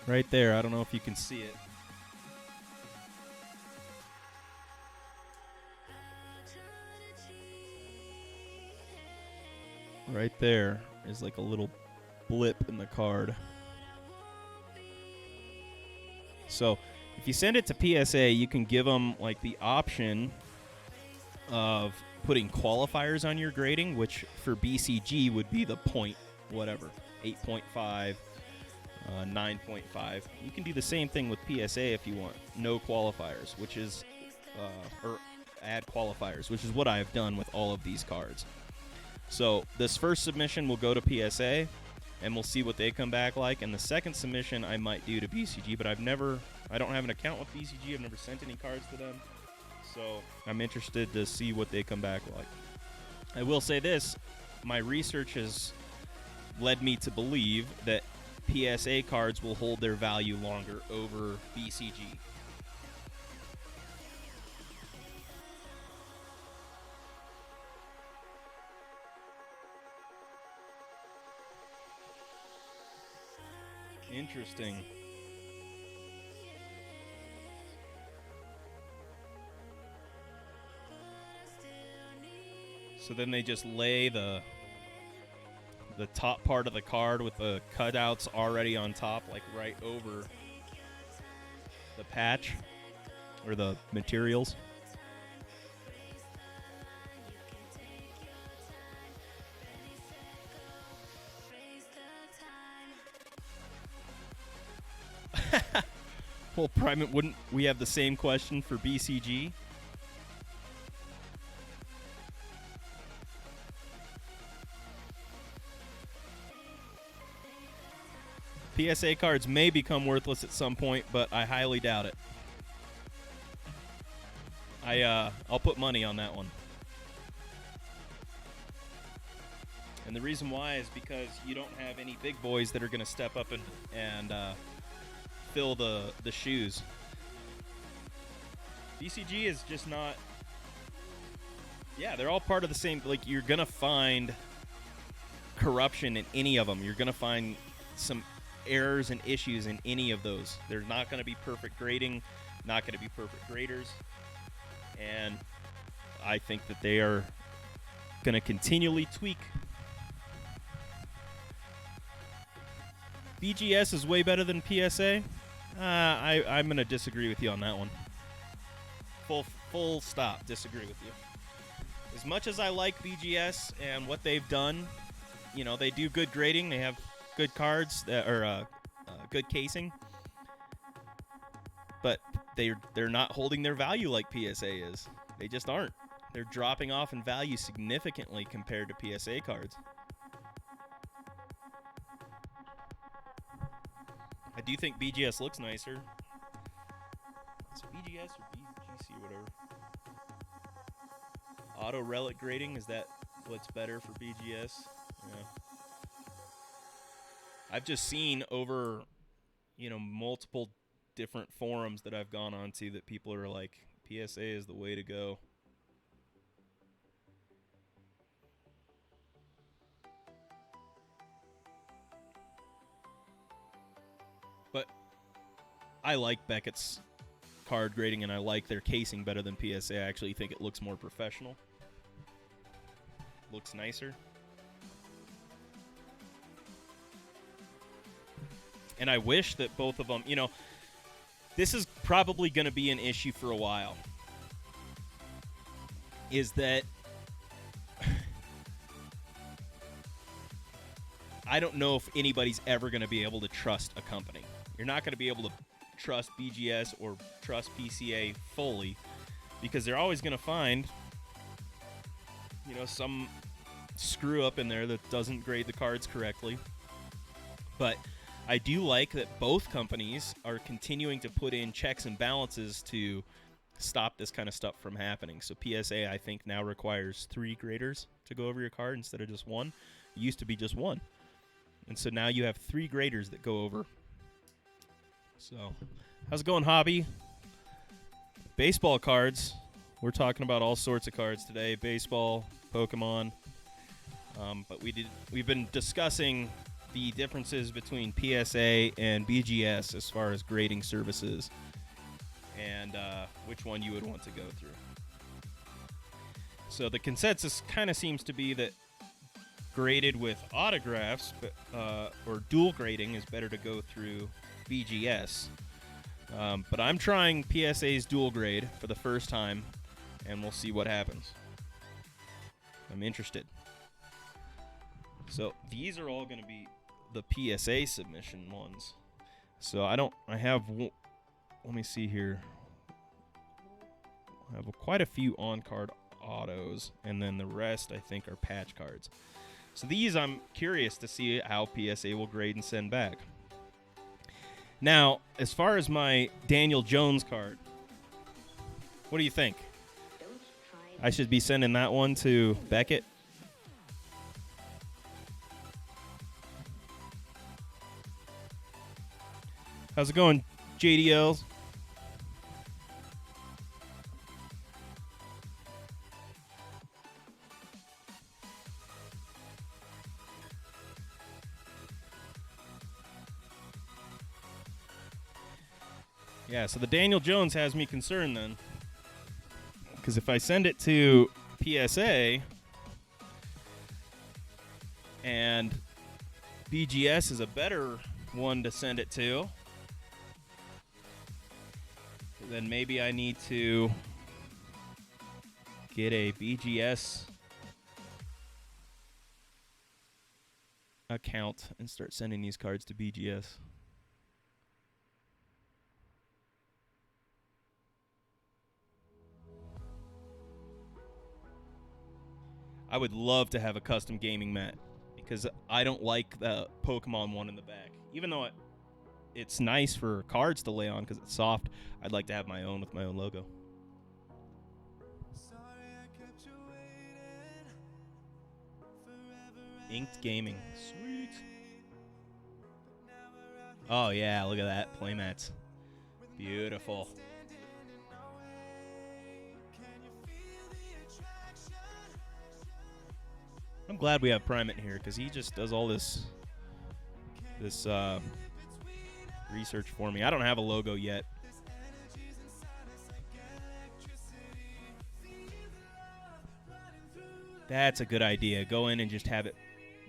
Speaker 1: Right there. I don't know if you can see it. Right there is like a little blip in the card. So if you send it to PSA, you can give them like the option of putting qualifiers on your grading, which for BCG would be the point whatever, 8.5. 9.5. You can do the same thing with PSA if you want. No qualifiers, which is, or add qualifiers, which is what I have done with all of these cards. So this first submission will go to PSA, and we'll see what they come back like. And the second submission I might do to BCG, but I don't have an account with BCG. I've never sent any cards to them. So I'm interested to see what they come back like. I will say this, my research has led me to believe that PSA cards will hold their value longer over BCG. Interesting. So then they just lay the top part of the card with the cutouts already on top, like right over the patch or the materials. Well, Primate, wouldn't we have the same question for BCG? PSA cards may become worthless at some point, but I highly doubt it. I'll put money on that one. And the reason why is because you don't have any big boys that are going to step up and fill the shoes. BCG is just not... Yeah, they're all part of the same... Like, you're going to find corruption in any of them. You're going to find some errors and issues in any of those. They're not going to be perfect grading, not going to be perfect graders. And I think that they are going to continually tweak. BGS is way better than PSA. I'm going to disagree with you on that one. Full stop. Disagree with you. As much as I like BGS and what they've done, you know, they do good grading. They have good cards that are good casing, but they're not holding their value like PSA is. They just aren't. They're dropping off in value significantly compared to PSA cards. I do think BGS looks nicer. Is it BGS or BGC or whatever? Auto relic grading, is that what's better for BGS? Yeah. I've just seen over, multiple different forums that I've gone on to that people are like, PSA is the way to go. But I like Beckett's card grading, and I like their casing better than PSA. I actually think it looks more professional. Looks nicer. And I wish that both of them, this is probably going to be an issue for a while. Is that I don't know if anybody's ever going to be able to trust a company. You're not going to be able to trust BGS or trust PCA fully because they're always going to find, some screw up in there that doesn't grade the cards correctly. But I do like that both companies are continuing to put in checks and balances to stop this kind of stuff from happening. So PSA, I think, now requires 3 graders to go over your card instead of just 1. It used to be just 1. And so now you have 3 graders that go over. So, how's it going, hobby? Baseball cards. We're talking about all sorts of cards today. Baseball, Pokemon. But we've been discussing the differences between PSA and BGS as far as grading services and which one you would want to go through. So the consensus kind of seems to be that graded with autographs or dual grading is better to go through BGS. But I'm trying PSA's dual grade for the first time, and we'll see what happens. I'm interested. So these are all going to be the PSA submission ones. So let me see here. I have quite a few on-card autos, and then the rest, I think, are patch cards. So these I'm curious to see how PSA will grade and send back. Now, as far as my Daniel Jones card, what do you think? I should be sending that one to Beckett? How's it going, JDLs? Yeah, so the Daniel Jones has me concerned then. Because if I send it to PSA and BGS is a better one to send it to, then maybe I need to get a BGS account and start sending these cards to BGS. I would love to have a custom gaming mat because I don't like the Pokemon one in the back. Even though it's nice for cards to lay on because it's soft, I'd like to have my own with my own logo. Inked Gaming. Sweet. Oh, yeah, look at that. Playmats. Beautiful. I'm glad we have Primate here because he just does all this research for me. I don't have a logo yet. That's a good idea. Go in and just have it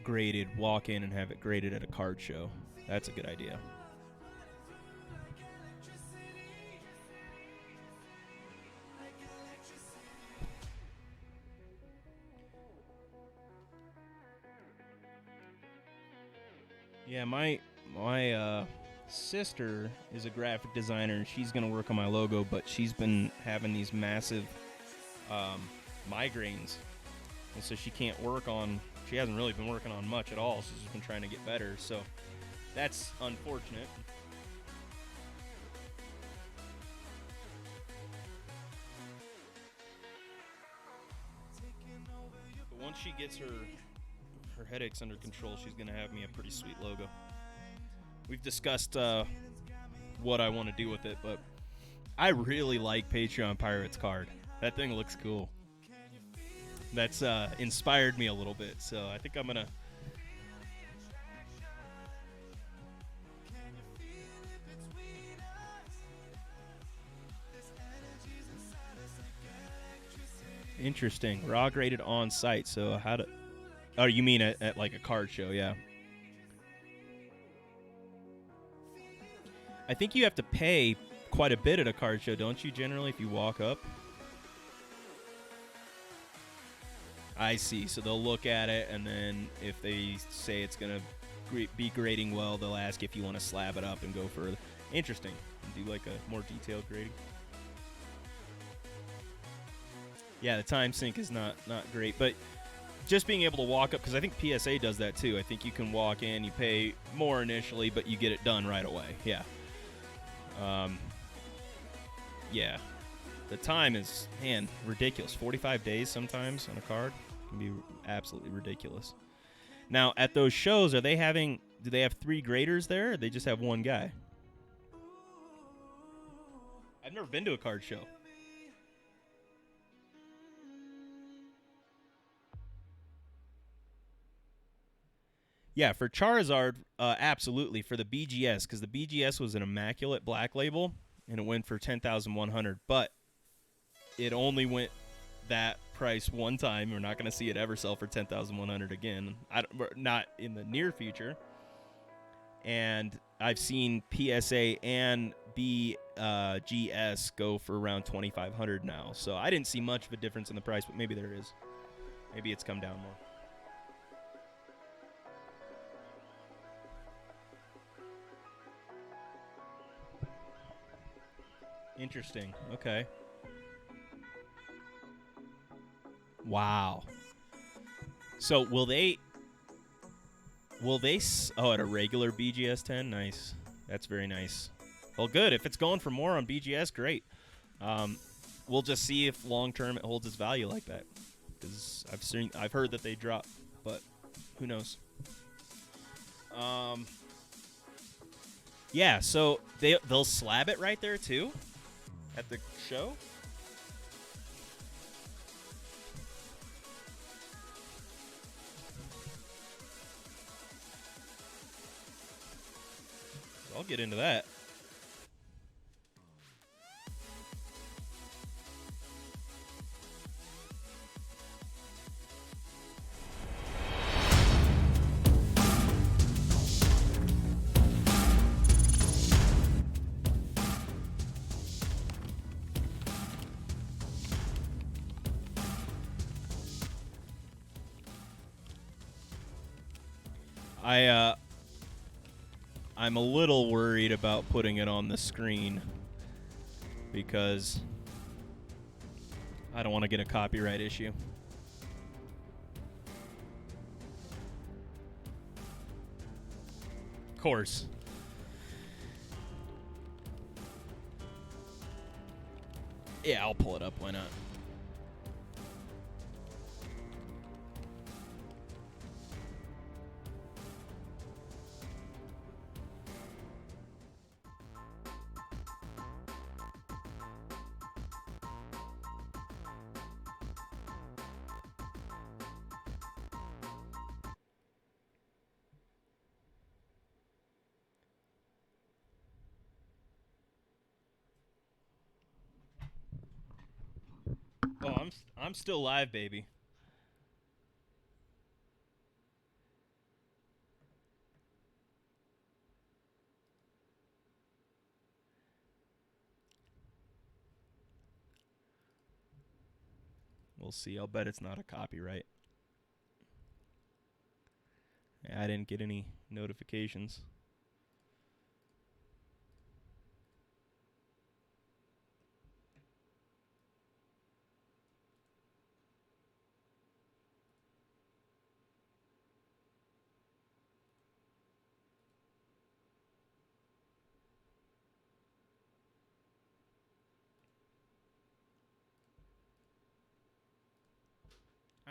Speaker 1: graded. Walk in and have it graded at a card show. That's a good idea. Yeah, my sister is a graphic designer, and she's going to work on my logo, but she's been having these massive migraines, and so she can't work on, she hasn't really been working on much at all, so she's been trying to get better, so that's unfortunate. But once she gets her headaches under control, she's going to have me a pretty sweet logo. We've discussed what I want to do with it, but I really like Patreon Pirates card. That thing looks cool. That's inspired me a little bit, so I think I'm going to... Interesting. Raw graded on site, so how to... Oh, you mean at like a card show, yeah. I think you have to pay quite a bit at a card show, don't you, generally, if you walk up? I see. So they'll look at it, and then if they say it's going to be grading well, they'll ask if you want to slab it up and go further. Interesting. Do like a more detailed grading. Yeah, the time sync is not great, but... Just being able to walk up, because I think PSA does that too. I think you can walk in, you pay more initially, but you get it done right away. Yeah. Yeah. The time is, man, ridiculous. 45 days sometimes on a card can be absolutely ridiculous. Now, at those shows, do they have 3 graders there, or they just have one guy? I've never been to a card show. Yeah, for Charizard, absolutely. For the BGS, because the BGS was an immaculate black label, and it went for $10,100. But it only went that price one time. We're not going to see it ever sell for $10,100 again. Not in the near future. And I've seen PSA and BGS go for around $2,500 now. So I didn't see much of a difference in the price, but maybe there is. Maybe it's come down more. Interesting. Okay. Wow. So will they? Oh, at a regular BGS 10, nice. That's very nice. Well, good. If it's going for more on BGS, great. We'll just see if long term it holds its value like that. Because I've heard that they drop, but who knows? Yeah. So they'll slab it right there too, at the show. I'll get into that. I'm a little worried about putting it on the screen because I don't want to get a copyright issue. Of course. Yeah, I'll pull it up. Why not? Oh, I'm still live, baby. We'll see. I'll bet it's not a copyright. I didn't get any notifications.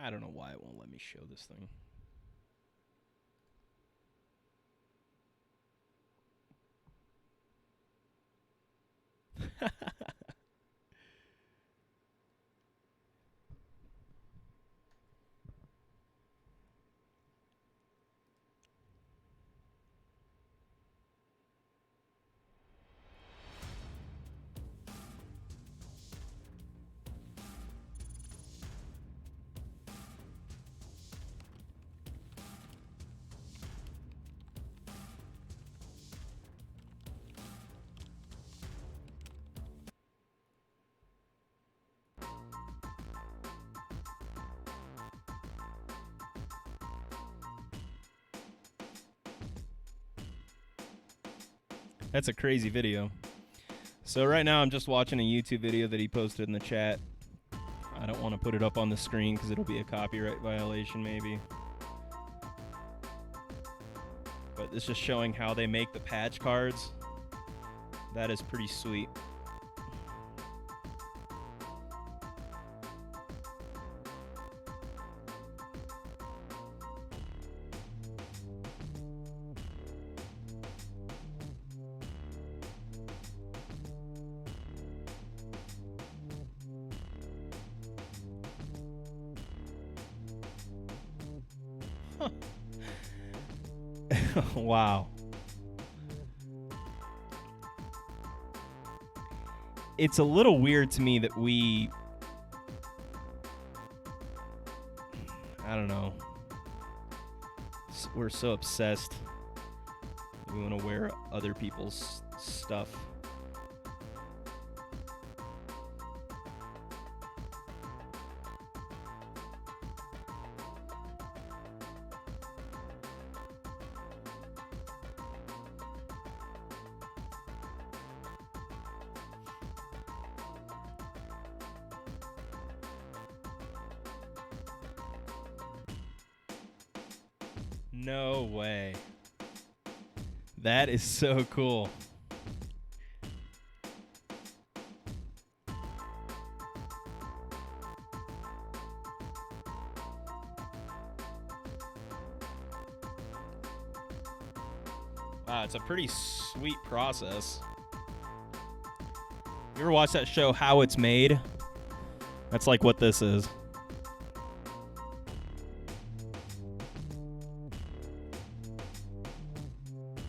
Speaker 1: I don't know why it won't let me show this thing. That's a crazy video. So right now I'm just watching a YouTube video that he posted in the chat. I don't want to put it up on the screen because it'll be a copyright violation maybe. But it's just showing how they make the patch cards. That is pretty sweet. Wow. It's a little weird to me that I don't know. We're so obsessed. We want to wear other people's stuff. No way. That is so cool. Wow, it's a pretty sweet process. You ever watch that show, How It's Made? That's like what this is.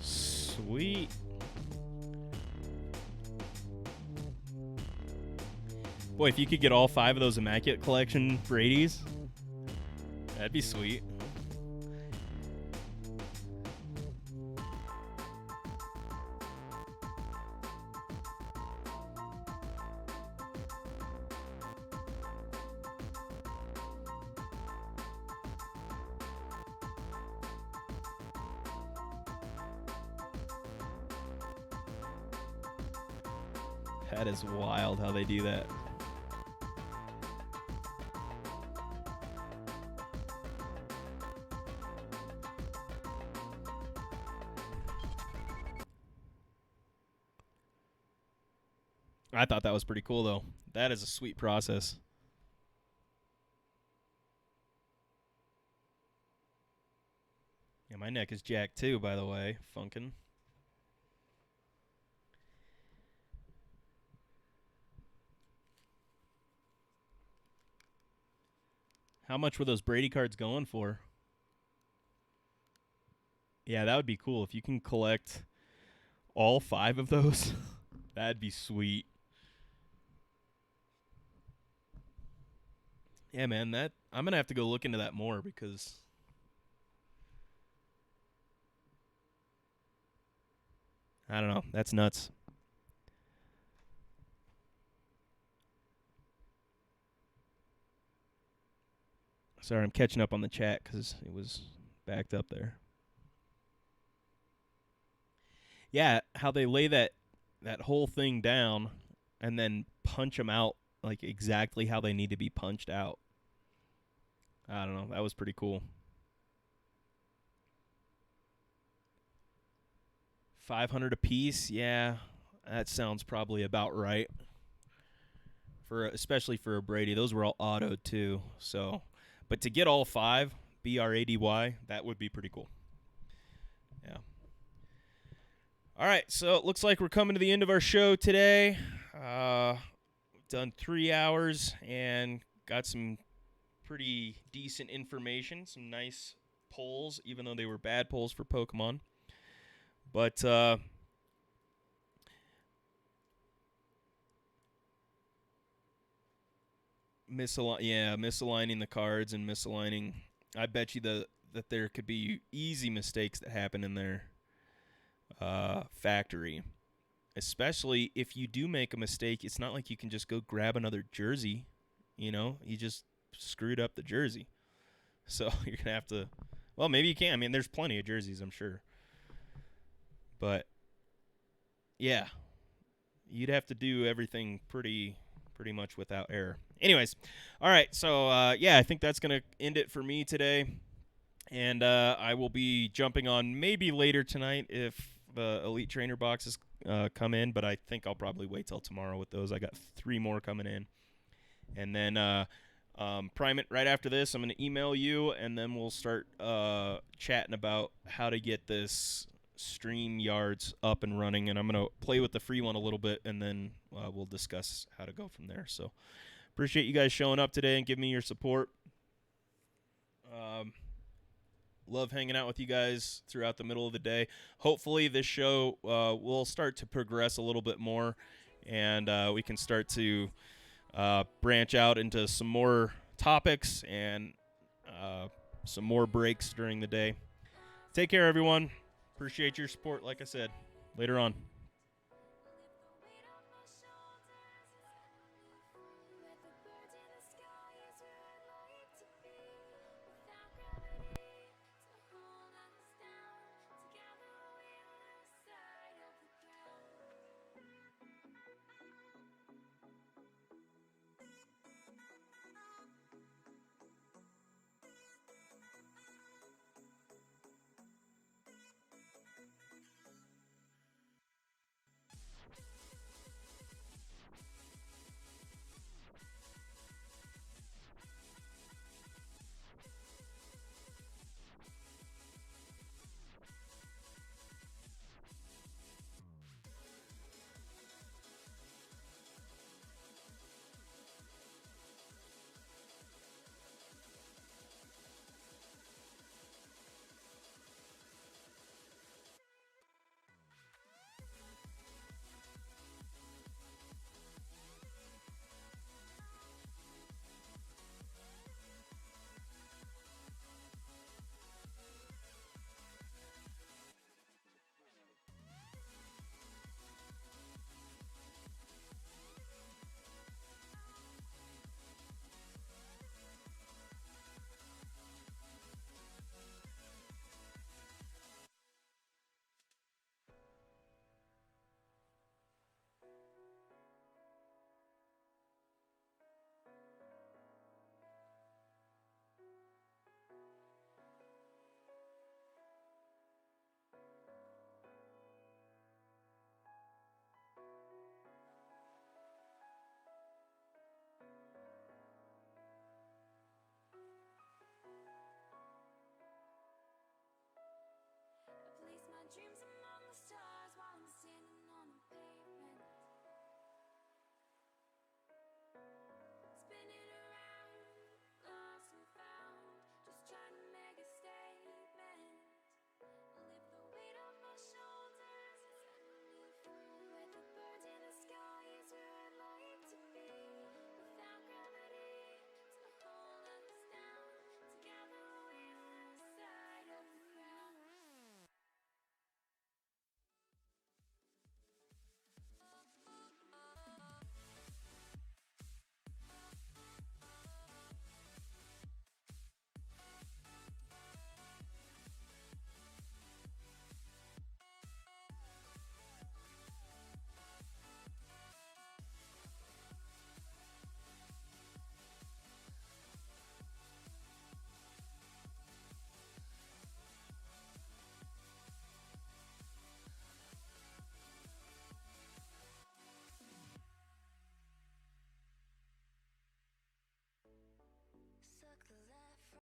Speaker 1: Sweet. Boy, if you could get all 5 of those Immaculate Collection Brady's, that'd be sweet. That is wild how they do that. I thought that was pretty cool, though. That is a sweet process. Yeah, my neck is jacked too, by the way. Funkin'. How much were those Brady cards going for? Yeah, that would be cool. If you can collect all 5 of those, that'd be sweet. Yeah, man, that I'm gonna have to go look into that more because I don't know. That's nuts. Sorry, I'm catching up on the chat because it was backed up there. Yeah, how they lay that whole thing down and then punch them out like exactly how they need to be punched out. I don't know. That was pretty cool. 500 a piece. Yeah, that sounds probably about right. For especially for a Brady, those were all autoed too. So, but to get all 5 BRADY, that would be pretty cool. Yeah. All right, so it looks like we're coming to the end of our show today. We've done 3 hours and got some pretty decent information, some nice polls, even though they were bad polls for Pokemon. But misaligning the cards and misaligning. I bet you that there could be easy mistakes that happen in their factory. Especially if you do make a mistake, it's not like you can just go grab another jersey. You just screwed up the jersey. So you're going to have to, well, maybe you can. I mean, there's plenty of jerseys, I'm sure. But, yeah, you'd have to do everything pretty much without error. Anyways, all right, so, I think that's going to end it for me today. And I will be jumping on maybe later tonight if the Elite Trainer boxes come in, but I think I'll probably wait till tomorrow with those. I got 3 more coming in. And then Primate, right after this, I'm going to email you, and then we'll start chatting about how to get this StreamYards up and running. And I'm going to play with the free one a little bit, and then we'll discuss how to go from there. So appreciate you guys showing up today and giving me your support. Love hanging out with you guys throughout the middle of the day. Hopefully this show will start to progress a little bit more, and we can start to branch out into some more topics and some more breaks during the day. Take care, everyone. Appreciate your support, like I said. Later on.